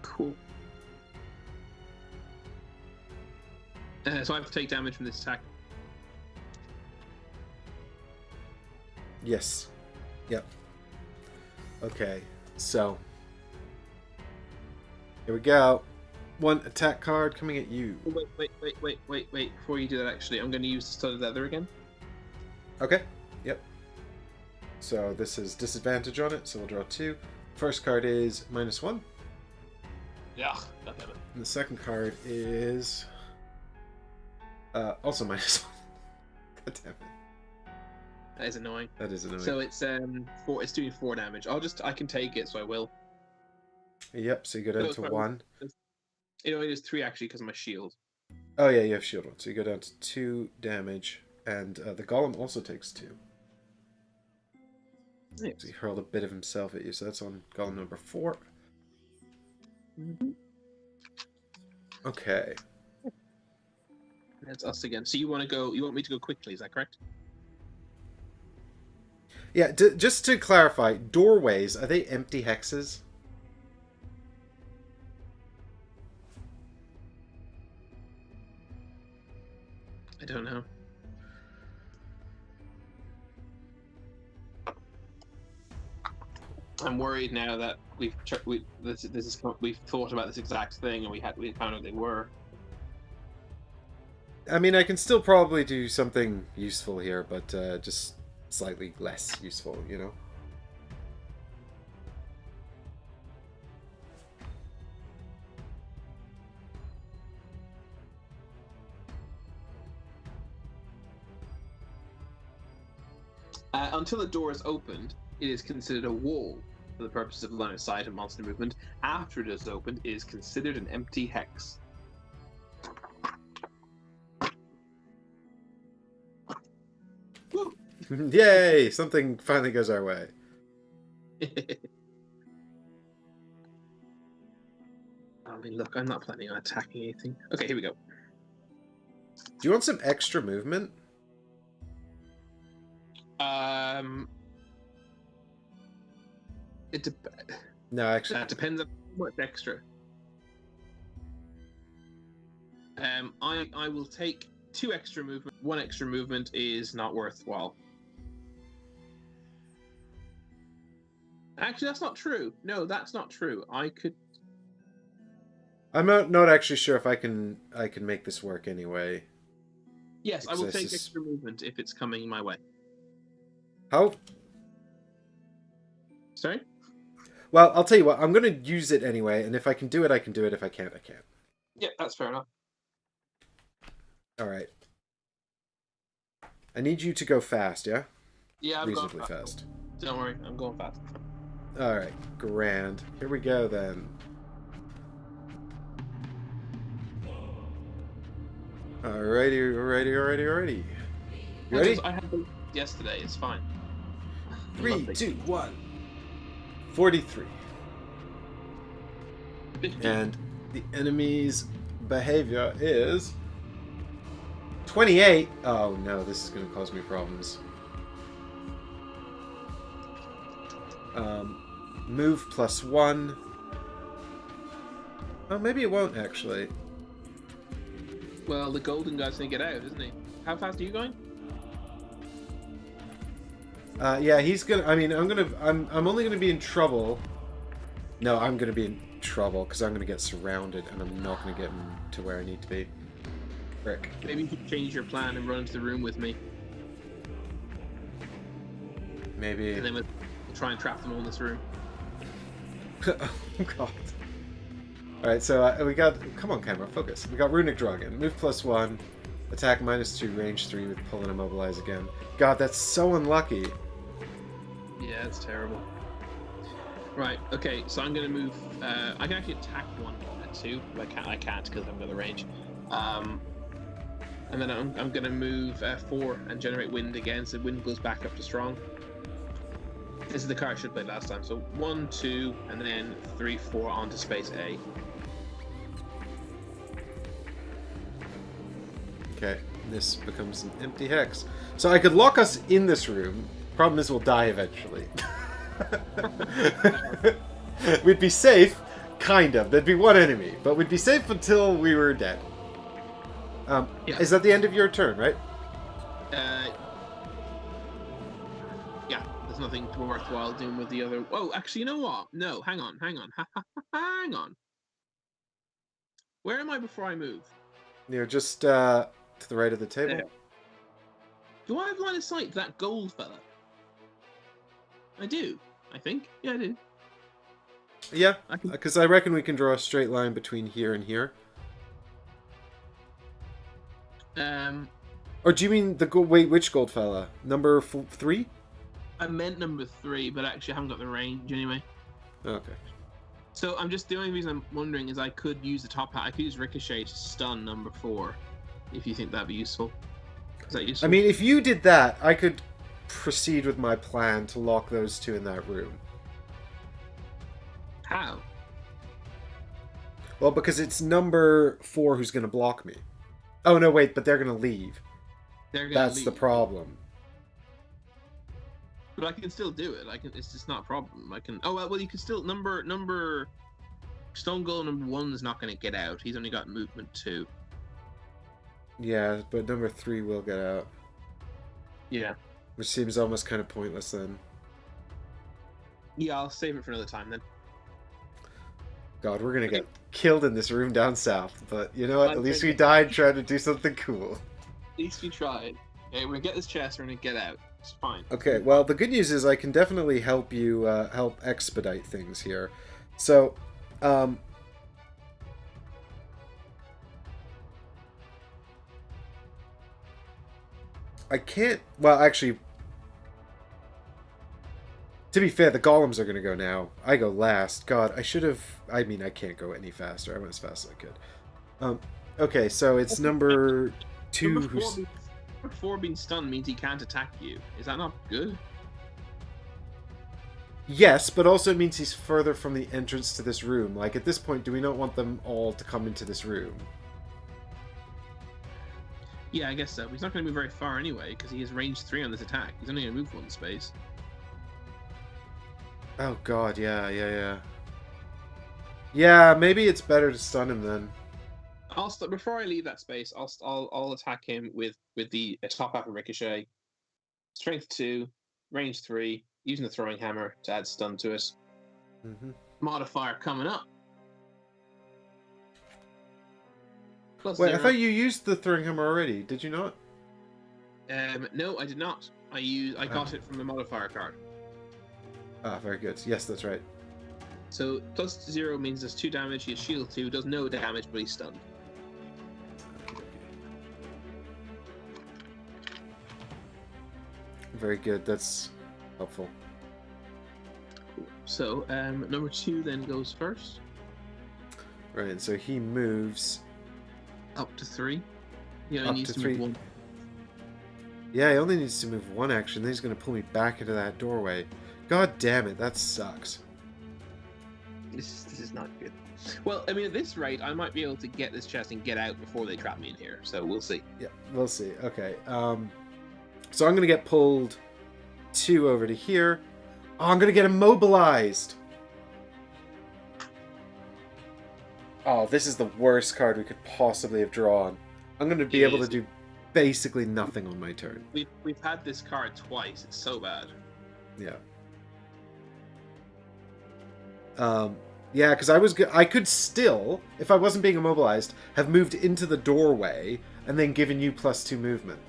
Cool. So I have to take damage from this attack. Yes. Yep. Okay, so here we go. One attack card coming at you. Wait. Before you do that, actually, I'm going to use the studded leather again. Okay. Yep. So this is disadvantage on it, so we'll draw 2. First card is -1. Yeah, goddammit. And the second card is also -1. God damn it. That is annoying. That is annoying. So it's 4. It's doing 4 damage. I can take it, so I will. Yep. So you go down to 1. It only does 3 actually because of my shield. Oh yeah, you have shield on, so you go down to 2 damage, and the golem also takes 2. Nice. So he hurled a bit of himself at you, so that's on golem number 4. Mm-hmm. Okay. That's us again. So you want to go? You want me to go quickly? Is that correct? Yeah. Just to clarify, doorways, are they empty hexes? I don't know. I'm worried now that we've thought about this exact thing and we found out they were. I mean, I can still probably do something useful here, but just slightly less useful, you know? Until the door is opened, it is considered a wall for the purpose of line of sight and monster movement. After it is opened, it is considered an empty hex. Woo! Yay! Something finally goes our way. I mean, look, I'm not planning on attacking anything. Okay, here we go. Do you want some extra movement? No, actually. That depends on what extra. I will take 2 extra movement. 1 extra movement is not worthwhile. Actually, that's not true. No, that's not true. I could. I'm not actually sure if I can make this work anyway. Yes, I will take extra movement if it's coming my way. How? Sorry? Well, I'll tell you what. I'm going to use it anyway, and if I can do it, I can do it. If I can't, I can't. Yeah, that's fair enough. All right. I need you to go fast, yeah? Yeah, I'm reasonably going fast. Don't worry, I'm going fast. All right, grand. Here we go then. Alrighty. You ready? I had them yesterday. It's fine. 3, 2, 1. 43. 50. And the enemy's behavior is 28. Oh no, this is going to cause me problems. Move +1. Oh, maybe it won't actually. Well, the golden guy's gonna get out, isn't he? How fast are you going? Yeah, he's gonna. I mean, I'm only gonna be in trouble. No, I'm gonna be in trouble because I'm gonna get surrounded, and I'm not gonna get him to where I need to be. Frick. Maybe you could change your plan and run into the room with me, Maybe. and then we'll try and trap them all in this room. Oh god. Alright, so we got... Come on, camera, focus. We got Runic Dragon. Move +1. Attack -2, range 3 with pull and immobilize again. God, that's so unlucky. Yeah, it's terrible. Right, okay, so I'm going to move... I can actually attack 1 at 2, but I can't because I've got the range. And then I'm going to move 4 and generate wind again, so wind goes back up to strong. This is the card I should play last time. So 1, 2, and then 3, 4 onto space A. Okay, this becomes an empty hex. So I could lock us in this room. Problem is we'll die eventually. We'd be safe, kind of. There'd be one enemy, but we'd be safe until we were dead. Yeah. Is that the end of your turn, right? Yeah. nothing worthwhile doing with the other. Oh, actually, you know what? No, hang on. Hang on. Where am I before I move? You're just to the right of the table. Do I have line of sight to that gold fella? I do. I think. Yeah, I do. Yeah, because I reckon we can draw a straight line between here and here. Or do you mean the gold? Wait, which gold fella? Number 3? I meant number 3, but actually I haven't got the range anyway. Okay. So I'm just, the only reason I'm wondering is I could use the top hat. I could use Ricochet to stun number 4, if you think that'd be useful. Is that useful? I mean, if you did that, I could proceed with my plan to lock those two in that room. How? Well, because it's number 4 who's going to block me. Oh, no, wait, but they're going to leave. That's the problem. But I can still do it. It's just not a problem. I can. Oh well, you can still number Stone Golem number 1 is not going to get out. He's only got movement 2. Yeah, but number 3 will get out. Yeah. Which seems almost kind of pointless then. Yeah, I'll save it for another time then. God, we're gonna get killed in this room down south. But you know what? At least we died trying to do something cool. At least we tried. Okay, we're gonna get this chest. We're gonna get out. It's fine. Okay. Well, the good news is I can definitely help you help expedite things here. So, I can't. Well, actually, to be fair, the golems are going to go now. I go last. God, I should have... I mean, I can't go any faster. I went as fast as I could. Okay, so it's number 2 who's... Number 4 being stunned means he can't attack you. Is that not good? Yes, but also it means he's further from the entrance to this room. Like, at this point, do we not want them all to come into this room? Yeah, I guess so. He's not going to move very far anyway, because he has range 3 on this attack. He's only going to move 1 space. Oh god, yeah. Yeah, maybe it's better to stun him then. Before I leave that space, I'll attack him with the top half of Ricochet, strength 2, range 3, using the throwing hammer to add stun to it. Modifier coming up. Wait, 0. I thought you used the throwing hammer already. Did you not? No, I did not. I got it from the modifier card. Ah, very good. Yes, that's right. So +0 means does 2 damage. He has shield 2, does no damage, but he's stunned. Very good. That's helpful. Cool. So number 2 then goes first. Right, and so he moves up to 3. He only up needs to to move 3. 1. Yeah, he only needs to move 1 action. Then he's going to pull me back into that doorway. God damn it, that sucks. This is not good. Well, I mean, at this rate, I might be able to get this chest and get out before they trap me in here. So we'll see. Yeah, we'll see. Okay. So I'm going to get pulled 2 over to here. Oh, I'm going to get immobilized. Oh, this is the worst card we could possibly have drawn. I'm going to be able to do basically nothing on my turn. We've had this card twice. It's so bad. Yeah. Yeah, because I could still, if I wasn't being immobilized, have moved into the doorway and then given you +2 movement.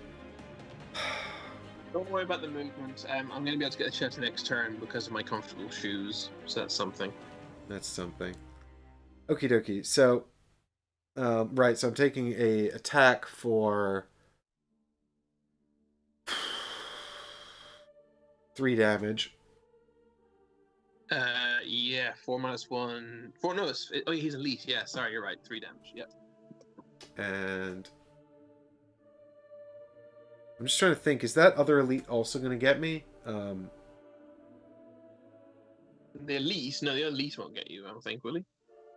Don't worry about the movement. I'm going to be able to get the chest next turn because of my comfortable shoes. So that's something. That's something. Okie dokie. So, right. So I'm taking a attack for 3 damage. Yeah, 4 - 1. 4. No, he's elite. Yeah, sorry, you're right. 3 damage. Yep. And I'm just trying to think. Is that other elite also going to get me? The elite? No, the elite won't get you. I don't think, will he?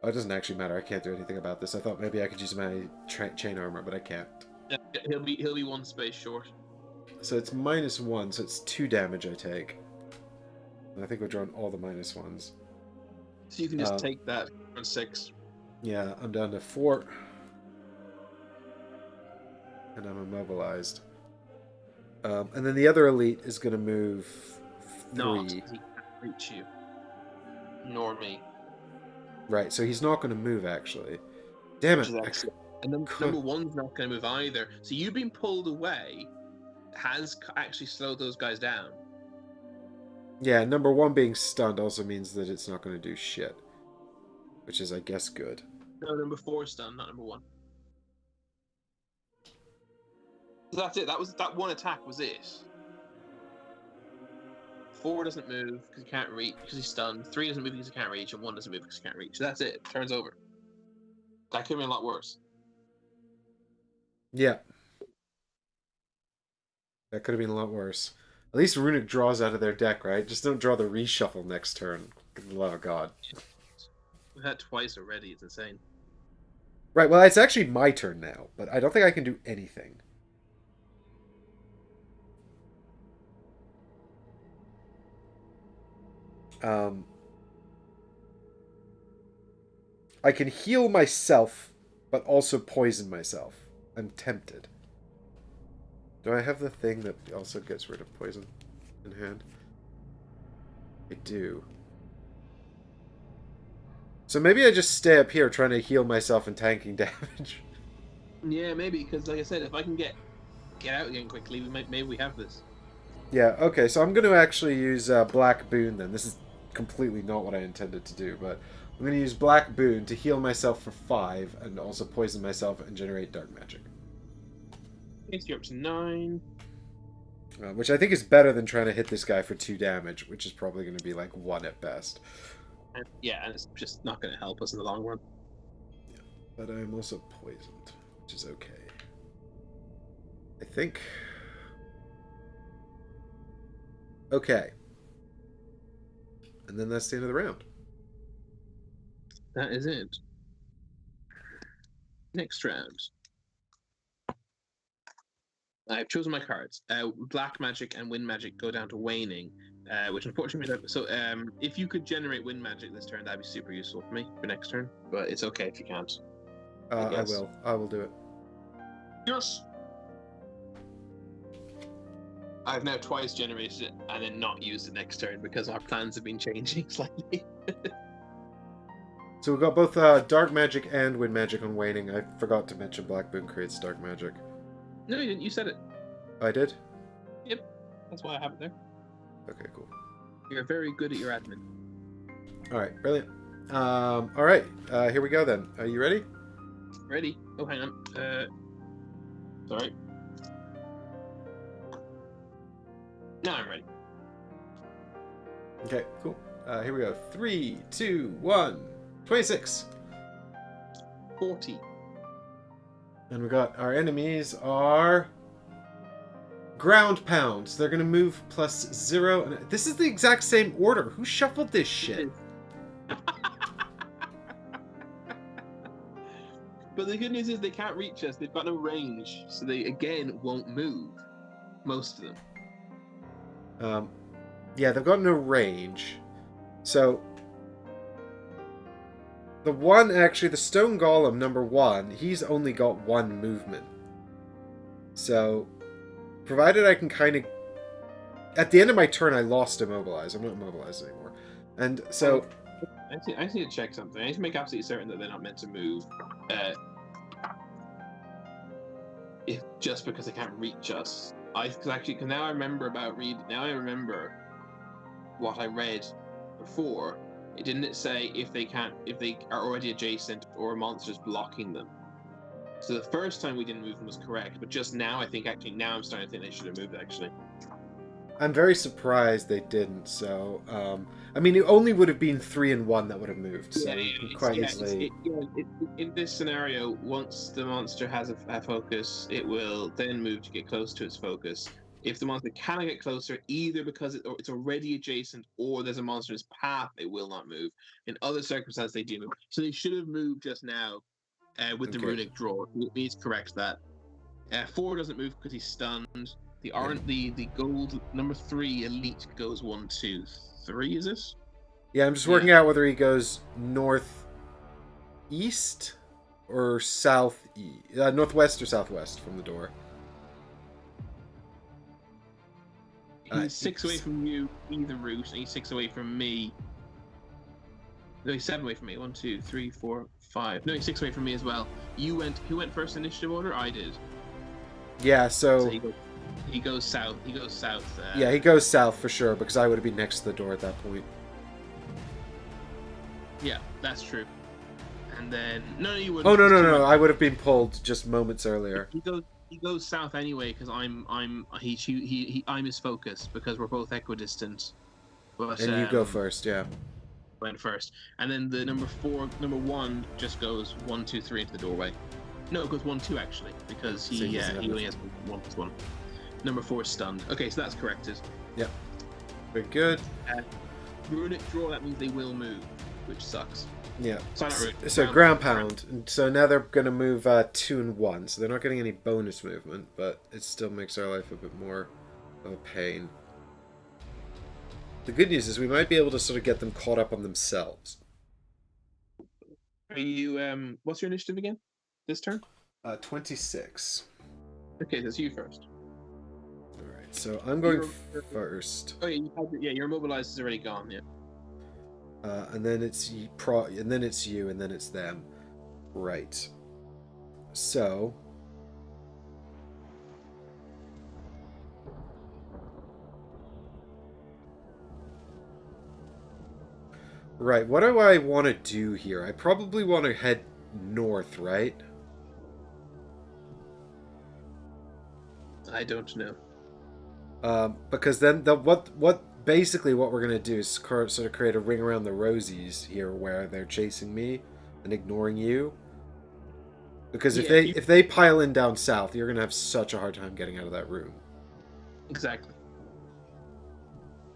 Oh, it doesn't actually matter. I can't do anything about this. I thought maybe I could use my chain armor, but I can't. Yeah, he'll be 1 space short. So it's -1, so it's 2 damage I take. And I think we're drawing all the -1s. So you can just take that on 6. Yeah, I'm down to 4. And I'm immobilized. And then the other elite is going to move not, three. 'cause he can't reach you. Nor me. Right, so he's not going to move, actually. Damn Which it. is excellent. And then could- number one's not going to move either. So you being pulled away has actually slowed those guys down. Yeah, number one being stunned also means that it's not going to do shit. Which is, I guess, good. No, number 4 is done, not number 1. So that's it. That one attack was it. 4 doesn't move because he can't reach because he's stunned. 3 doesn't move because he can't reach, and 1 doesn't move because he can't reach. So that's it. Turn's over. That could have been a lot worse. Yeah. That could have been a lot worse. At least Runic draws out of their deck, right? Just don't draw the reshuffle next turn. For the love of God. We've had twice already. It's insane. Right, well, it's actually my turn now, but I don't think I can do anything. I can heal myself, but also poison myself. I'm tempted. Do I have the thing that also gets rid of poison in hand? I do. So maybe I just stay up here trying to heal myself and tanking damage. Yeah, maybe because, like I said, if I can get out again quickly, maybe we have this. Yeah, okay, so I'm going to actually use Black Boon then. This is completely not what I intended to do, but I'm going to use Black Boon to heal myself for 5 and also poison myself and generate Dark Magic. Takes you up to 9. Which I think is better than trying to hit this guy for 2 damage, which is probably going to be like 1 at best. And it's just not going to help us in the long run. Yeah, but I'm also poisoned, which is okay. I think. Okay. And then that's the end of the round. That is it. Next round. I've chosen my cards. Black magic and wind magic go down to waning, which unfortunately means so if you could generate wind magic this turn, that'd be super useful for me for next turn. But it's okay if you can't. I will. I will do it. Yes. I've now twice generated it and then not used it next turn because our plans have been changing slightly. So we've got both dark magic and wind magic on waning. I forgot to mention Black Boon creates dark magic. No, you didn't. You said it. I did? Yep. That's why I have it there. Okay, cool. You're very good at your admin. Alright, brilliant. Alright, here we go then. Are you ready? Ready? Oh, hang on. Sorry. Now I'm ready. Okay, cool. Here we go. 3, 2, 1. 26. 40. And we got our enemies are ground pounds. They're gonna move +0. And this is the exact same order. Who shuffled this shit? But the good news is they can't reach us. They've got no range, so they again won't move. Most of them. Yeah, they've got no range. So the one, actually, the stone golem, number 1, he's only got 1 movement. So, provided I can kind of... At the end of my turn, I lost immobilize. I'm not immobilized anymore. And so... I need to check something. I need to make absolutely certain that they're not meant to move. If just because they can't reach us. Because now I remember now I remember what I read before. It didn't say if they are already adjacent or a monster's blocking them. So the first time we didn't move them was correct, but just now I'm starting to think they should have moved actually. I'm very surprised they didn't, so... I mean, it only would have been 3 and 1 that would have moved, so quite easily... in this scenario, once the monster has a focus, it will then move to get close to its focus. If the monster cannot get closer, either because it's already adjacent or there's a monster in its path, they will not move. In other circumstances, they do move. So they should have moved just now with the runic draw. It needs to correct that. 4 doesn't move because he's stunned. The gold number 3 elite goes 1, 2, 3. Is it? Yeah, I'm just working out whether he goes northeast or southeast, northwest or southwest from the door. He's 6 away from you, either route, and he's 6 away from me. No, he's 7 away from me. 1, 2, 3, 4, 5. No, he's 6 away from me as well. Who went first initiative order? I did. Yeah, So he goes south. He goes south. Yeah, he goes south for sure, because I would have been next to the door at that point. Yeah, that's true. And then no, you wouldn't. Oh no! I would have been pulled just moments earlier. He goes south anyway because I'm his focus because we're both equidistant. But And you go first, yeah. Went first, and then the number 1 just goes 1, 2, 3 into the doorway. No, it goes 1, 2 actually because he only has 1 + 1. Number 4 is stunned. Okay, so that's corrected. Yep. Very good. Runic draw, that means they will move, which sucks. Yeah. So ground pound. So now they're going to move 2 and 1. So they're not getting any bonus movement, but it still makes our life a bit more of a pain. The good news is we might be able to sort of get them caught up on themselves. Are you what's your initiative again? This turn? 26. Okay, that's you first. Alright, so I'm going first. Oh yeah, your immobilized is already gone, yeah. And then it's you, and then it's them. Right. So right, what do I want to do here? I probably want to head north, right? I don't know. Because then basically what we're gonna do is sort of create a ring around the rosies here, where they're chasing me and ignoring you. Because if they pile in down south, you're gonna have such a hard time getting out of that room. Exactly.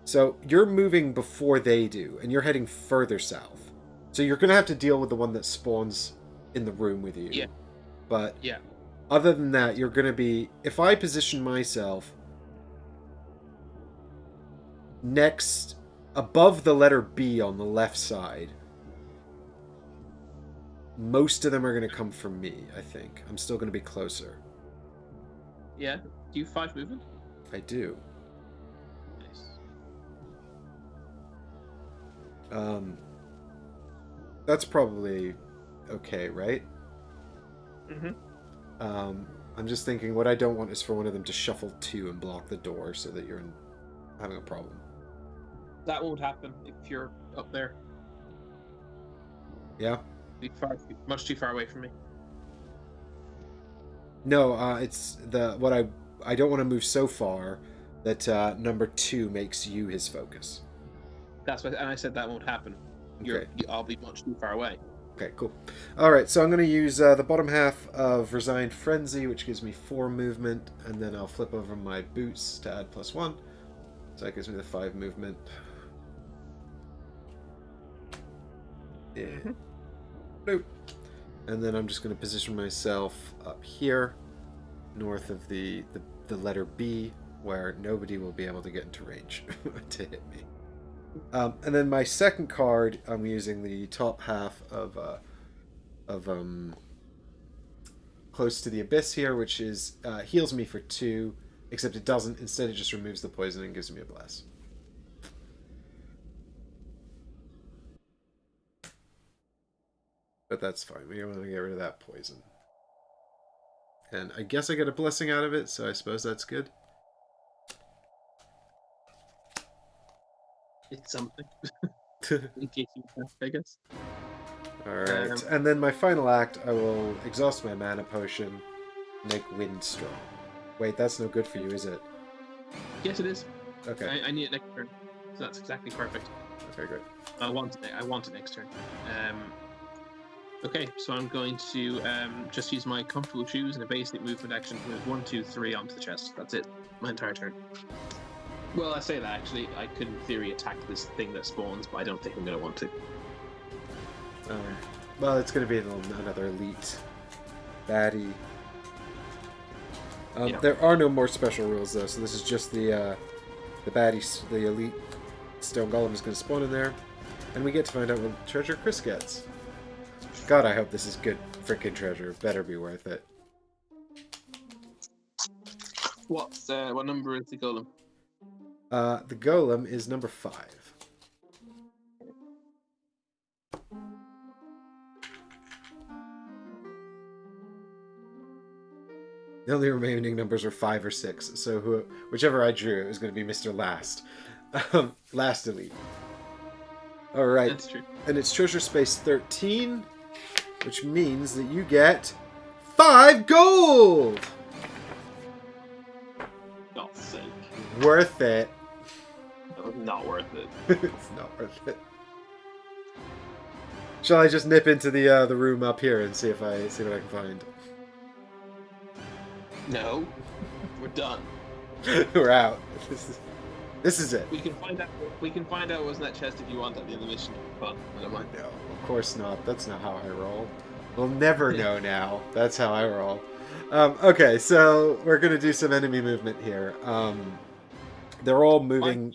So you're moving before they do, and you're heading further south. So you're gonna have to deal with the one that spawns in the room with you. Yeah. But yeah. Other than that, you're gonna be, if I position myself next, above the letter B on the left side, most of them are going to come from me, I think. I'm still going to be closer. Yeah? Do you have 5 movement? I do. Nice. That's probably okay, right? Mm-hmm. I'm just thinking what I don't want is for one of them to shuffle 2 and block the door so that you're having a problem. That won't happen if you're up there. Yeah? Much too far away from me. No, it's I don't want to move so far that number 2 makes you his focus. That's what, and I said that won't happen. Okay. I'll be much too far away. Okay, cool. Alright, so I'm going to use the bottom half of Resigned Frenzy, which gives me 4 movement, and then I'll flip over my boots to add +1. So that gives me the 5 movement. Yeah. Mm-hmm. Boop. And then I'm just going to position myself up here, north of the letter B, where nobody will be able to get into range to hit me. And then my second card, I'm using the top half of Close to the Abyss here, which is heals me for 2, except it doesn't. Instead, it just removes the poison and gives me a bless. But that's fine. We want to get rid of that poison. And I guess I get a blessing out of it, so I suppose that's good. It's something. In case you can, I guess. Alright. And then my final act, I will exhaust my mana potion, make wind strong. Wait, that's no good for you, is it? Yes, it is. Okay. I need it next turn. So that's exactly perfect. Okay, great. I want it next turn. Okay, so I'm going to just use my comfortable shoes and a basic movement action to move 1, 2, 3 onto the chest. That's it. My entire turn. Well, I say that actually. I could, in theory, attack this thing that spawns, but I don't think I'm going to want to. Well, it's going to be another elite baddie. There are no more special rules, though, so this is just the baddie, the elite stone golem is going to spawn in there, and we get to find out what treasure Chris gets. God, I hope this is good freaking treasure. Better be worth it. What number is the golem? The golem is number 5. The only remaining numbers are 5 or 6, so whichever I drew, it was going to be Mr. Last. Last elite. Alright. That's true. And it's treasure space 13, which means that you get 5 gold! God's sake. Worth it. That was not worth it. It's not worth it. Shall I just nip into the room up here and see what I can find? No. We're done. We're out. This is it. We can find out what's in that chest if you want at the end of the mission. Fun. I don't mind. No, of course not. That's not how I roll. We'll never know now. That's how I roll. Okay, so we're going to do some enemy movement here. They're all moving.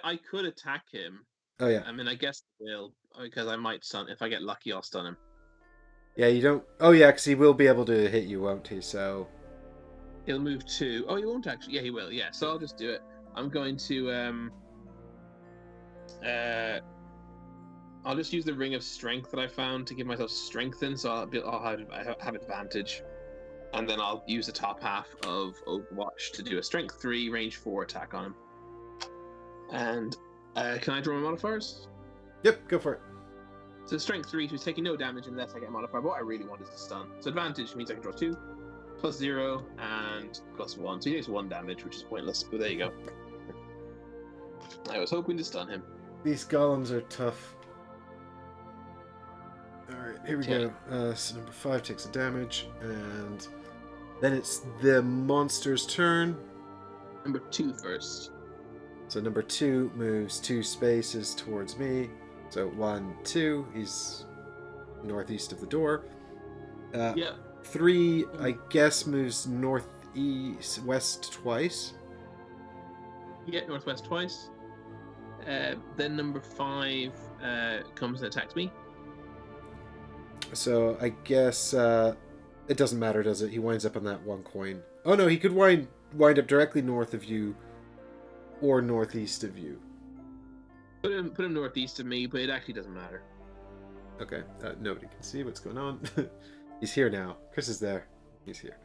I could attack him. Oh, yeah. I mean, I guess I will, because I might stun. If I get lucky, I'll stun him. Yeah, you don't... Oh, yeah, because he will be able to hit you, won't he? So... He'll move 2. Oh, he won't actually. Yeah, he will. Yeah, so I'll just do it. I'm going to... I'll just use the Ring of Strength that I found to give myself strengthen, so I'll have advantage. And then I'll use the top half of Overwatch to do a Strength 3, Range 4 attack on him. And can I draw my modifiers? Yep, go for it. So Strength 3, so he's taking no damage unless I get a modifier. But what I really want is to stun. So advantage means I can draw 2, +0, and +1. So he takes 1 damage, which is pointless, but there you go. I was hoping to stun him. These golems are tough. Alright, here we go. So number 5 takes a damage, and then it's the monster's turn. Number 2 first. So number 2 moves 2 spaces towards me. So 1, 2, he's northeast of the door. Yeah. 3, I guess, moves northeast, west twice. Yeah, northwest twice. Then number 5 comes and attacks me. So I guess it doesn't matter, does it? He winds up on that 1 coin. Oh no, he could wind up directly north of you or northeast of you. Put him northeast of me, but it actually doesn't matter. Okay, nobody can see what's going on. He's here now. Chris is there. He's here.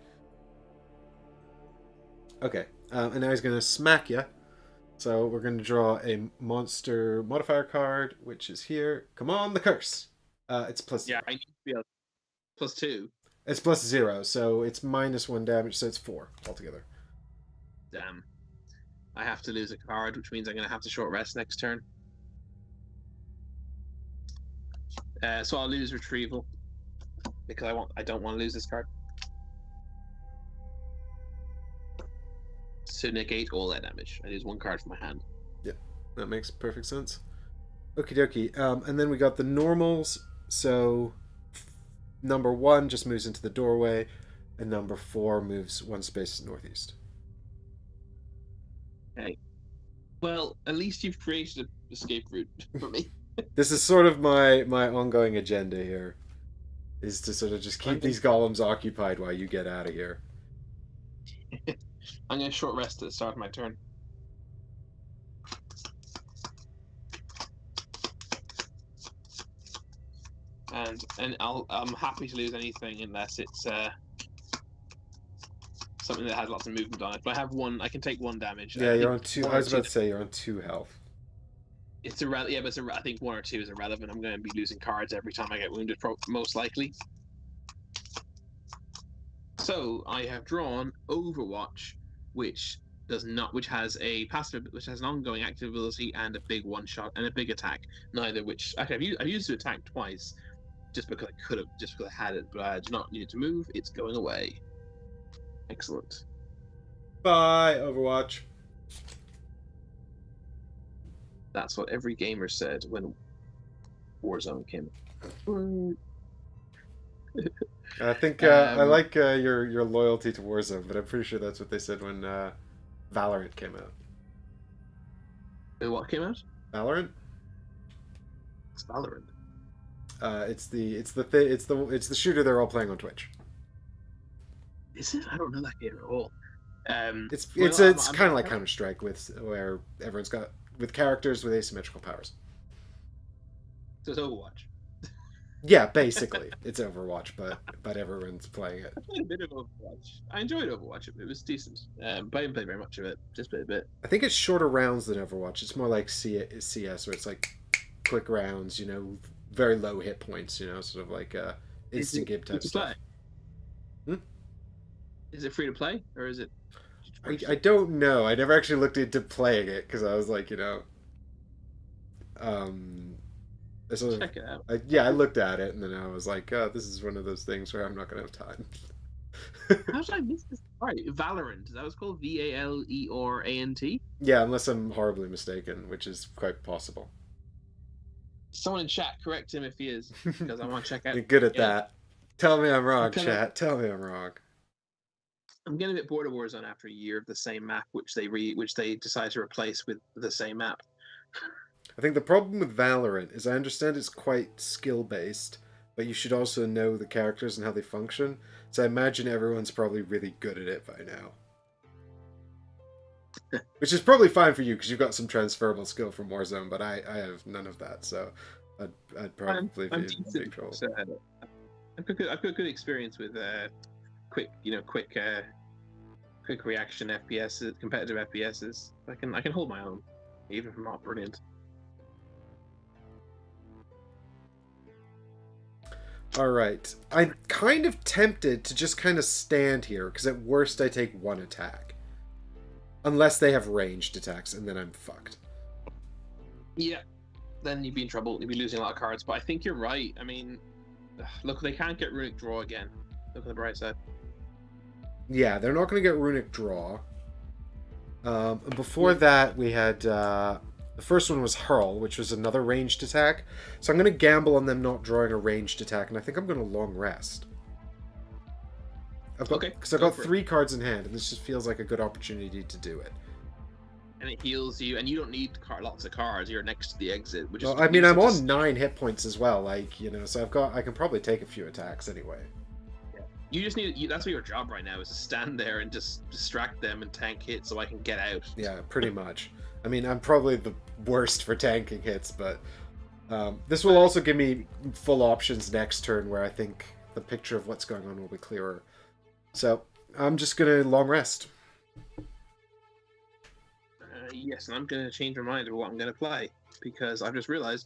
Okay, and now he's going to smack you. So we're going to draw a monster modifier card, which is here. Come on, the curse. It's +0. Yeah, I need to be able +2. It's +0, so it's -1 damage, so it's 4 altogether. Damn. I have to lose a card, which means I'm going to have to short rest next turn. So I'll lose retrieval because I don't want to lose this card. To negate all that damage, I lose 1 card from my hand. Yeah, that makes perfect sense. Okie dokie. And then we got the normals. So number 1 just moves into the doorway, and number 4 moves 1 space northeast. Okay. Well, at least you've created an escape route for me. This is sort of my ongoing agenda here, is to sort of just keep these golems occupied while you get out of here. I'm going to short rest at the start of my turn. And I'm happy to lose anything unless it's something that has lots of movement on it. But I have 1. I can take 1 damage. Yeah, you're on 2. I was about to say you're on 2 health. It's irrelevant. Yeah, but I think 1 or 2 is irrelevant. I'm going to be losing cards every time I get wounded, most likely. So I have drawn Overwatch, which has a passive, which has an ongoing active ability and a big 1-shot and a big attack. Neither which actually I've used to attack twice, just because I had it, but I do not need it to move. It's going away. Excellent. Bye, Overwatch. That's what every gamer said when Warzone came. I think I like your loyalty to Warzone, but I'm pretty sure that's what they said when Valorant came out. What came out? Valorant? It's Valorant. It's the shooter they're all playing on Twitch. Is it? I don't know that game at all. It's kind of like Counter-Strike where everyone's got with characters with asymmetrical powers. So it's Overwatch. Yeah, basically, it's Overwatch, but everyone's playing it. I played a bit of Overwatch. I enjoyed Overwatch. It was decent. But I didn't play very much of it. Just a bit. I think it's shorter rounds than Overwatch. It's more like CS, where it's like quick rounds. Very low hit points. Sort of like instant game type stuff. Is it free to play or is it? I don't know. I never actually looked into playing it because I was like, Check it out. I looked at it and then I was like, this is one of those things where I'm not going to have time. How did I miss this? Right, Valorant. Is that what it's called? VALERANT? Yeah, unless I'm horribly mistaken, which is quite possible. Someone in chat, correct him if he is, because I want to check out. You're good at that. Tell me I'm wrong, chat. Tell me I'm wrong. I'm getting a bit bored of Warzone after a year of the same map, which they decide to replace with the same map. I think the problem with Valorant is I understand it's quite skill-based, but you should also know the characters and how they function. So I imagine everyone's probably really good at it by now. Which is probably fine for you because you've got some transferable skill from Warzone, but I have none of that, so I'd probably be in big trouble. So, I've got good experience with quick reaction FPS, competitive FPSs. I can hold my own, even if I'm not brilliant. Alright. I'm kind of tempted to just kind of stand here, because at worst I take one attack. Unless they have ranged attacks, and then I'm fucked. Yeah. Then you'd be in trouble. You'd be losing a lot of cards. But I think you're right. I mean, look, they can't get Runic Draw again. Look at the bright side. Yeah, they're not going to get Runic Draw. Before that, we had... the first one was Hurl, which was another ranged attack. So I'm going to gamble on them not drawing a ranged attack, and I think I'm going to long rest. Because I've got 3 cards in hand, and this just feels like a good opportunity to do it. And it heals you, and you don't need lots of cards. You're next to the exit, which is. Well, I mean, I'm on 9 hit points as well, so I can probably take a few attacks anyway. Yeah. You just need. That's what your job right now is to stand there and just distract them and tank hits so I can get out. Yeah, pretty much. I mean, I'm probably the worst for tanking hits, but this will also give me full options next turn where I think the picture of what's going on will be clearer. So, I'm just going to long rest. Yes, and I'm going to change my mind of what I'm going to play, because I've just realized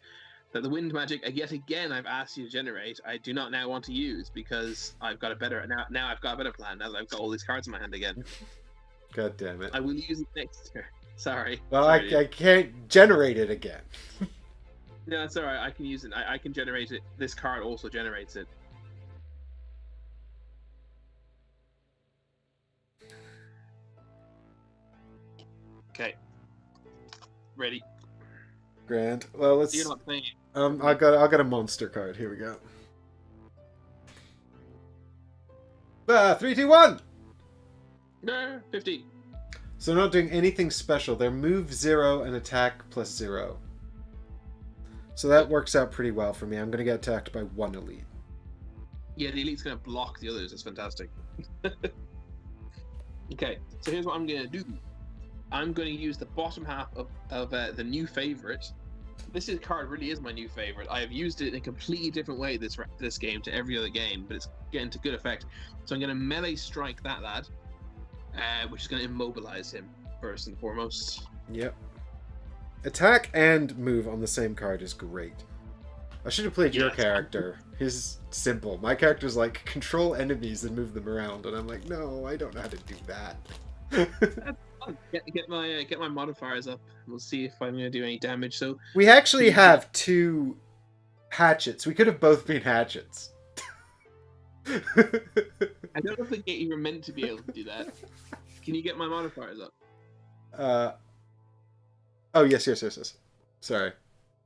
that the wind magic, yet again, I've asked you to generate, I do not now want to use, because I've got a better, now I've got a better plan, now that I've got all these cards in my hand again. God damn it. I will use it next turn. Sorry. Well, I can't generate it again. No, it's alright, I can use it, I can generate it, this card also generates it. Okay. Ready. Grand. Well, let's. You're not playing. I got a monster card. Here we go. 3, 2, 1. No, 50. So they're not doing anything special. They're move 0 and attack plus 0. So that works out pretty well for me. I'm going to get attacked by 1 elite. Yeah, the elite's going to block the others. It's fantastic. Okay, so here's what I'm going to do. I'm going to use the bottom half of the new favorite. Card really is my new favorite. I have used it in a completely different way this game to every other game, but it's getting to good effect. So I'm going to melee strike that lad, which is going to immobilize him first and foremost. Yep. Attack and move on the same card is great. I should have played your character. His simple. My character's like control enemies and move them around, and I'm like, no, I don't know how to do that. Get my modifiers up. We'll see if I'm going to do any damage. So we actually have 2 hatchets. We could have both been hatchets. I don't think you were meant to be able to do that. Can you get my modifiers up? Oh yes. Sorry.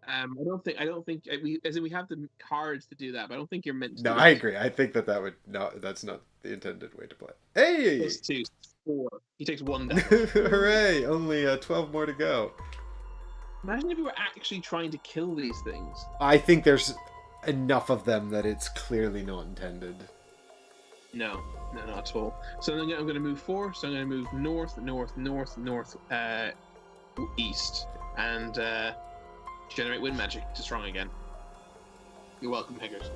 I don't think we have the cards to do that, but I don't think you're meant to. No, I agree. I think that's not the intended way to play. Hey! Plus 2, 4. He takes 1 damage. Hooray! Only 12 more to go. Imagine if we were actually trying to kill these things. I think there's enough of them that it's clearly not intended. No. No, not at all. So then I'm going to move 4. So I'm going to move north, north, north, north, east, and generate wind magic to strong again. You're welcome, Higgers.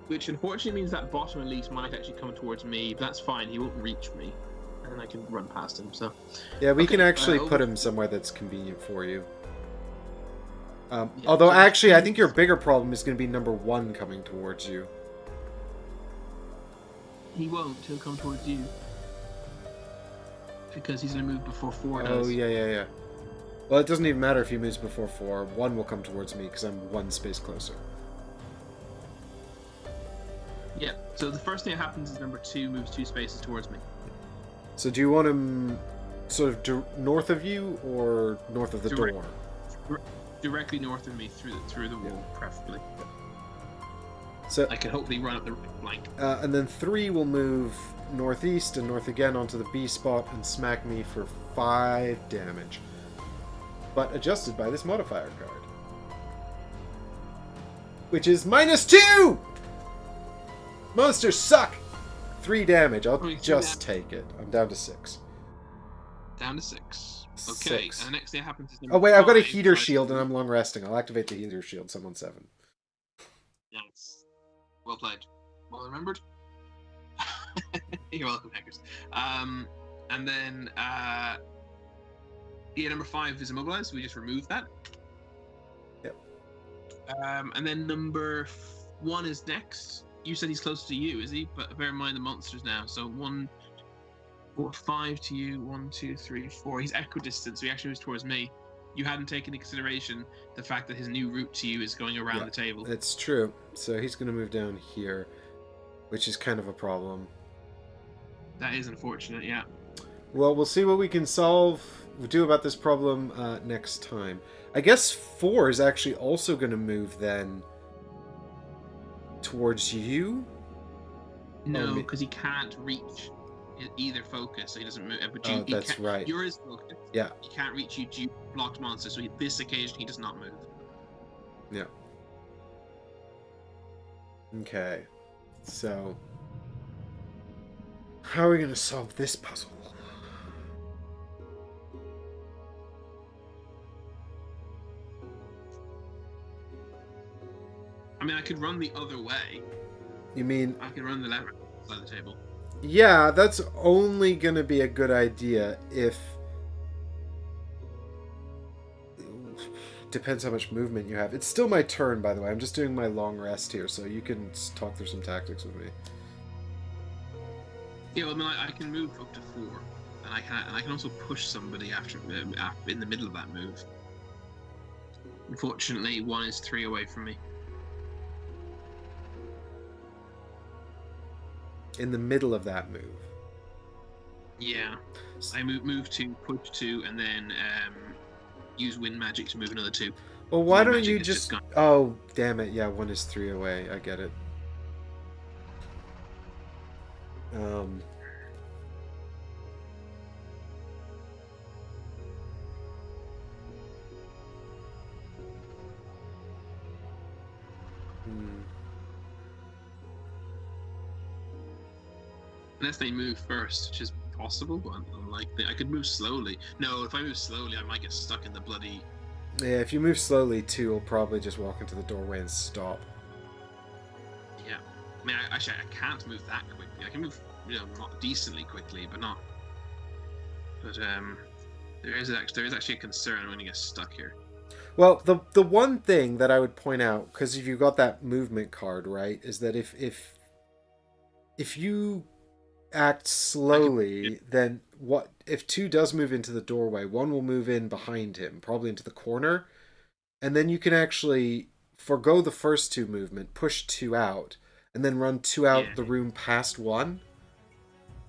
Which unfortunately means that bottom elite might actually come towards me. But that's fine. He won't reach me, and then I can run past him. So yeah, we can actually put him somewhere that's convenient for you. yeah, Although, so actually, I think your bigger problem is going to be number 1 coming towards you. he won't. He'll come towards you because he's going to move before 4 Oh, does. yeah. Well, it doesn't even matter if he moves before 4. 1 will come towards me because I'm 1 space closer. Yeah. So the first thing that happens is number 2 moves 2 spaces towards me. So do you want him sort of north of you or north of the door? Directly north of me through the wall, preferably. So I can hopefully run up the flank. and then 3 will move northeast and north again onto the B spot and smack me for 5 damage. But adjusted by this modifier card. Which is -2! Monsters suck! 3 damage. I'll just take it. I'm down to 6. Down to 6. Okay, 6. and the next thing that happens is Oh wait, I've got a 5, heater shield and I'm long resting. I'll activate the heater shield. Someone 7. Yes. Well played. Well remembered. You're welcome, hackers. And then number 5 is immobilized. We just remove that. Yep. And then number 1 is next. You said he's close to you, is he? But bear in mind the monsters now. So 1, 4, 5 to you. 1, 2, 3, 4. He's equidistant, so he actually moves towards me. You hadn't taken into consideration the fact that his new route to you is going around the table. It's true. So he's going to move down here, which is kind of a problem. That is unfortunate, yeah. Well, we'll see what we can do about this problem next time. I guess 4 is actually also going to move then towards you? No, because he can't reach either focus, so he doesn't move. But you, that's right. You're his focus. Yeah. He can't reach you due to blocked monster, so this occasion he does not move. Yeah. Okay. So, how are we going to solve this puzzle? I mean, I could run the other way. You mean... I could run the left side of the table. Yeah, that's only going to be a good idea if... Depends how much movement you have. It's still my turn, by the way. I'm just doing my long rest here, so you can talk through some tactics with me. Yeah, well, I mean, I can move up to 4, and I can also push somebody after in the middle of that move. Unfortunately, 1 is 3 away from me. In the middle of that move. Yeah, I move 2, push 2, and then use wind magic to move another 2. Well, why don't you just... Oh, damn it. Yeah, 1 is 3 away. I get it. Unless they move first, which is possible, but unlikely. I could move slowly. No, if I move slowly, I might get stuck in the bloody... Yeah, if you move slowly, 2 will probably just walk into the doorway and stop. Yeah. I mean, I can't move that quickly. I can move, not decently quickly, but not... But, there is actually a concern I'm going to get stuck here. Well, the one thing that I would point out, because if you got that movement card, right, is that if you act slowly, then what if 2 does move into the doorway, 1 will move in behind him, probably into the corner, and then you can actually forgo the first 2 movement, push 2 out, and then run 2 out the room past 1.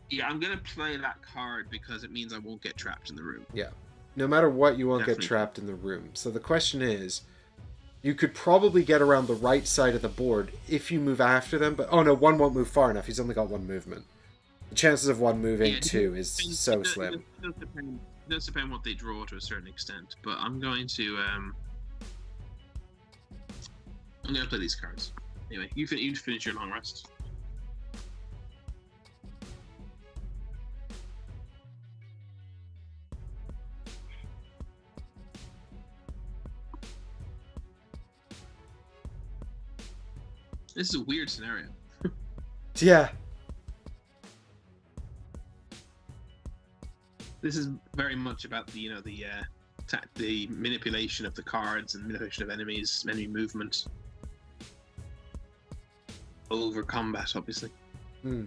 Yeah, I'm gonna play that card because it means I won't get trapped in the room. Yeah, no matter what, you won't get trapped in the room. So the question is, you could probably get around the right side of the board if you move after them, but oh no, 1 won't move far enough. He's only got 1 movement. The chances of 1 moving 2 is so slim. It does depend what they draw to a certain extent, but I'm going to I'm gonna play these cards. Anyway, you finish your long rest. This is a weird scenario. Yeah. This is very much about the the manipulation of the cards and manipulation of enemies, enemy movement over combat, obviously. Hmm.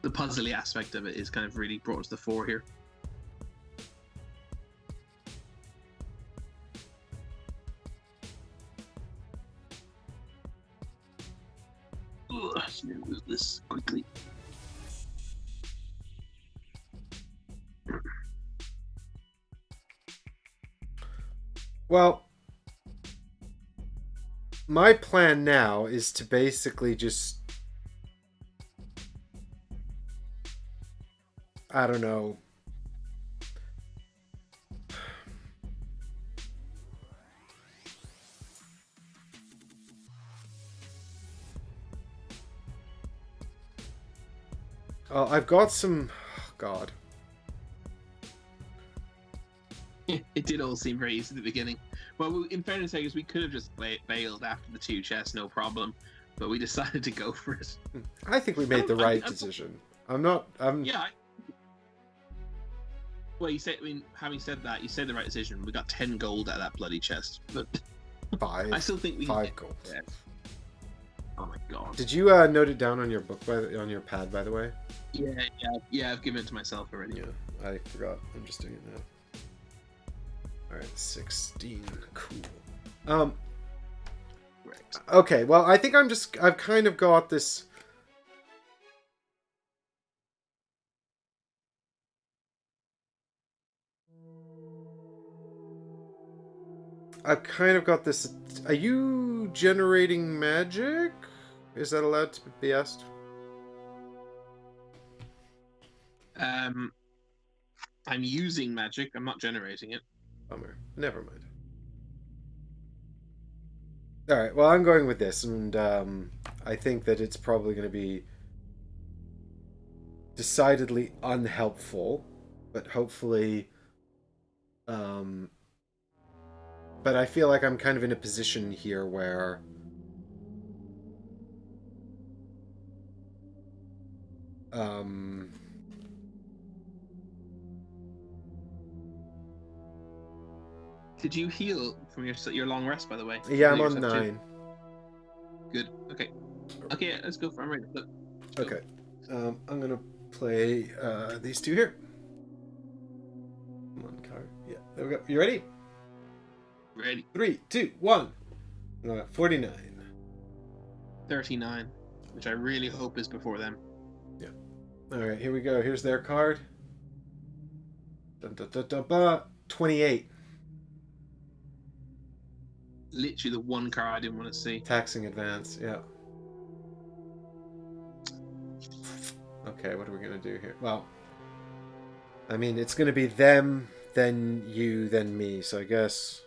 The puzzly aspect of it is kind of really brought to the fore here. Ugh, let me move this quickly. Well, my plan now is to basically just, I don't know, I've got some, oh God. It did all seem very easy at the beginning. Well, in fairness, I guess we could have just bailed after the 2 chests, no problem. But we decided to go for it. I think we made the right decision. Yeah. Well, you said. I mean, having said that, you said the right decision. We got 10 gold out of that bloody chest, but 5. I still think we 5 gold. Yeah. Oh my God. Did you note it down on your book on your pad, by the way? Yeah. I've given it to myself already. Yeah, I forgot. I'm just doing it now. All right, 16. Cool. Correct. Okay. Well, I think I've kind of got this. I've kind of got this. Are you generating magic? Is that allowed to be asked? I'm using magic. I'm not generating it. Bummer. Never mind. All right. Well, I'm going with this, and I think that it's probably going to be decidedly unhelpful, but hopefully. But I feel like I'm kind of in a position here where. Did you heal from your long rest, by the way? Yeah, I'm on 9. Good. Okay. Okay, let's go for it. I'm ready. Look. Okay. I'm gonna play these 2 here. Come on, card. Yeah, there we go. You ready? Ready. 3, 2, 1. 49. 39, which I really hope is before them. Yeah. All right, here we go. Here's their card. Dun, dun, dun, dun, dun. 28. Literally the one card I didn't want to see. Taxing advance. Yeah. Okay, what are we gonna do here? Well, I mean, it's gonna be them, then you, then me. So I guess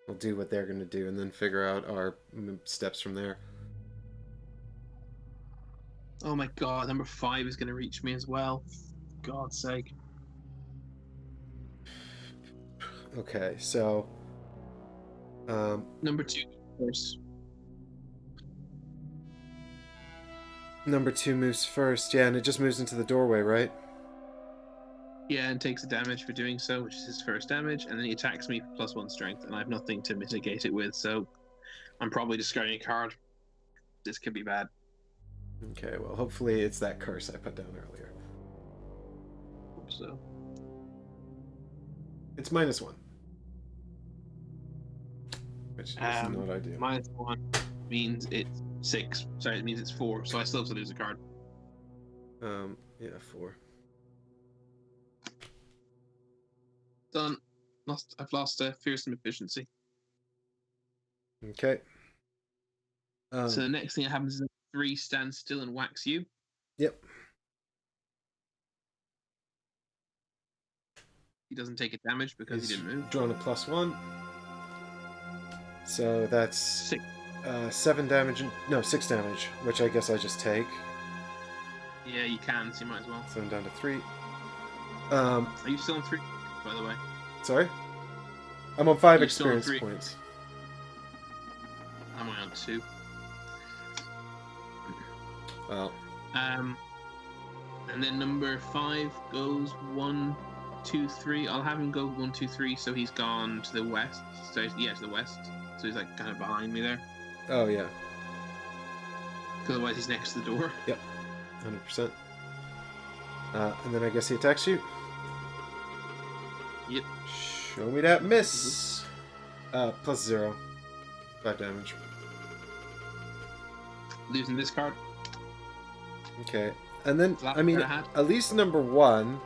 we'll do what they're gonna do, and then figure out our steps from there. Oh my God, number 5 is going to reach me as well. For God's sake. Okay, so number 2 first. Number 2 moves first, yeah, and it just moves into the doorway, right? Yeah, and takes the damage for doing so, which is his first damage, and then he attacks me for +1 strength, and I have nothing to mitigate it with, so I'm probably discarding a card. This could be bad. Okay, well, hopefully it's that curse I put down earlier. Hope so. It's -1. Which is not ideal. -1 means it's 6. Sorry, it means it's 4, so I still have to lose a card. Yeah, 4. Done. I've lost fearsome efficiency. Okay. So the next thing that happens is 3 stands still and whacks you. Yep. He doesn't take a damage because he didn't move. Drawn a +1. So that's 6. 7 damage. No, 6 damage, which I guess I just take. Yeah, you can, so you might as well. So I'm down to 3. Are you still on 3, by the way? Sorry? I'm on 5 You're still on experience 3. points. I'm only on 2. Well. And then number 5 goes 1, 2, 3. I'll have him go 1, 2, 3, so he's gone to the west. So yeah, to the west. So he's like kind of behind me there. Oh yeah. Otherwise, he's next to the door. Yep. 100%. And then I guess he attacks you. Yep. Show me that miss. Plus 0. 5 damage. Losing this card. Okay. And then, Last I mean, card I had. at least number 1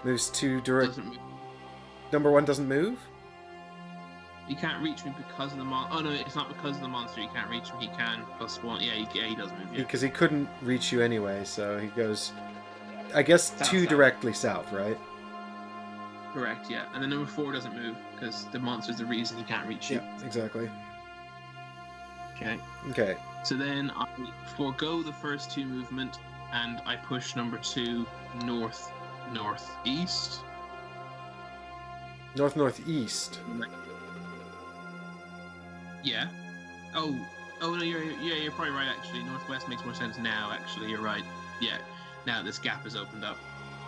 moves to direct. Doesn't move. Number 1 doesn't move? He can't reach me because of the monster. Oh no, it's not because of the monster. He can't reach me. He can +1. Yeah, he does move. Yeah. Because he couldn't reach you anyway, so he goes, I guess, South, 2 south. directly south, right? Correct. Yeah, and then number 4 doesn't move because the monster's the reason he can't reach you. Yeah, exactly. Okay. Okay. So then I forego the first 2 movement and I push number 2 northeast. Northeast. Yeah. Oh no, you're probably right. Actually, northwest makes more sense now. Actually, you're right. Yeah. Now this gap has opened up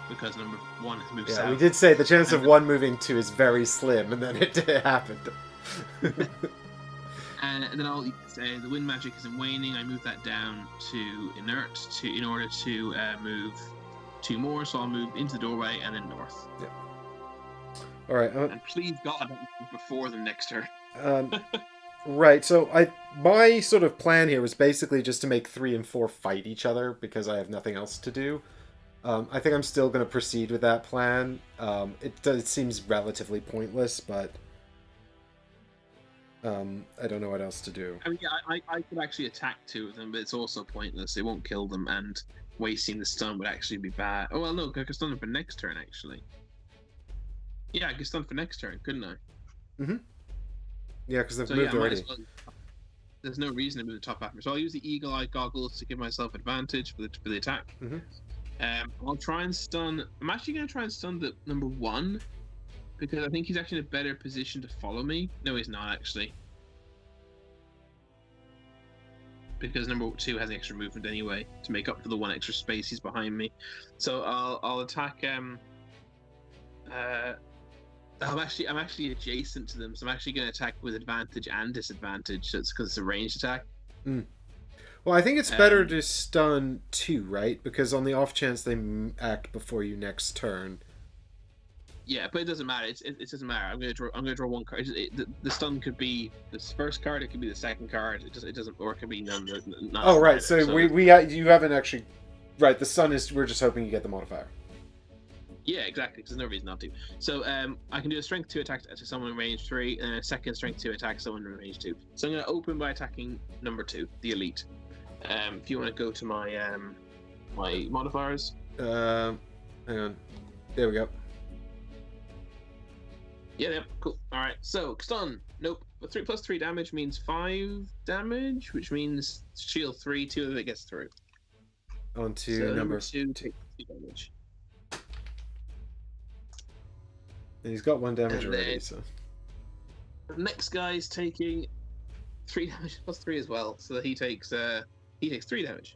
because number 1 has moved Yeah, south. we did say the chance of 1 moving 2 is very slim, and then it happened. And then I'll say the wind magic isn't waning. I move that down to inert in order to move 2 more. So I'll move into the doorway and then north. Yeah. All right. And please God, I don't move before the next turn. Right. So my sort of plan here was basically just to make 3 and 4 fight each other because I have nothing else to do. I think I'm still going to proceed with that plan. It seems relatively pointless, but I don't know what else to do. I mean, yeah, I could actually attack 2 of them, but it's also pointless. It won't kill them, and wasting the stun would actually be bad. Oh, well, no, I could stun them for next turn, actually. Yeah, I could stun for next turn, couldn't I? Mm-hmm. Yeah, because they've So moved yeah, already. well, there's no reason to move the top half. So I'll use the eagle-eye goggles to give myself advantage for the attack. Mm-hmm. I'll try and stun. I'm actually going to try and stun the number 1 because I think he's actually in a better position to follow me. No, he's not actually, because number 2 has extra movement anyway to make up for the 1 extra space he's behind me. So I'll attack. I'm actually adjacent to them, so I'm actually going to attack with advantage and disadvantage. So it's because it's a ranged attack. Mm. Well, I think it's better to stun 2, right? Because on the off chance they act before you next turn. Yeah, but it doesn't matter. It doesn't matter. I'm going to draw 1 card. The stun could be the first card. It could be the second card. It doesn't, or it could be none. Oh, right. So you haven't actually. Right. The stun is. We're just hoping you get the modifier. Yeah, exactly. Because there's no reason not to. So I can do a strength 2 attack to someone in range 3, and a second strength 2 attack to someone in range 2. So I'm going to open by attacking number 2, the elite. If you want to go to my my modifiers. Hang on. There we go. Yeah, cool. All right. So stun. Nope. 3 plus 3 damage means 5 damage, which means shield 3. 2 of it gets through. On to so number 2 takes 2 damage. And he's got 1 damage And already, then- so. The next guy's taking 3 damage plus 3 as well, so that he takes 3 damage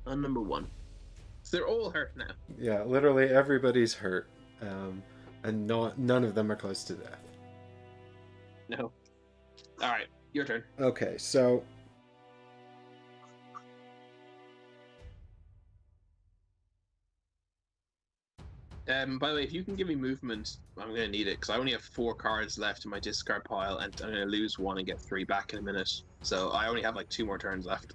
on number 1. So they're all hurt now. Yeah, literally everybody's hurt, and none of them are close to death. No. All right, your turn. Okay, so By the way, if you can give me movement, I'm going to need it because I only have 4 cards left in my discard pile, and I'm going to lose 1 and get 3 back in a minute. So I only have like 2 more turns left.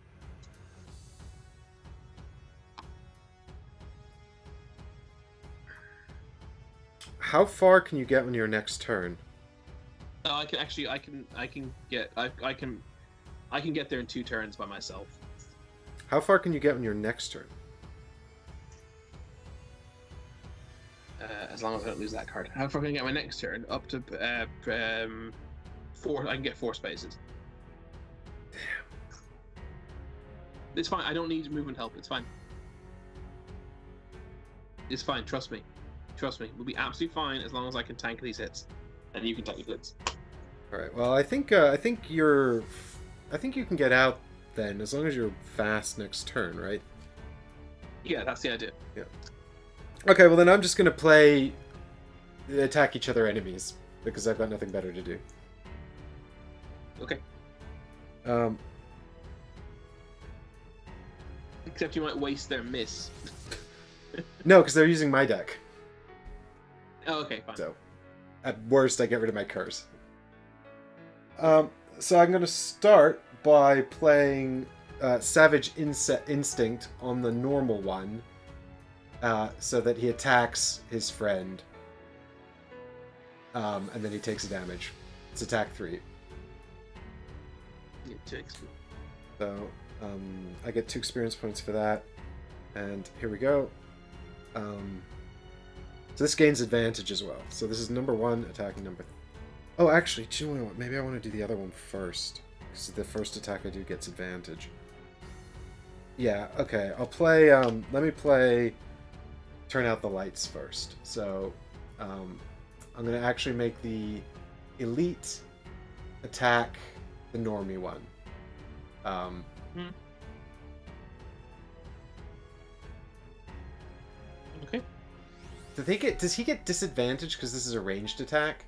how far can you get on your next turn? I can actually, I can get there in 2 turns by myself. How far can you get on your next turn? As long as I don't lose that card. How far can I get my next turn? Up to 4. I can get 4 spaces. It's fine. I don't need movement help. It's fine. It's fine. Trust me. Trust me. We'll be absolutely fine as long as I can tank these hits, and you can tank the hits. All right. Well, I think you can get out then, as long as you're fast next turn, right? Yeah, that's the idea. Yeah. Okay. Well, then I'm just gonna play attack each other enemies because I've got nothing better to do. Okay. Except you might waste their miss. No, because they're using my deck. Oh, okay, fine. So, at worst, I get rid of my curse. So I'm going to start by playing Savage Instinct on the normal one, so that he attacks his friend, and then he takes a damage. It's attack 3. It takes. So I get 2 experience points for that, and here we go. So this gains advantage as well. So this is number 1 attacking number. Oh, actually, do you know what? Maybe I want to do the other one first, because the first attack I do gets advantage. Yeah. Okay. I'll play. Let me play. Turn out the lights first. So I'm gonna actually make the elite attack the normie one. Okay. Does he get disadvantage because this is a ranged attack?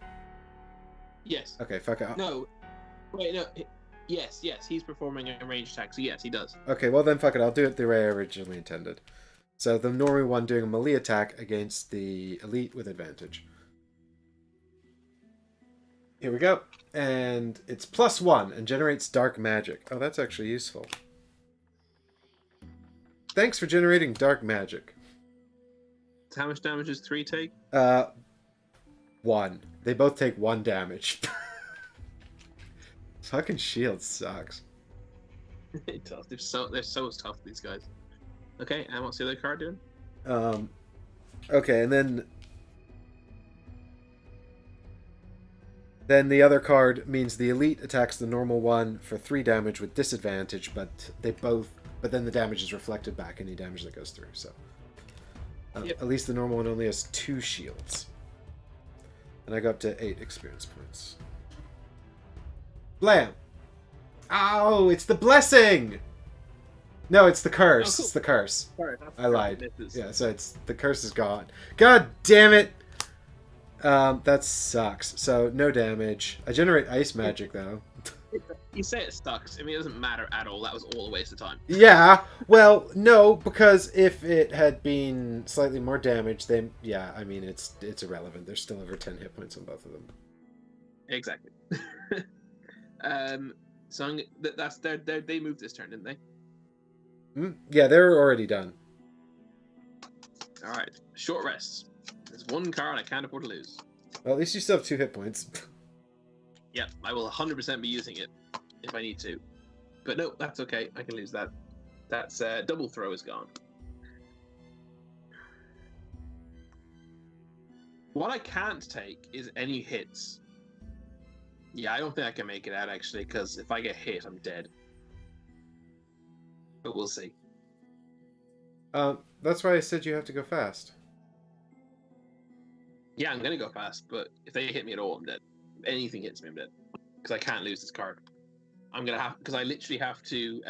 Yes. Okay, fuck it. No. Wait, no. Yes, he's performing a ranged attack, so yes, he does. Okay, well then fuck it, I'll do it the way I originally intended. So the normie one doing a melee attack against the elite with advantage. Here we go. And it's +1 and generates dark magic. Oh, that's actually useful. Thanks for generating dark magic. How much damage does 3 take? 1. They both take 1 damage. Fucking shield sucks. It does. They're so tough, these guys. Okay, and what's the other card doing? Okay, and then the other card means the elite attacks the normal one for 3 damage with disadvantage, but then the damage is reflected back any damage that goes through. So at least the normal one only has 2 shields, and I go up to 8 experience points. Blam! Oh, it's the blessing. No, it's the curse. Oh, cool. It's the curse. Sorry, I lied. Yeah, so it's the curse is gone. God damn it! That sucks. So no damage. I generate ice magic though. You say it sucks. I mean, it doesn't matter at all. That was all a waste of time. Yeah. Well, no, because if it had been slightly more damage, then yeah, I mean it's irrelevant. There's still over 10 hit points on both of them. Exactly. So that's they moved this turn, didn't they? Yeah, they're already done. All right. Short rests. There's 1 card I can't afford to lose. Well, at least you still have 2 hit points. Yep, I will 100% be using it if I need to. But no, that's okay. I can lose that. That's double throw is gone. What I can't take is any hits. Yeah, I don't think I can make it out actually, because if I get hit, I'm dead. But we'll see. That's why I said you have to go fast. Yeah, I'm gonna go fast, but if they hit me at all, I'm dead. If anything hits me, I'm dead. Because I can't lose this card. I'm gonna have, because I literally have to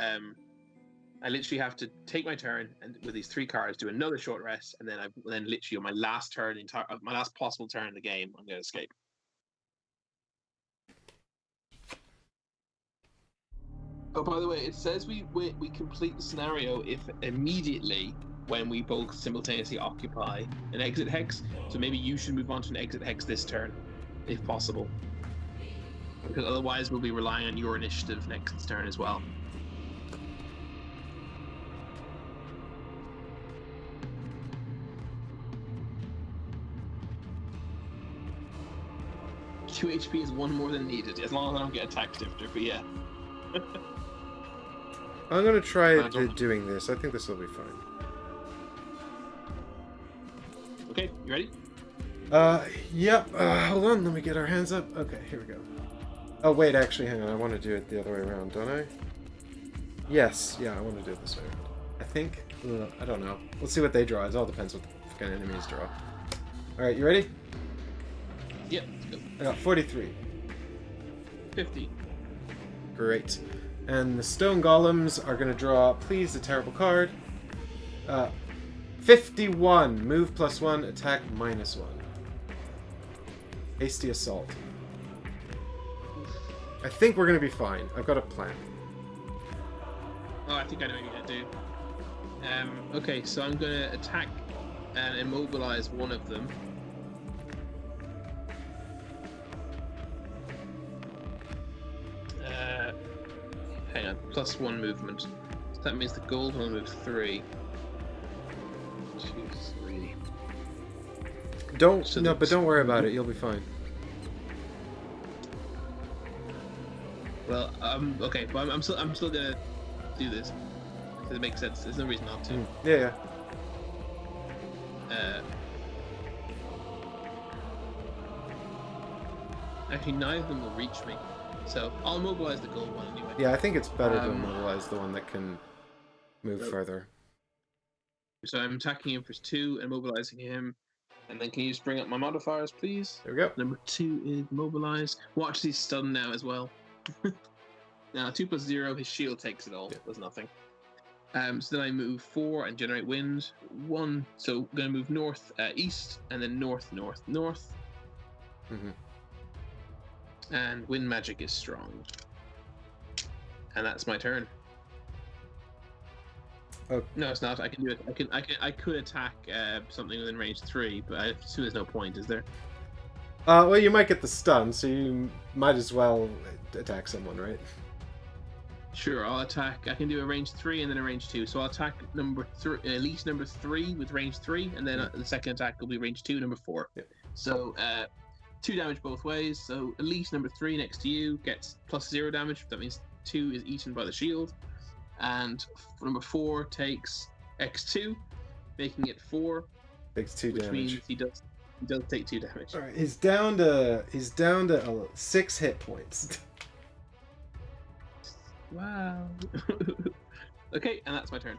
take my turn and with these 3 cards do another short rest, and then literally on my last turn, my last possible turn in the game, I'm gonna escape. Oh, by the way, it says we complete the scenario if immediately when we both simultaneously occupy an exit hex. So maybe you should move on to an exit hex this turn, if possible. Because otherwise we'll be relying on your initiative next turn as well. Two HP is 1 more than needed, as long as I don't get attack stifter, but yeah. I'm gonna try doing this. I think this will be fine. Okay, you ready? Yep. Hold on, let me get our hands up. Okay, here we go. Oh wait, actually, hang on. I want to do it the other way around, don't I? Yes, yeah, I want to do it this way. I think, I don't know. Let's see what they draw. It all depends what the kind of enemies draw. Alright, you ready? Yep, let's go. I got 43. 50. Great. And the stone golems are going to draw, please, a terrible card. 51. Move +1, attack -1. Hasty assault. I think we're going to be fine. I've got a plan. Oh, I think I know what you're gonna do. Okay, so I'm gonna attack and immobilize one of them. Hang on, +1 movement. So that means the gold will move 3. 2, 3. But don't worry about it. You'll be fine. Well, okay, but I'm still gonna do this because it makes sense. There's no reason not to. Yeah. Actually, neither of them will reach me, so I'll immobilize the gold one anyway. Yeah, I think it's better to immobilize the one that can move further. So I'm attacking him for 2 and immobilizing him. And then can you just bring up my modifiers, please? There we go. Number 2 is mobilized. Watch these stun now as well. Now 2 + 0, his shield takes it all. Does nothing. So then I move 4 and generate wind. 1. So I'm going to move north, east, and then north, north, north. Mm-hmm. And wind magic is strong. And that's my turn. Oh. No, it's not. I can do it. I could attack something within range 3, but I assume there's no point, is there? Well, you might get the stun, so you might as well attack someone, right? Sure, I'll attack. I can do a range 3 and then a range 2. So I'll attack number 3, elite number 3 with range 3, and then the second attack will be range 2, number 4. Yep. So 2 damage both ways. So elite number 3 next to you gets +0 damage. That means 2 is eaten by the shield. And number 4 takes X2, making it 4. Takes 2 which damage. Means he does take 2 damage. All right, he's down to 6 hit points. Wow. Okay, and that's my turn.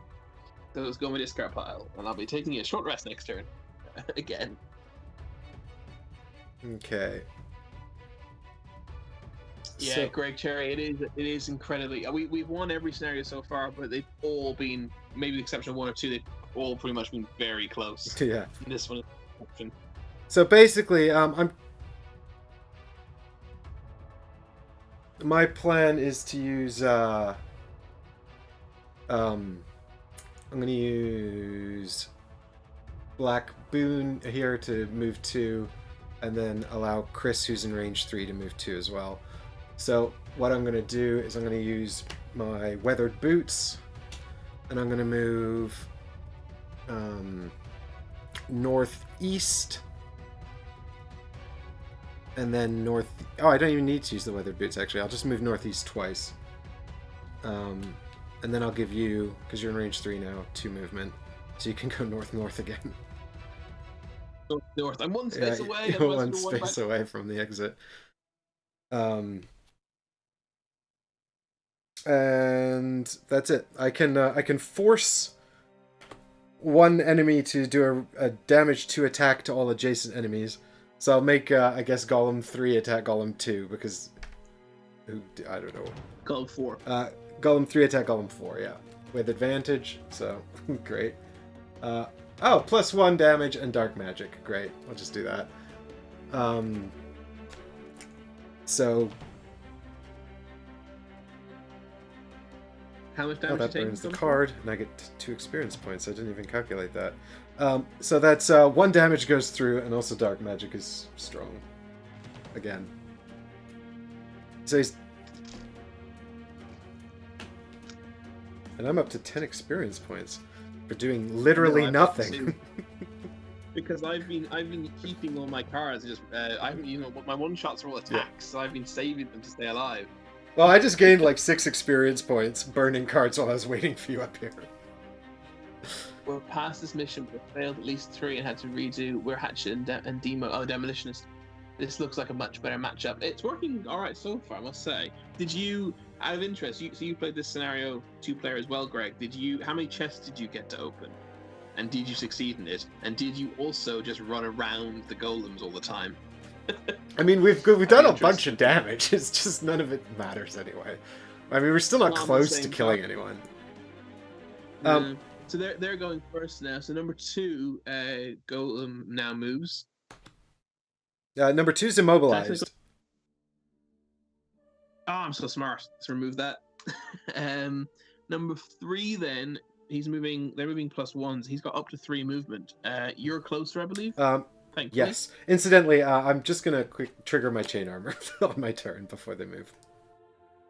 So let's go in my discard pile, and I'll be taking a short rest next turn. Again. Okay. Yeah, So- Greg Cherry, it is incredibly. We've won every scenario so far, but they've all been, maybe with the exception of 1 or 2, they've all pretty much been very close. Yeah. And this one is an option. So basically, my plan is to use I'm gonna use Black Boon here to move 2, and then allow Chris, who's in range 3, to move 2 as well. So what I'm gonna do is I'm gonna use my Weathered Boots, and I'm gonna move northeast, and then north. Oh, I don't even need to use the Weathered Boots, actually. I'll just move northeast twice. And then I'll give you, because you're in range 3 now, 2 movement. So you can go north again. North. I'm 1 space away. You're 1 space away from the exit. And that's it. I can force one enemy to do a damage 2 attack to all adjacent enemies. So I'll make, I guess, Golem 3 attack Golem 2, because... I don't know. Golem 4. Golem 3 attack Golem 4, yeah. With advantage, so great. Oh, +1 damage and dark magic. Great. I'll just do that. So... How much damage that you burns the taking? card, and I get 2 experience points. I didn't even calculate that. So that's 1 damage goes through, and also dark magic is strong. Again. So he's... And I'm up to 10 experience points for doing literally nothing. Because I've been keeping all my cards. Just my 1-shots are all attacks, so I've been saving them to stay alive. Well, I just gained like 6 experience points burning cards while I was waiting for you up here. We're past this mission, but failed at least 3 and had to redo. We're Hatchet and Demolitionist. This looks like a much better matchup. It's working all right so far, I must say. Did you, out of interest, you played this scenario 2-player as well, Greg? How many chests did you get to open? And did you succeed in it? And did you also just run around the golems all the time? I mean, we've done a bunch of damage. It's just none of it matters anyway. I mean, we're still not close to killing anyone. So they're going first now. So number 2, golem now moves. Number 2's immobilized. Oh, I'm so smart. Let's remove that. Number 3 then. They're moving +1s. He's got up to 3 movement. You're closer, I believe. Thankfully. Yes. Incidentally, I'm just gonna quick trigger my chain armor on my turn before they move.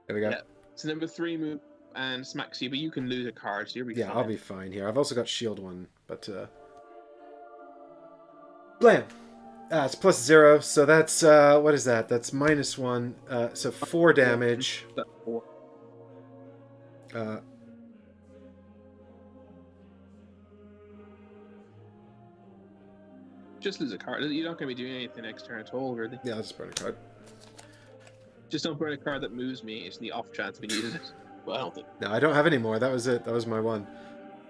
There we go. Yeah. So number 3 move and smacks you, but you can lose a card, so you'll be fine. Yeah, I'll be fine here. I've also got shield 1, but blam. It's +0, so that's what is that? That's -1. So 4 damage. Just lose a card. You're not going to be doing anything next turn at all, really. Yeah, I'll just burn a card. Just don't burn a card that moves me. It's the off chance we needed it. Well, I don't think. No, I don't have any more. That was it. That was my one.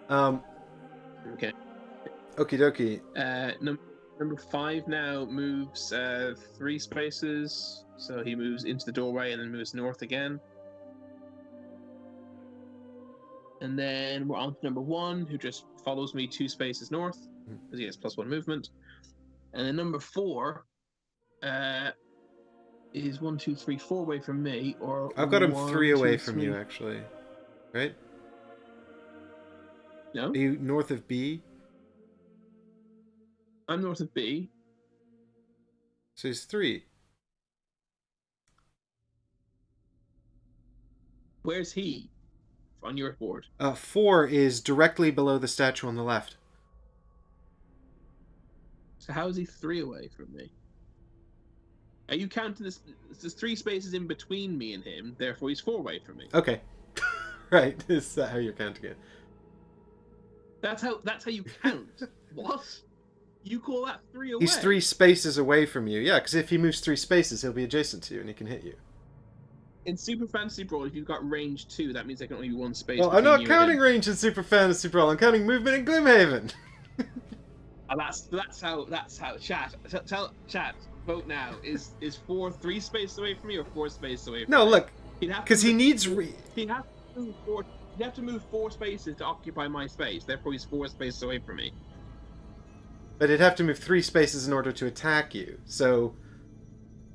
Okay. Okie dokie. Number 5 now moves 3 spaces. So he moves into the doorway and then moves north again. And then we're on to number 1, who just follows me 2 spaces north, because he has +1 movement. And then number 4 is 1, 2, 3, 4 away from me, or I've got him 3 away from you, actually. Right? No. Are you north of B? I'm north of B. So he's 3. Where's he on your board? 4 is directly below the statue on the left. So how is he 3 away from me? Are you counting this? There's 3 spaces in between me and him, therefore he's 4 away from me. Okay. Right. Is that how you're counting it? That's how you count. What? You call that 3 away? He's 3 spaces away from you. Yeah, because if he moves 3 spaces, he'll be adjacent to you and he can hit you. In Super Fantasy Brawl, if you've got range 2, that means there can only be 1 space. Well, I'm not counting range in Super Fantasy Brawl. I'm counting movement in Gloomhaven. That's how chat. Tell chat. Vote now. Is 4 3 spaces away from me or 4 spaces away from me? No, look, because he needs. He'd have to move 4. He'd have to move 4 spaces to occupy my space. Therefore, he's 4 spaces away from me. But he'd have to move 3 spaces in order to attack you. So,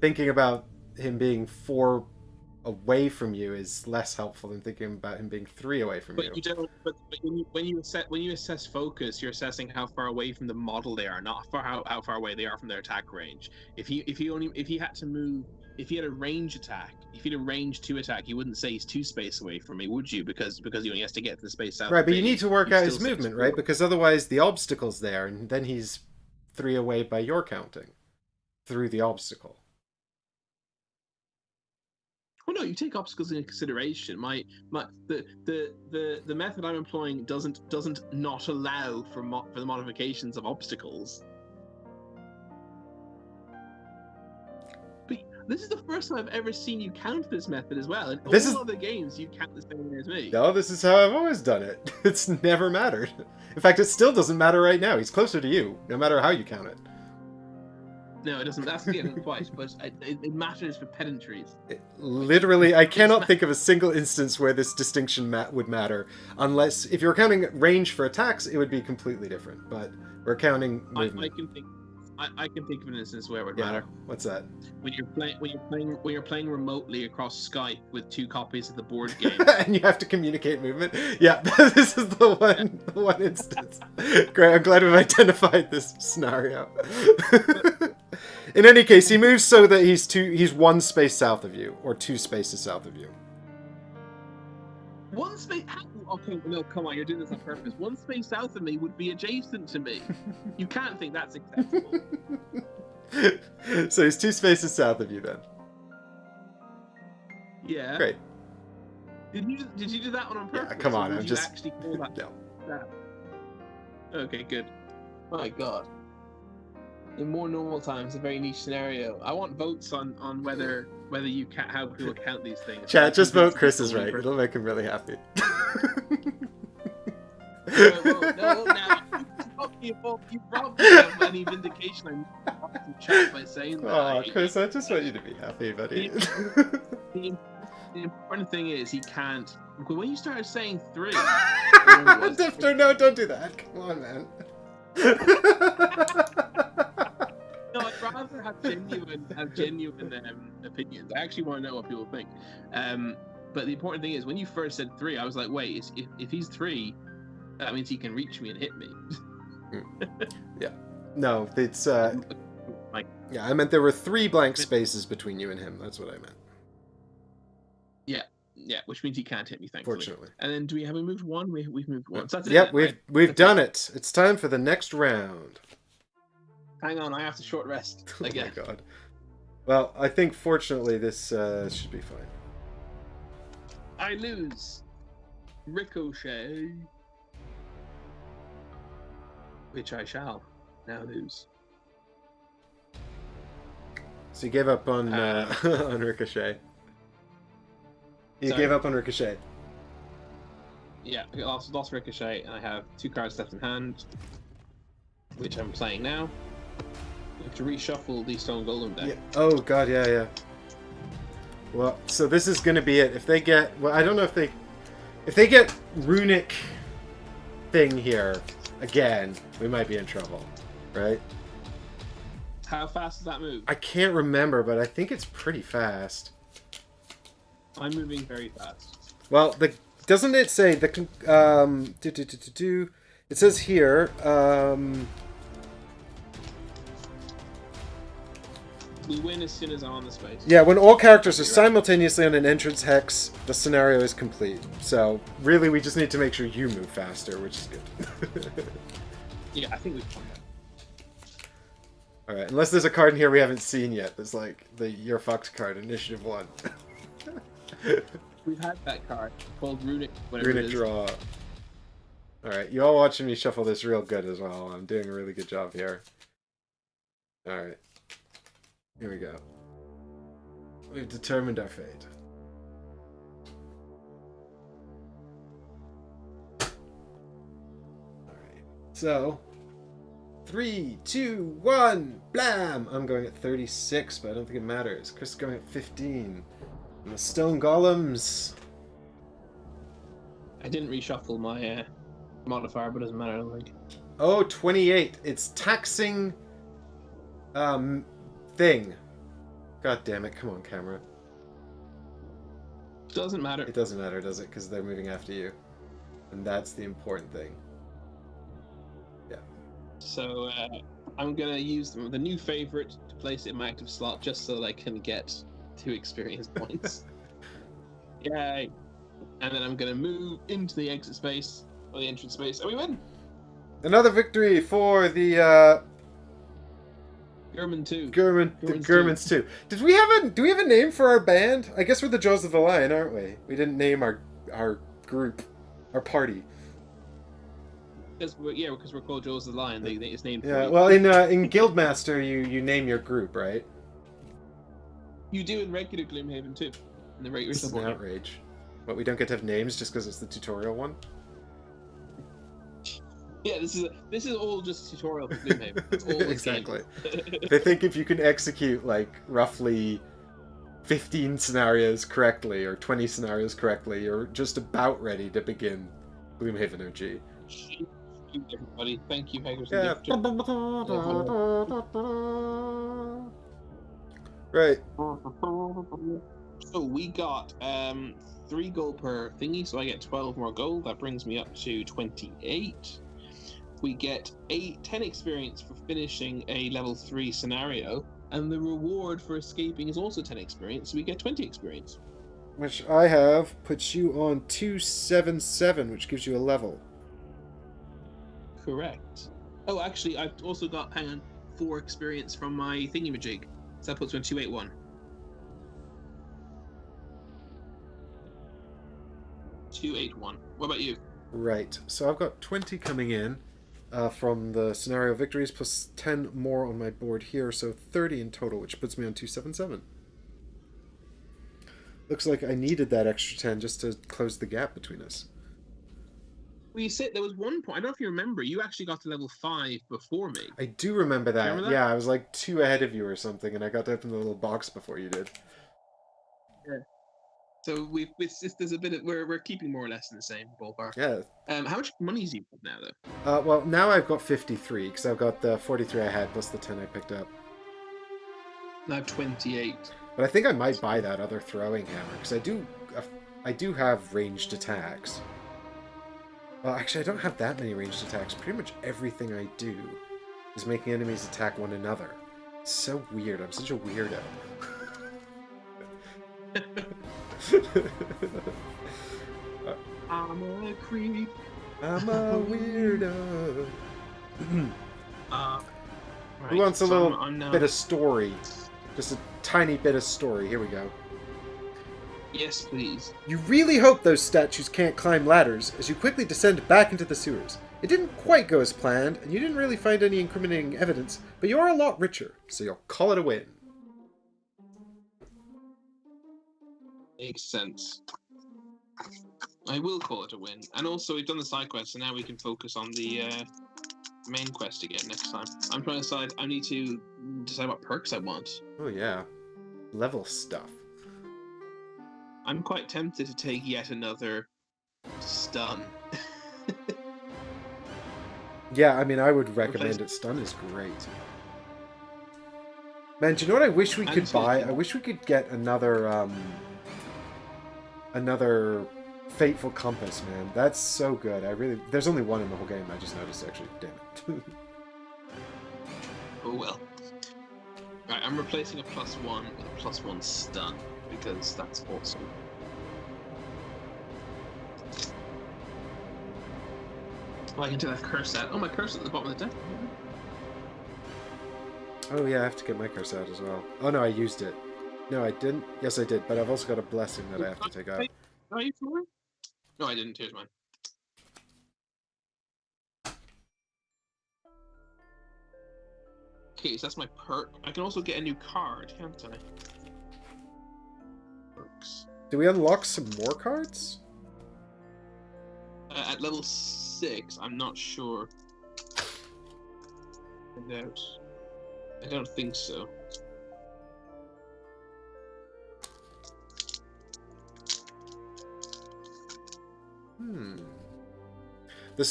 thinking about him being 4 away from you is less helpful than thinking about him being 3 away from you. You don't. But when you assess focus, you're assessing how far away from the model they are, not for how far away they are from their attack range. If he had to move, if he had a range attack, if he had a range 2 attack, you wouldn't say he's 2 space away from me, would you? Because he only has to get to the space south. Right, but you need to work out his movement, right? Because otherwise the obstacle's there, and then he's 3 away by your counting through the obstacle. Well, no, you take obstacles into consideration. The method I'm employing doesn't not allow for the modifications of obstacles. But this is the first time I've ever seen you count this method as well. In all other games, you count the same way as me. No, this is how I've always done it. It's never mattered. In fact, it still doesn't matter right now. He's closer to you, no matter how you count it. No, it doesn't. That's getting twice, but it matters for pedantries. Literally, I cannot think of a single instance where this distinction would matter, unless if you're counting range for attacks, it would be completely different. But we're counting movement. I can think of an instance where it would matter. What's that? When you're playing remotely across Skype with 2 copies of the board game, and you have to communicate movement. Yeah, this is the one instance. Great, I'm glad we've identified this scenario. In any case, he moves so that he's 1 space south of you, or 2 spaces south of you. 1 space. Okay, no, come on, you're doing this on purpose. 1 space south of me would be adjacent to me. You can't think that's acceptable. So he's 2 spaces south of you then. Yeah. Great. Did you do that one on purpose? Yeah, come on, I'm just actually call that. No. No. Okay, good. My God. in more normal times, a very niche scenario. I want votes on whether you how people count these things. Chat, just vote Convince Chris is people right. in It'll make him really happy. No, now you robbed me of any vindication. I'm chat by saying that. Oh, Chris, I just want you to be happy, buddy. The important thing is he can't. When you started saying 3, Difter, no, don't do that. Come on, man. No, I'd rather have genuine opinions. I actually want to know what people think. But the important thing is, when you first said 3, I was like, wait, if he's 3, that means he can reach me and hit me. Yeah. No, it's like, yeah, I meant there were 3 blank spaces between you and him. That's what I meant. Yeah, which means he can't hit me, thankfully. Fortunately. And then we moved 1? We've moved 1. So that's yep, it. we've done it. It's time for the next round. Hang on, I have to short rest again. Oh my god. Well, I think fortunately this should be fine. I lose. Ricochet. Which I shall now lose. So you gave up on on Ricochet. You Sorry. gave up on Ricochet. Yeah, I lost Ricochet, and I have 2 cards left in hand, which I'm playing now. I have to reshuffle the Stone Golem deck. Yeah. Oh god, yeah. Well, so this is gonna be it. If they get, well, I don't know if they get runic thing here again, we might be in trouble, right? How fast does that move? I can't remember, but I think it's pretty fast. I'm moving very fast. Well, doesn't it say the it says here we win as soon as I'm on the space. yeah, when all characters are simultaneously on an entrance hex, the scenario is complete. So really, we just need to make sure you move faster, which is good. Yeah, I think we've won that. All right, unless there's a card in here we haven't seen yet. There's like the "You're fucked" card, Initiative 1. We've had that card called Runic. Whatever Runic it is. draw. All right, you all watching me shuffle this real good as well. I'm doing a really good job here. All right, here we go. We've determined our fate. All right, so 3, 2, 1, blam! I'm going at 36, but I don't think it matters. Chris is going at 15. And the stone golems. I didn't reshuffle my modifier, but it doesn't matter, I don't think. Oh, 28. It's taxing thing. God damn it. Come on, camera. Doesn't matter. It doesn't matter, does it? Because they're moving after you. And that's the important thing. Yeah. So I'm going to use the new favorite to place it in my active slot just so that I can get 2 experience points. Yay. And then I'm going to move into the exit space, or the entrance space, and we win! Another victory for the Gehrman 2. Gehrmans 2. Do we have a name for our band? I guess we're the Jaws of the Lion, aren't we? We didn't name our group, our party. Because we're called Jaws of the Lion. It's named. Yeah. Well, in Guildmaster, you name your group, right? You do in regular Gloomhaven too. In the regular This is an outrage. But we don't get to have names just because it's the tutorial one. Yeah, this is all just a tutorial for Gloomhaven. It's all Exactly. They think if you can execute like roughly 15 scenarios correctly or 20 scenarios correctly, you're just about ready to begin Gloomhaven OG. Everybody, thank you, Hackers. Yeah. Right. So we got 3 gold per thingy, so I get 12 more gold. That brings me up to 28. We get 10 experience for finishing a level 3 scenario, and the reward for escaping is also 10 experience, so we get 20 experience. Which I have puts you on 277, which gives you a level. Correct. Oh, actually, I've also got 4 experience from my thingy-majig, so that puts me on 281. 281. What about you? Right. So I've got 20 coming in. from the scenario victories, plus 10 more on my board here, so 30 in total, which puts me on 277. Looks like I needed that extra 10 just to close the gap between us. Well, you said there was one point. I don't know if you remember. You actually got to level 5 before me. I do remember that. Do you remember that? Yeah, I was like 2 ahead of you or something, and I got to open the little box before you did. Yeah. So there's a bit of we're keeping more or less in the same ballpark. Yeah. How much money do you have now though? Well, now I've got 53 because I've got the 43 I had plus the 10 I picked up. Now 28. But I think I might buy that other throwing hammer because I do have ranged attacks. Well, actually, I don't have that many ranged attacks. Pretty much everything I do is making enemies attack one another. It's so weird. I'm such a weirdo. I'm a creep. I'm a weirdo. Right, Who wants a little I'm bit of story? Just a tiny bit of story. Here we go. Yes, please. You really hope those statues can't climb ladders as you quickly descend back into the sewers. It didn't quite go as planned, and you didn't really find any incriminating evidence, but you're a lot richer, so you'll call it a win. Makes sense. I will call it a win. And also, we've done the side quest, so now we can focus on the main quest again next time. I'm trying to decide. I need to decide what perks I want. Oh yeah. Level stuff. I'm quite tempted to take yet another stun. Yeah, I mean, I would recommend it. Stun is great. Man, do you know what I wish we could buy? I wish we could get another Fateful Compass, man. That's so good. There's only one in the whole game. I just noticed, actually. Damn it. Oh well. Right, I'm replacing a +1 with a +1 stun because that's awesome. Oh, I can do that curse out. Oh, my curse at the bottom of the deck. Oh yeah, I have to get my curse out as well. Oh no, I used it. No, I didn't. Yes, I did, but I've also got a blessing that I have to take out. Are you sure? No, I didn't. Here's mine. Okay, so that's my perk. I can also get a new card, can't I? Perks. Do we unlock some more cards? At level 6, I'm not sure. I don't think so. The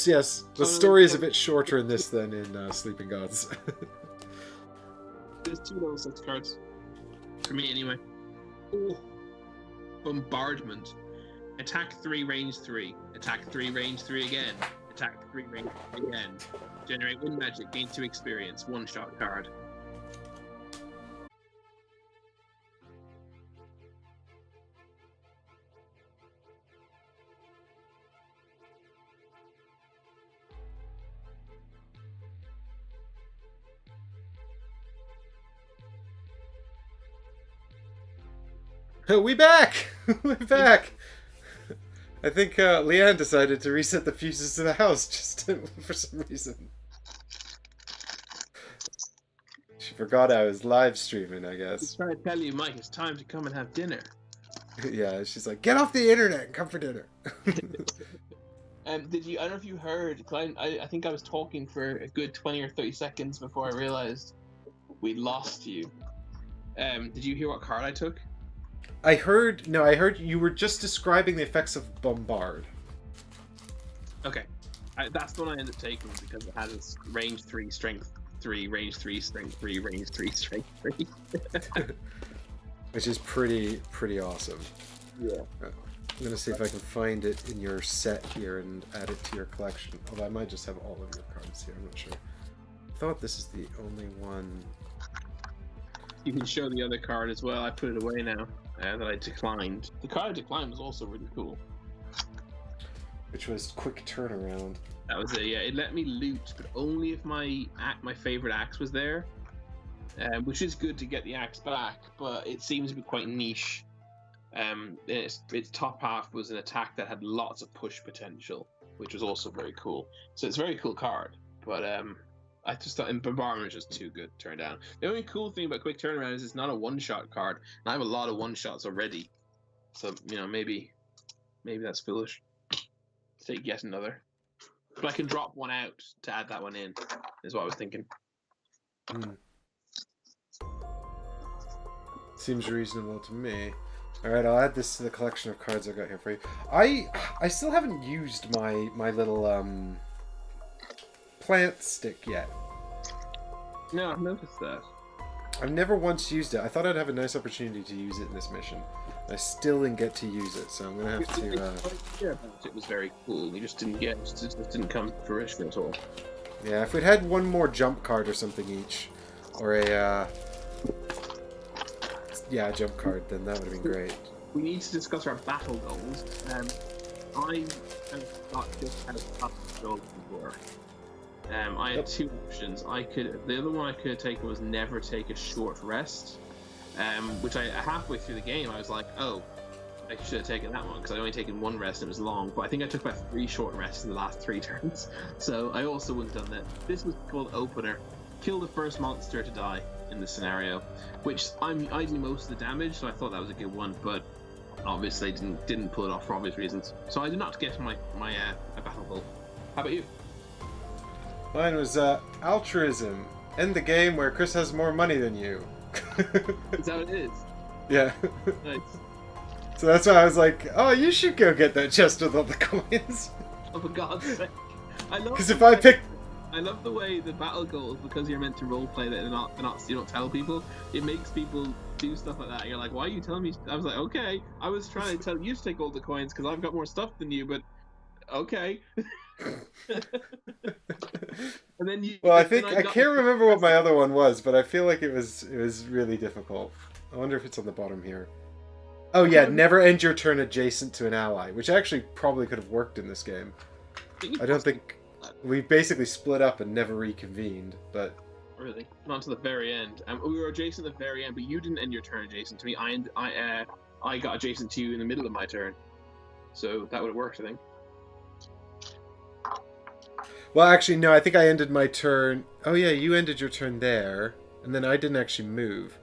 story is a bit shorter in this than in Sleeping Gods. There's 2 level 6 cards. For me, anyway. Oh. Bombardment. Attack 3, range 3. Attack 3, range 3 again. Attack 3, range 3 again. Generate wind magic, gain 2 experience. 1-shot card. We back! We're back! I think Leanne decided to reset the fuses to the house just for some reason. She forgot I was live streaming, I guess. I'm trying to tell you, Mike, it's time to come and have dinner. Yeah, she's like, get off the internet and come for dinner. Did you? I don't know if you heard. I think I was talking for a good 20 or 30 seconds before I realized we'd lost you. Did you hear what card I took? I heard you were just describing the effects of Bombard. Okay. That's the one I ended up taking because it has range 3, strength 3, range 3, strength 3, range 3, strength 3. Which is pretty awesome. Yeah. I'm gonna see if I can find it in your set here and add it to your collection. Although I might just have all of your cards here, I'm not sure. I thought this is the only one. You can show the other card as well. I put it away now that I declined. The card I declined was also really cool. Which was quick turnaround. That was it. Yeah, it let me loot, but only if my favorite axe was there, which is good to get the axe back. But it seems to be quite niche. Its top half was an attack that had lots of push potential, which was also very cool. So it's a very cool card. But I just thought Bombardment was just too good to turn down. The only cool thing about Quick Turnaround is it's not a one-shot card, and I have a lot of one-shots already. So maybe that's foolish. Take yet another. But I can drop one out to add that one in, is what I was thinking. Seems reasonable to me. Alright, I'll add this to the collection of cards I got here for you. I still haven't used my little plant stick yet. No, I've noticed that. I've never once used it. I thought I'd have a nice opportunity to use it in this mission. I still didn't get to use it, so I'm gonna have to. It was very cool. We just didn't get. It just didn't come to fruition at all. Yeah, if we'd had one more jump card or something each, or a jump card, then that would have been great. We need to discuss our battle goals. I have got just how battle goals were. I had two options. The other one I could have taken was never take a short rest. Which I halfway through the game I was like, oh, I should have taken that one because I'd only taken one rest and it was long. But I think I took about 3 short rests in the last 3 turns, so I also wouldn't have done that. This was called Opener. Kill the first monster to die in this scenario, which I do most of the damage, so I thought that was a good one. But obviously didn't pull it off for obvious reasons. So I did not get my battle goal. How about you? Mine was altruism. End the game where Chris has more money than you. Is that what it is? Yeah. Nice. So that's why I was like, oh, you should go get that chest with all the coins. Oh, for God's sake. I love. Because if I pick. I love the way the battle goals, because you're meant to roleplay that they're not, you don't tell people, it makes people do stuff like that. You're like, why are you telling me? I was like, okay, I was trying to tell you to take all the coins because I've got more stuff than you, but okay. And then you. Well, I can't remember what my other one was, but I feel like it was really difficult. I wonder if it's on the bottom here. Oh yeah, never end your turn adjacent to an ally, which actually probably could have worked in this game. I don't think we basically split up and never reconvened, but really not to the very end. We were adjacent at the very end, but you didn't end your turn adjacent to me. I got adjacent to you in the middle of my turn, so that would have worked, I think. Well, actually, no, I think I ended my turn. Oh, yeah, you ended your turn there, and then I didn't actually move.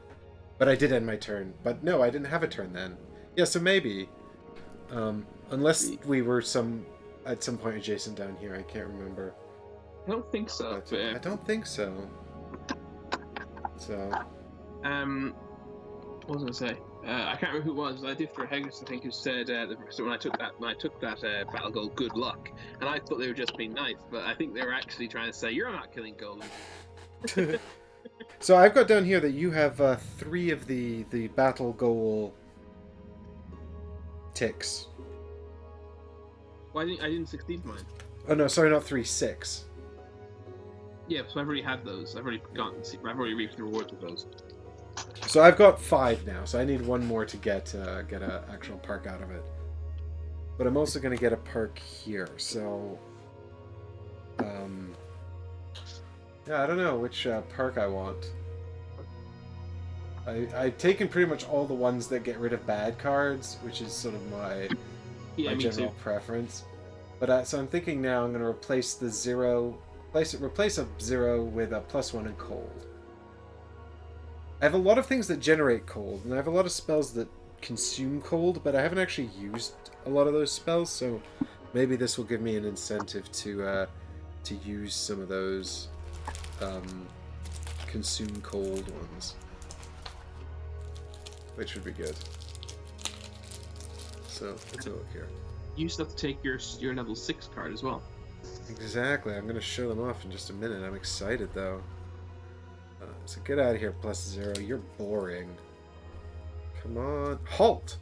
But I did end my turn. But no, I didn't have a turn then. Yeah, so maybe. Unless we were at some point adjacent down here, I can't remember. I don't think so. But, I don't think so. So. What was I going to say? I can't remember who it was. I did for Heggis, I think, who said so when I took that battle goal, good luck, and I thought they were just being nice, but I think they were actually trying to say you're not killing golems. So I've got down here that you have 3 of the battle goal ticks. Well, I didn't succeed mine. Oh no, sorry, not 3, 6. Yeah, so I've already had those. I've already reaped the rewards of those. So I've got 5 now, so I need 1 more to get an actual perk out of it. But I'm also going to get a perk here, so... yeah, I don't know which perk I want. I've taken pretty much all the ones that get rid of bad cards, which is sort of my general preference. But so I'm thinking now I'm going to replace the 0... Replace a 0 with a +1 in cold. I have a lot of things that generate cold, and I have a lot of spells that consume cold, but I haven't actually used a lot of those spells, so maybe this will give me an incentive to use some of those consume cold ones, which would be good. So let's have a look here. You still have to take your level 6 card as well. Exactly. I'm going to show them off in just a minute. I'm excited though. So get out of here, +0. You're boring. Come on. Halt!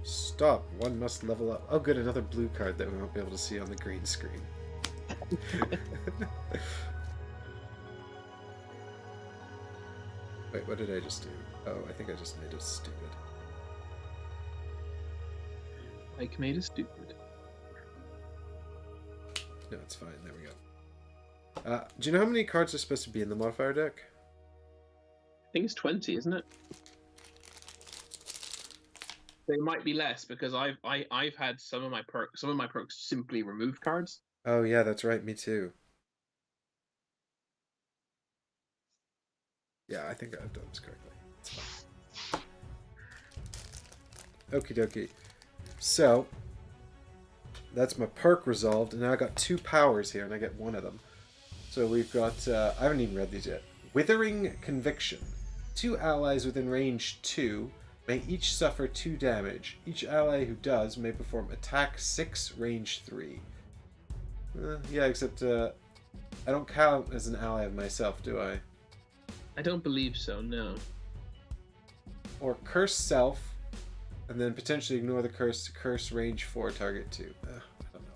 Stop. One must level up. Oh, good. Another blue card that we won't be able to see on the green screen. Wait, what did I just do? Oh, I think I just made it stupid. Like made it stupid. No, it's fine. There we go. Do you know how many cards are supposed to be in the modifier deck? I think it's 20, isn't it? They might be less because I've had some of my perks simply remove cards. Oh yeah, that's right. Me too. Yeah, I think I've done this correctly. It's fine. Okie dokie. So, that's my perk resolved, and now I got 2 powers here, and I get 1 of them. So we've got, I haven't even read these yet. Withering Conviction. 2 allies within range 2 may each suffer 2 damage. Each ally who does may perform attack 6, range 3. Yeah, except I don't count as an ally of myself, do I? I don't believe so, no. Or curse self, and then potentially ignore the curse to curse range 4 target 2. I don't know.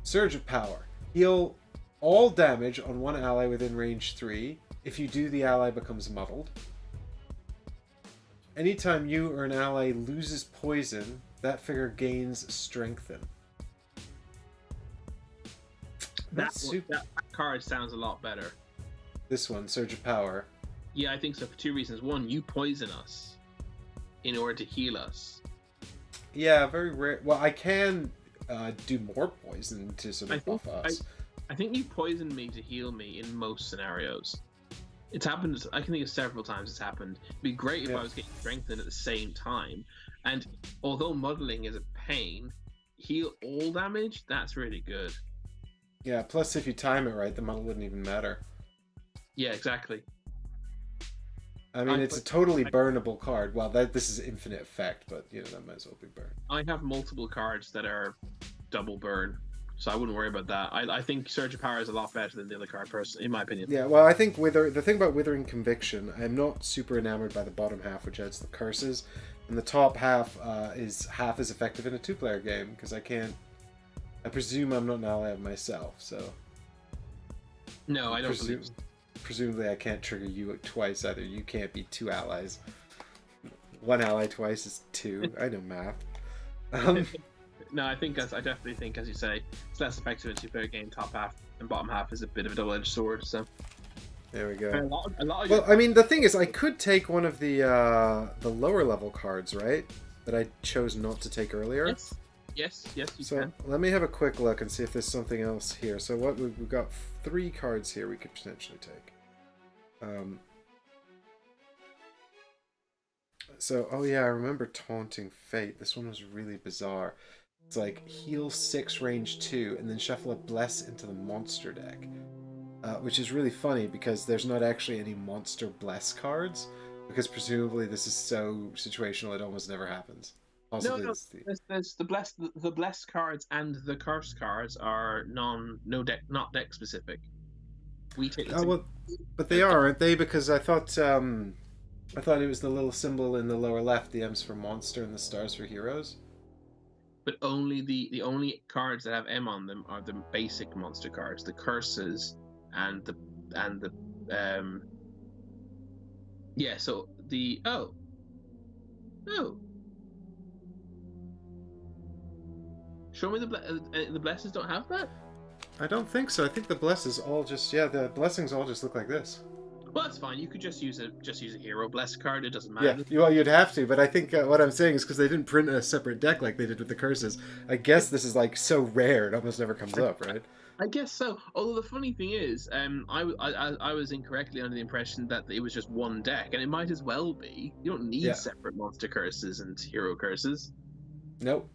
Surge of Power. Heal all damage on 1 ally within range 3. If you do, the ally becomes muddled. Anytime you or an ally loses poison, that figure gains Strengthen. That card sounds a lot better. This one, Surge of Power. Yeah, I think so for 2 reasons. One, you poison us in order to heal us. Yeah, very rare. Well, I can do more poison to sort of buff us. I think you poison me to heal me in most scenarios. It's happened, I can think of several times it's happened. It'd be great if I was getting strengthened at the same time. And although muddling is a pain, heal all damage, that's really good. Yeah, plus if you time it right, the muddle wouldn't even matter. Yeah, exactly. I mean, it's a totally burnable card. Well, this is infinite effect, but you know that might as well be burned. I have multiple cards that are double burn, so I wouldn't worry about that. I think Surge of Power is a lot better than the other card, person, in my opinion. Yeah, well, I think the thing about Withering Conviction, I'm not super enamored by the bottom half, which adds the curses, and the top half is half as effective in a 2-player game because I presume I'm not an ally of myself, so. No, I don't believe so. Presumably I can't trigger you twice either. You can't be 2 allies. 1 ally twice is 2. I know math. No, I definitely think, as you say, it's less effective in a 2-player game. Top half and bottom half is a bit of a double-edged sword. So there we go. Well, I mean, the thing is, I could take one of the lower level cards, right? That I chose not to take earlier. Yes, you can. So let me have a quick look and see if there's something else here. So what we've got 3 cards here we could potentially take. So, oh yeah, I remember Taunting Fate. This one was really bizarre. It's like heal 6 range 2 and then shuffle a Bless into the monster deck. Which is really funny because there's not actually any monster Bless cards, because presumably this is so situational it almost never happens. Possibly there's the bless cards and the curse cards are not deck specific. We take but they are, aren't they? Because I thought it was the little symbol in the lower left, the M's for monster and the stars for heroes. But only the only cards that have M on them are the basic monster cards, the curses and the yeah. So the oh. Show me the blessings don't have that? I don't think so. I think the blesses all just the blessings all just look like this. Well, that's fine. You could just use a hero bless card. It doesn't matter. Yeah, well, you'd have to. But I think what I'm saying is because they didn't print a separate deck like they did with the curses. I guess this is like so rare it almost never comes up, right? I guess so. Although the funny thing is, I was incorrectly under the impression that it was just one deck, and it might as well be. You don't need separate monster curses and hero curses. Nope.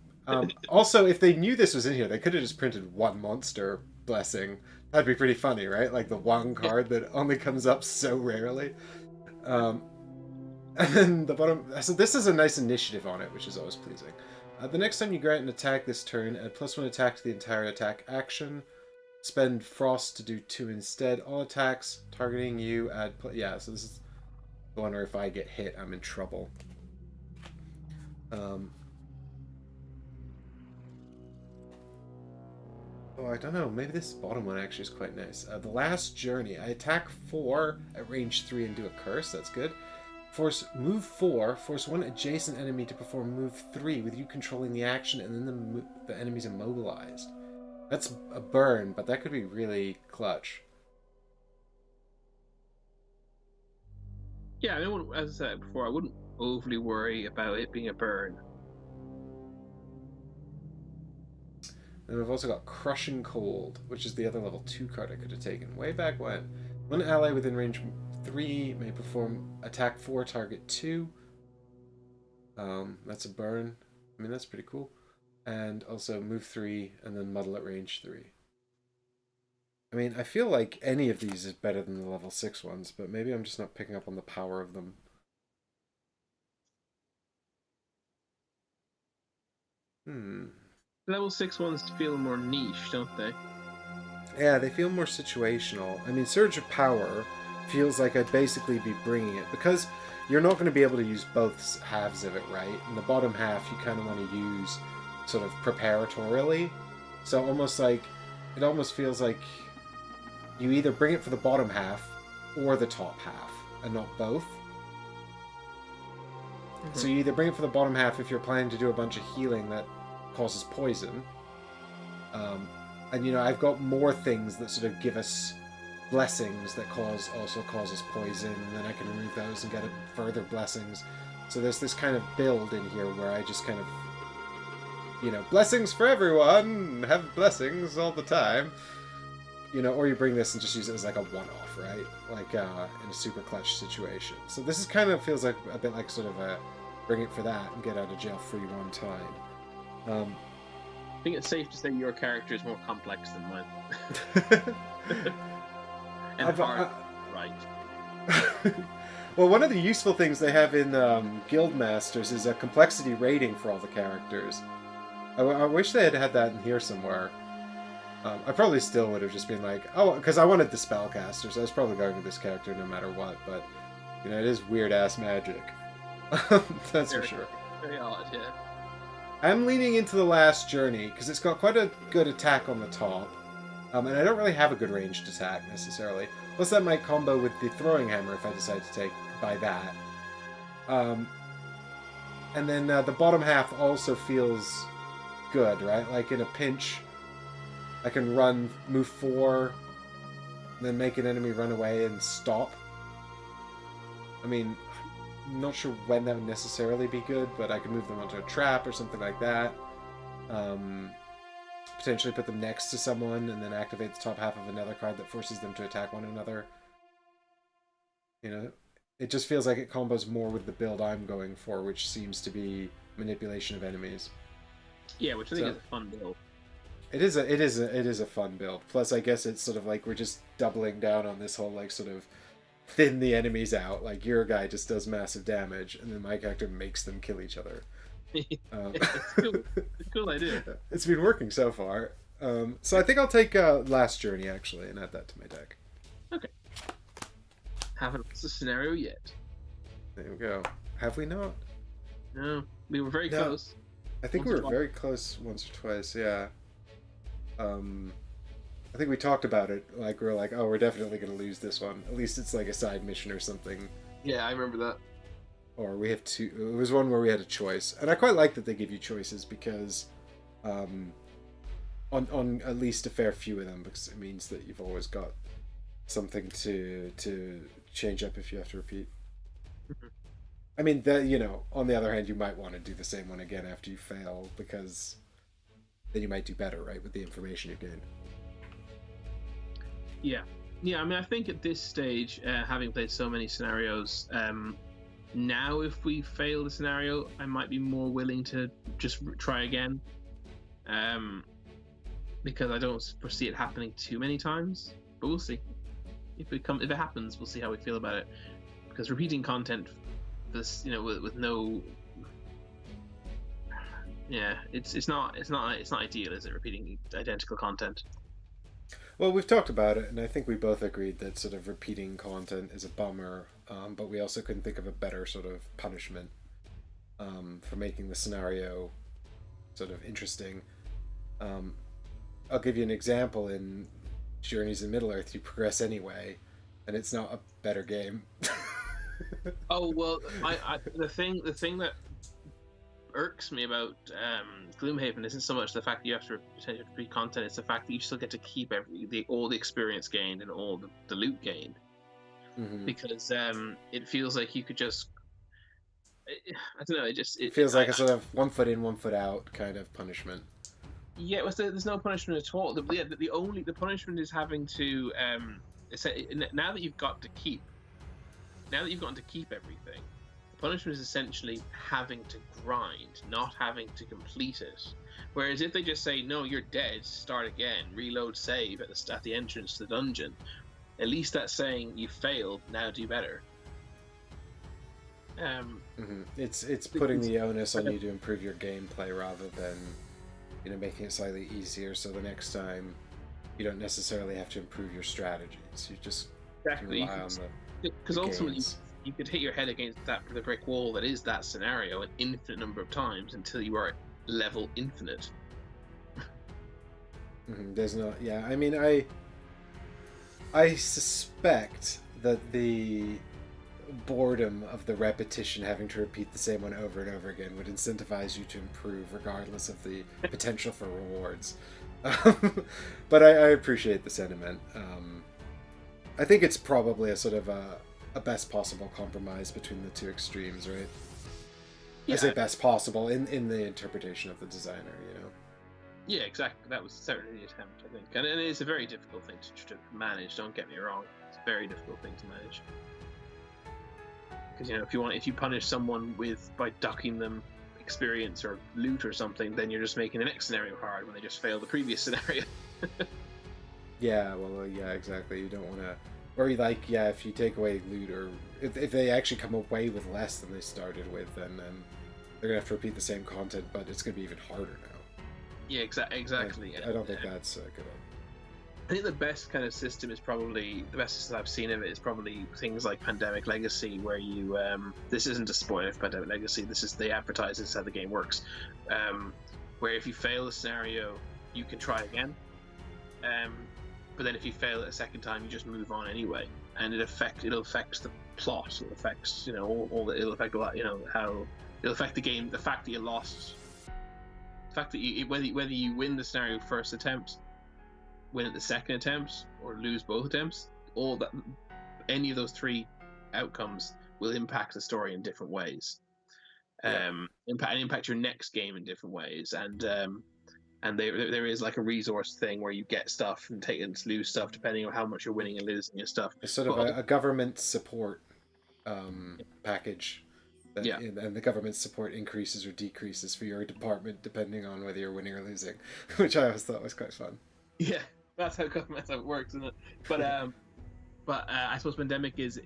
Also, if they knew this was in here, they could have just printed one monster blessing. That'd be pretty funny, right? Like the one card that only comes up so rarely. And then the bottom... So this is a nice initiative on it, which is always pleasing. The next time you grant an attack this turn, add +1 attack to the entire attack action. Spend Frost to do 2 instead. All attacks targeting you add... Yeah, so this is the one where if I get hit, I'm in trouble. Oh, I don't know. Maybe this bottom one actually is quite nice. The Last Journey. I attack 4 at range 3 and do a curse. That's good. Move 4. Force 1 adjacent enemy to perform move 3 with you controlling the action, and then the enemy's immobilized. That's a burn, but that could be really clutch. Yeah, I mean, as I said before, I wouldn't overly worry about it being a burn. And we've also got Crushing Cold, which is the other level 2 card I could have taken way back when. One ally within range 3, may perform attack 4, target 2. That's a burn. I mean, that's pretty cool. And also move 3, and then muddle at range 3. I mean, I feel like any of these is better than the level 6 ones, but maybe I'm just not picking up on the power of them. Level 6 ones feel more niche, don't they? Yeah, they feel more situational. I mean, Surge of Power feels like I'd basically be bringing it, because you're not going to be able to use both halves of it, right? In the bottom half, you kind of want to use sort of preparatorily. So almost like, it almost feels like you either bring it for the bottom half or the top half, and not both. Mm-hmm. So you either bring it for the bottom half if you're planning to do a bunch of healing that causes poison. And you know, I've got more things that sort of give us blessings that also causes poison, and then I can remove those and get further blessings. So there's this kind of build in here where I just kind of, you know, blessings for everyone, have blessings all the time. You know, or you bring this and just use it as like a one-off, right? Like in a super clutch situation. So this is kind of feels like a bit like sort of a bring it for that and get out of jail free one time. I think it's safe to say your character is more complex than mine. And hard, right. Well, one of the useful things they have in Guildmasters is a complexity rating for all the characters. I wish they had had that in here somewhere. I probably still would have just been like, oh, because I wanted the spellcaster, so I was probably going with this character no matter what, but, you know, it is weird-ass magic. That's for sure. Very odd, yeah. I'm leaning into the last journey, because it's got quite a good attack on the top, and I don't really have a good ranged attack, necessarily. Plus that might combo with the throwing hammer if I decide to buy that. And then the bottom half also feels good, right? Like in a pinch, I can run, move 4, then make an enemy run away and stop. I mean, I'm not sure when that would necessarily be good, but I can move them onto a trap or something like that. Potentially put them next to someone and then activate the top half of another card that forces them to attack one another. You know, it just feels like it combos more with the build I'm going for, which seems to be manipulation of enemies. Yeah, which I think is a fun build. It is a fun build. Plus, I guess it's sort of like we're just doubling down on this whole like sort of thin the enemies out. Like your guy just does massive damage, and then my character makes them kill each other. It's cool. It's a cool idea. It's been working so far. So I think I'll take Last Journey actually and add that to my deck. Okay. Haven't lost a scenario yet. There we go. Have we not? No, we were very close. I think we were very close once or twice. Yeah. I think we talked about it. Like we were like, oh, we're definitely going to lose this one. At least it's like a side mission or something. Yeah, I remember that. Or we have two. It was one where we had a choice, and I quite like that they give you choices because, on at least a fair few of them, because it means that you've always got something to change up if you have to repeat. I mean, you know, on the other hand, you might want to do the same one again after you fail, because then you might do better, right, with the information you gain. Yeah. I mean, I think at this stage, having played so many scenarios, now if we fail the scenario, I might be more willing to just try again, because I don't foresee it happening too many times. But we'll see. If it happens, we'll see how we feel about it. Because repeating content, this, you know, with no, yeah, it's not ideal, is it? Repeating identical content. Well, we've talked about it, and I think we both agreed that sort of repeating content is a bummer, but we also couldn't think of a better sort of punishment for making the scenario sort of interesting. I'll give you an example. In Journeys in Middle-earth, you progress anyway, and it's not a better game. Oh, well, the thing that irks me about Gloomhaven isn't so much the fact that you have to repeat content, it's the fact that you still get to keep all the experience gained and all the loot gained. Mm-hmm. Because it feels like you could just, I don't know, it feels like a sort of 1 foot in, 1 foot out kind of punishment. Yeah, there's no punishment at all. The punishment is having to now that you've got to keep now that you've gotten to keep everything, the punishment is essentially having to grind, not having to complete it. Whereas if they just say, no, you're dead, start again, reload, save at the entrance to the dungeon, at least that's saying you failed, now do better. It's putting the onus on you to improve your gameplay rather than, you know, making it slightly easier, so the next time you don't necessarily have to improve your strategies. You just rely on because ultimately you could hit your head against the brick wall that is that scenario an infinite number of times until you are level infinite. There's no, yeah. I mean, I suspect that the boredom of the repetition, having to repeat the same one over and over again, would incentivize you to improve regardless of the potential for rewards. But I appreciate the sentiment. I think it's probably a sort of a best possible compromise between the two extremes, right? Yeah. I say best possible in the interpretation of the designer, you know? Yeah, exactly. That was certainly the attempt, I think. And it is a very difficult thing to manage, don't get me wrong. It's a very difficult thing to manage. Because, you know, if you punish someone by ducking them experience or loot or something, then you're just making the next scenario hard when they just failed the previous scenario. Yeah, well, yeah, exactly. You don't want to... Or, like, yeah, if you take away loot, or if they actually come away with less than they started with, then they're going to have to repeat the same content, but it's going to be even harder now. Yeah, exactly. I don't think that's good. I think the best kind of system is probably, the best system I've seen of it is probably things like Pandemic Legacy, where you, this isn't a spoiler for Pandemic Legacy, they advertise this is how the game works, where if you fail the scenario, you can try again, but then if you fail it a second time, you just move on anyway, and it'll affect the plot, it'll affect, you know, it'll affect a lot, you know, how, it'll affect the game, the fact that you lost, the fact that whether you win the scenario first attempt, win at the second attempt, or lose both attempts, any of those three outcomes will impact the story in different ways. Impact your next game in different ways, and there is like a resource thing where you get stuff and lose stuff depending on how much you're winning and losing and stuff. It's sort of a government support package. And the government support increases or decreases for your department depending on whether you're winning or losing, which I always thought was quite fun. Yeah, that's how it works, isn't it? But I suppose Pandemic is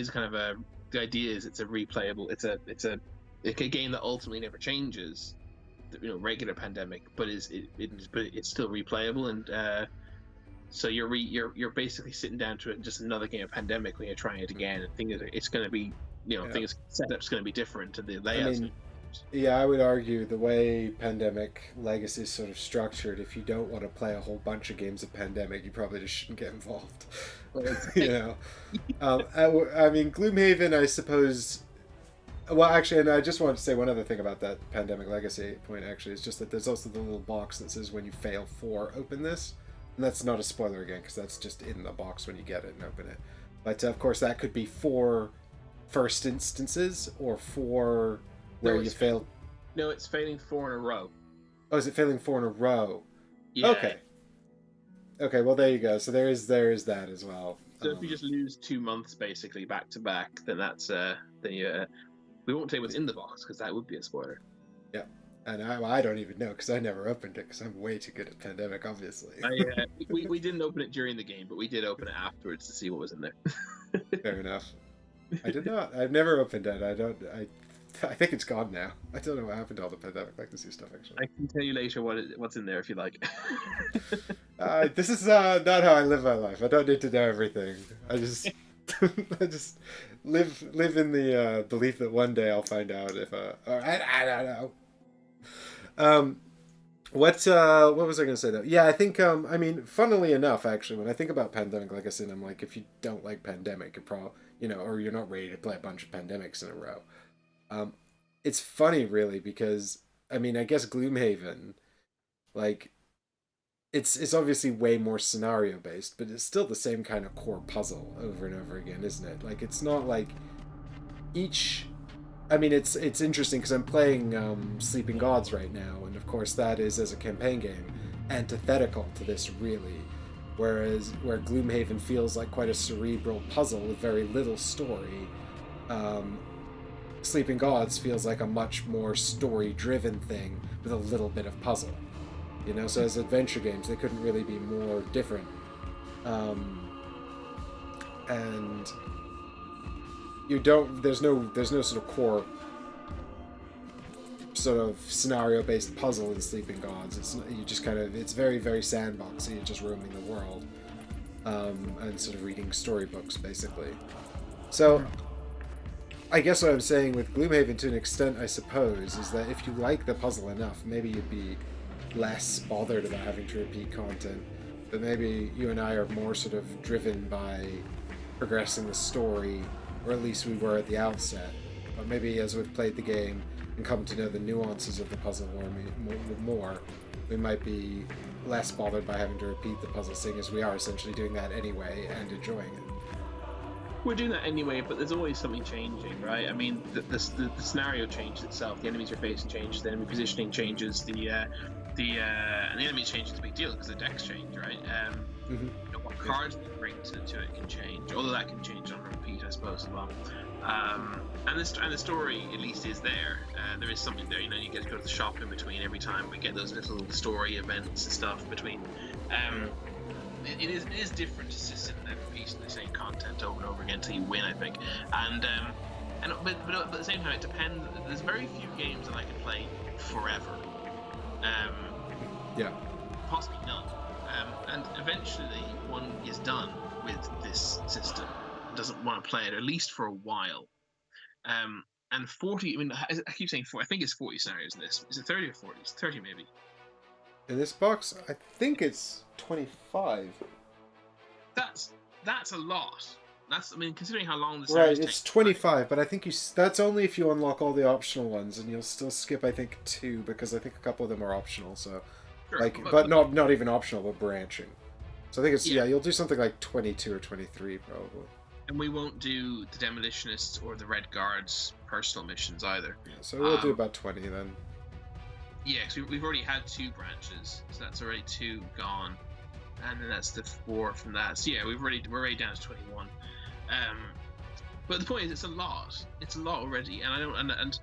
kind of the idea is it's a replayable, it's a game that ultimately never changes, you know, regular Pandemic, but it's still replayable, and so you're basically sitting down to just another game of Pandemic when you're trying it again, and it's going to be, you know, things setup's going to be different to the layouts. I mean, yeah, I would argue the way Pandemic Legacy is sort of structured, if you don't want to play a whole bunch of games of Pandemic, you probably just shouldn't get involved. You know, I mean, Gloomhaven, I suppose. Well, actually, and I just wanted to say one other thing about that Pandemic Legacy point. Actually, is just that there's also the little box that says when you fail 4, open this, and that's not a spoiler again because that's just in the box when you get it and open it. But of course, that could be 4 first instances or 4 where you failed. No, it's failing 4 in a row. Oh, is it failing 4 in a row? Yeah. Okay, well there you go. So there is that as well. So if you just lose 2 months basically back to back, then that's we won't tell you what's in the box because that would be a spoiler. Yeah, and I don't even know because I never opened it because I'm way too good at Pandemic, obviously. We didn't open it during the game, but we did open it afterwards to see what was in there. Fair enough. I did not. I've never opened it. I think it's gone now. I don't know what happened to all the Pandemic Legacy stuff, actually. I can tell you later what's in there if you like. This is not how I live my life. I don't need to know everything. I just live in the belief that one day I'll find out if I don't know. What was I going to say though? Yeah, I think I mean, funnily enough, actually, when I think about Pandemic Legacy, I'm like, if you don't like Pandemic, you're probably, you know, or you're not ready to play a bunch of Pandemics in a row. It's funny, really, because I mean, I guess Gloomhaven, like, it's obviously way more scenario based, but it's still the same kind of core puzzle over and over again, isn't it? Like, it's not like each. I mean, it's interesting because I'm playing Sleeping Gods right now, and of course that is, as a campaign game, antithetical to this, really, where Gloomhaven feels like quite a cerebral puzzle with very little story. Sleeping Gods feels like a much more story-driven thing with a little bit of puzzle. You know, so as adventure games, they couldn't really be more different. And there's no sort of core sort of scenario-based puzzle in Sleeping Gods. It's very, very sandboxy. You're just roaming the world, and sort of reading storybooks, basically. So, I guess what I'm saying with Gloomhaven, to an extent, I suppose, is that if you like the puzzle enough, maybe you'd be less bothered about having to repeat content. But maybe you and I are more sort of driven by progressing the story, or at least we were at the outset. But maybe as we've played the game and come to know the nuances of the puzzle more, we might be less bothered by having to repeat the puzzle, seeing as we are essentially doing that anyway and enjoying it. We're doing that anyway, but there's always something changing, right? I mean, the scenario changes itself. The enemies you're facing changes. The enemy positioning changes. And the enemies change is a big deal because the decks change, right? You know, what cards you bring to it can change. Although that can change on repeat, I suppose, as well. And the story at least is there. There is something there. You know, you get to go to the shop in between every time. We get those little story events and stuff between. It is different to just sit there repeating the same content over and over again until you win, I think. But at the same time, it depends. There's very few games that I can play forever. Possibly none. And eventually, one is done with this system and doesn't want to play it, at least for a while. And 40. I mean, I keep saying 40. I think it's 40 scenarios in this. Is it 30 or 40? It's 30 maybe. In this box, I think it's 25. That's a lot. I mean, considering how long this right, it's 25, but I think that's only if you unlock all the optional ones, and you'll still skip, I think, 2, because I think a couple of them are optional. So, sure, but not even optional, but branching. So I think it's you'll do something like 22 or 23 probably. And we won't do the Demolitionists or the Red Guards personal missions either. Yeah, so we'll do about 20 then. Yeah, because we've already had 2 branches, so that's already 2 gone, and then that's the 4 from that. So yeah, we're already down to 21. But the point is, it's a lot. It's a lot already, and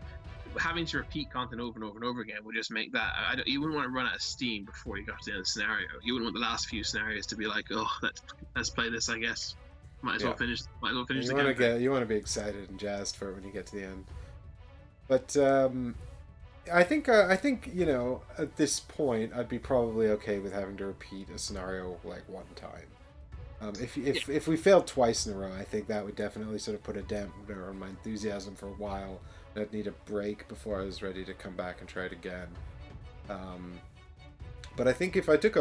having to repeat content over and over and over again would just make that. You wouldn't want to run out of steam before you got to the end of the scenario. You wouldn't want the last few scenarios to be like, oh, let's play this, I guess. Might as well finish the game. You want to be excited and jazzed for it when you get to the end. But I think you know, at this point I'd be probably okay with having to repeat a scenario like one time. If we failed twice in a row, I think that would definitely sort of put a dampener on my enthusiasm for a while. I'd need a break before I was ready to come back and try it again. But I think if I did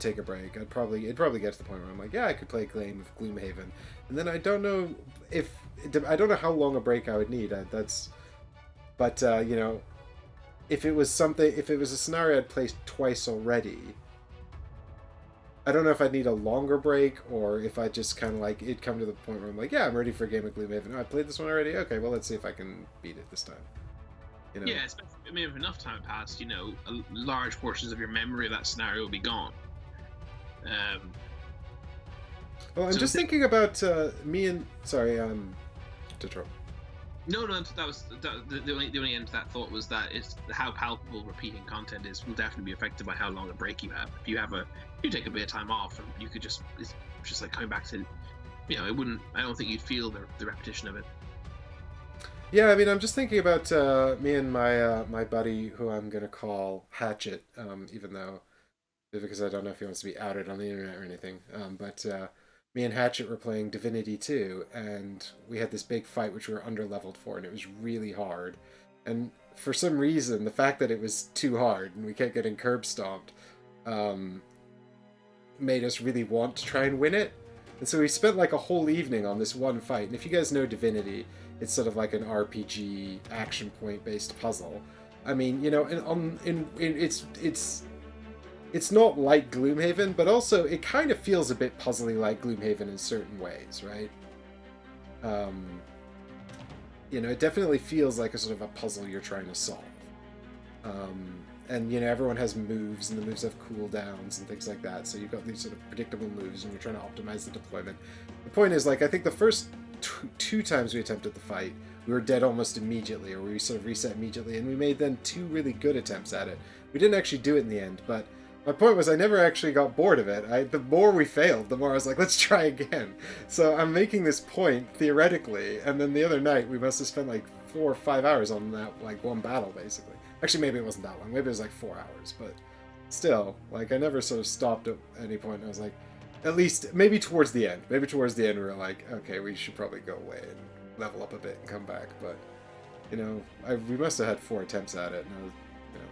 take a break, it'd probably get to the point where I'm like, yeah, I could play a game of Gloomhaven, and then I don't know how long a break I would need. But you know, if it was a scenario I'd played twice already, I don't know if I'd need a longer break, or if I just kind of like it'd come to the point where I'm like, yeah, I'm ready for a game of Gloomhaven. Oh, I played this one already. Okay, well, let's see if I can beat it this time. You know? Yeah, especially, I mean, if enough time passed, you know, large portions of your memory of that scenario will be gone. Well, I'm just thinking about Tetro. No, that was the only end to that thought was that it's how palpable repeating content is will definitely be affected by how long a break you have. If you take a bit of time off, and you could it's just like coming back to, you know, I don't think you'd feel the repetition of it. Yeah, I mean, I'm just thinking about me and my buddy, who I'm gonna call Hatchet, because I don't know if he wants to be outed on the internet or anything. But me and Hatchet were playing Divinity 2, and we had this big fight which we were underleveled for, and it was really hard. And for some reason, the fact that it was too hard and we kept getting curb stomped made us really want to try and win it. And so we spent like a whole evening on this one fight. And if you guys know Divinity, it's sort of like an RPG action point based puzzle. I mean, you know, it's not like Gloomhaven, but also it kind of feels a bit puzzly like Gloomhaven in certain ways, right? You know, it definitely feels like a sort of a puzzle you're trying to solve. and you know everyone has moves, and the moves have cooldowns and things like that. So you've got these sort of predictable moves, and you're trying to optimize the deployment. The point is, like, I think the first two times we attempted the fight, we were dead almost immediately, or we sort of reset immediately, and we made then 2 really good attempts at it. We didn't actually do it in the end, but my point was I never actually got bored of it. The more we failed, the more I was like, let's try again. So I'm making this point theoretically, and then the other night we must have spent like 4 or 5 hours on that, like, one battle basically. Actually, maybe it wasn't that long. Maybe it was like 4 hours, but still, like, I never sort of stopped at any point. I was like, at least maybe towards the end. Maybe towards the end we were like, okay, we should probably go away and level up a bit and come back. But you know, we must have had 4 attempts at it, and I was, you know.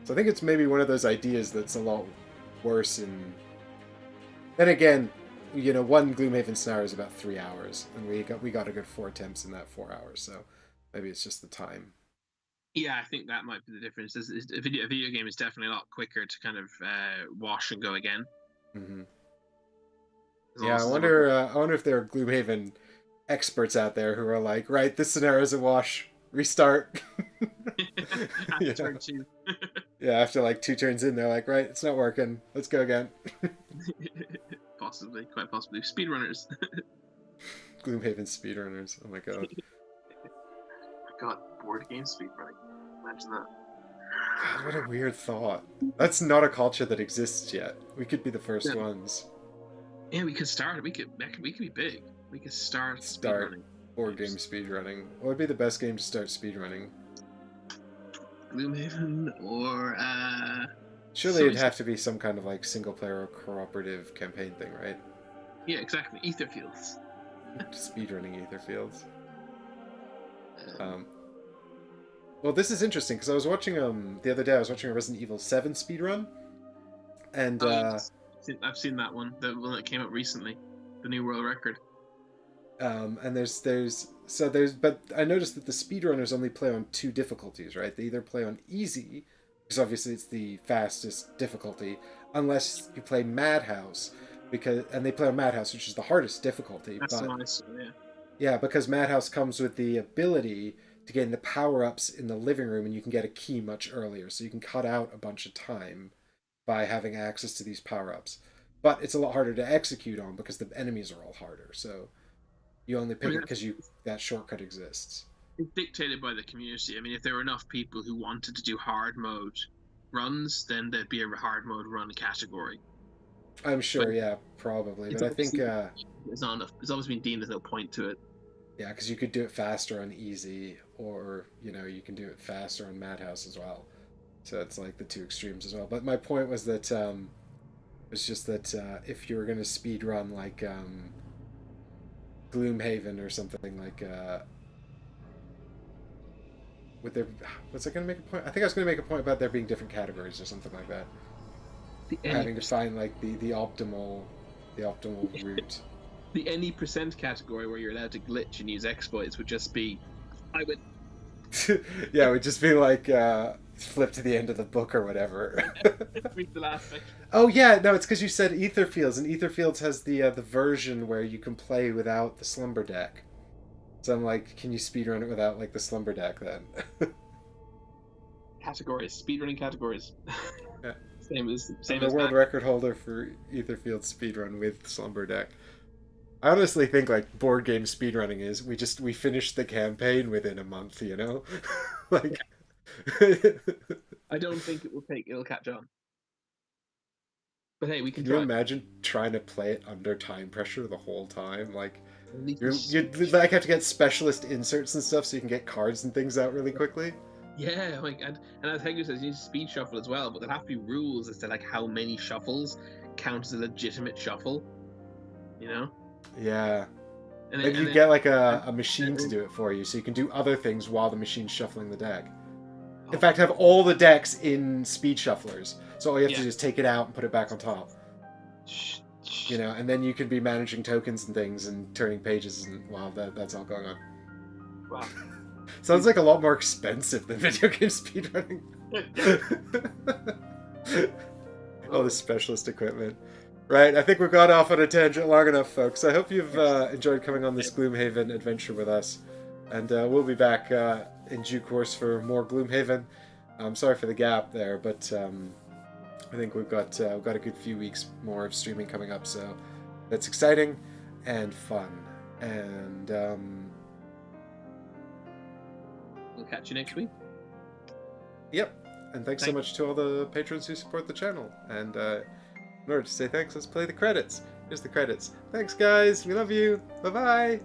So I think it's maybe one of those ideas that's a lot worse in. Then again, you know, one Gloomhaven scenario is about 3 hours, and we got a good 4 attempts in that 4 hours. So maybe it's just the time. Yeah, I think that might be the difference. A video game is definitely a lot quicker to kind of wash and go again. Mm-hmm. Yeah, I wonder if there are Gloomhaven experts out there who are like, right, this scenario's a wash, restart. After turn 2. Yeah, after like 2 turns in, they're like, right, it's not working, let's go again. Possibly, quite possibly. Speedrunners. Gloomhaven speedrunners, oh my god. God, board game speedrunning. Imagine that. God, what a weird thought. That's not a culture that exists yet. We could be the first ones. Yeah, we could start. We could be big. We could start speedrunning. Board game speedrunning. What would be the best game to start speedrunning? Gloomhaven or surely it'd have to be some kind of like single player or cooperative campaign thing, right? Yeah, exactly. Etherfields. Speedrunning Etherfields. Well, this is interesting because I was watching the other day. I was watching a Resident Evil 7 speedrun, and I've seen that one, the one that came out recently, the new world record. And but I noticed that the speedrunners only play on 2 difficulties, right? They either play on easy, because obviously it's the fastest difficulty, unless you play Madhouse, and they play on Madhouse, which is the hardest difficulty. That's nice, yeah. Yeah, because Madhouse comes with the ability to gain the power-ups in the living room, and you can get a key much earlier, so you can cut out a bunch of time by having access to these power-ups. But it's a lot harder to execute on because the enemies are all harder, so you only pick it because that shortcut exists. It's dictated by the community. I mean, if there were enough people who wanted to do hard mode runs, then there'd be a hard mode run category. I'm sure, yeah, probably. But I think it's always been deemed there's no point to it. Yeah, because you could do it faster on easy, or you know, you can do it faster on Madhouse as well. So it's like the 2 extremes as well. But my point was that it's just that if you were going to speed run like Gloomhaven or something like was I going to make a point? I think I was going to make a point about there being different categories or something like that. Having to find like the optimal route. The any percent category where you're allowed to glitch and use exploits would just be, I would. Yeah, it would just be like flip to the end of the book or whatever. Read the last section. Oh yeah, no, it's because you said Etherfields, and Etherfields has the version where you can play without the slumber deck. So I'm like, can you speedrun it without like the slumber deck then? Categories, speedrunning categories. Yeah. Same as the world record holder for Etherfield speedrun with slumber deck. I honestly think like board game speedrunning is we finished the campaign within a month, you know? Like I don't think it'll catch on. But hey, we can you imagine trying to play it under time pressure the whole time? Like you like have to get specialist inserts and stuff so you can get cards and things out really quickly. Yeah, like and as Hegu says, you need to speed shuffle as well, but there'll have to be rules as to like how many shuffles count as a legitimate shuffle. You know? Yeah. And then you get like a machine to do it for you, so you can do other things while the machine's shuffling the deck. In fact, have all the decks in speed shufflers, so all you have to do is take it out and put it back on top. You know, and then you can be managing tokens and things and turning pages and while that's all going on. Wow. Sounds like a lot more expensive than video game speedrunning. All the specialist equipment. Right, I think we've got off on a tangent long enough, folks. I hope you've enjoyed coming on this Gloomhaven adventure with us. And we'll be back in due course for more Gloomhaven. I'm sorry for the gap there, but I think we've got a good few weeks more of streaming coming up, so that's exciting and fun. And we'll catch you next week. Yep. And thanks so much to all the patrons who support the channel. And in order to say thanks, let's play the credits. Here's the credits. Thanks, guys. We love you. Bye-bye.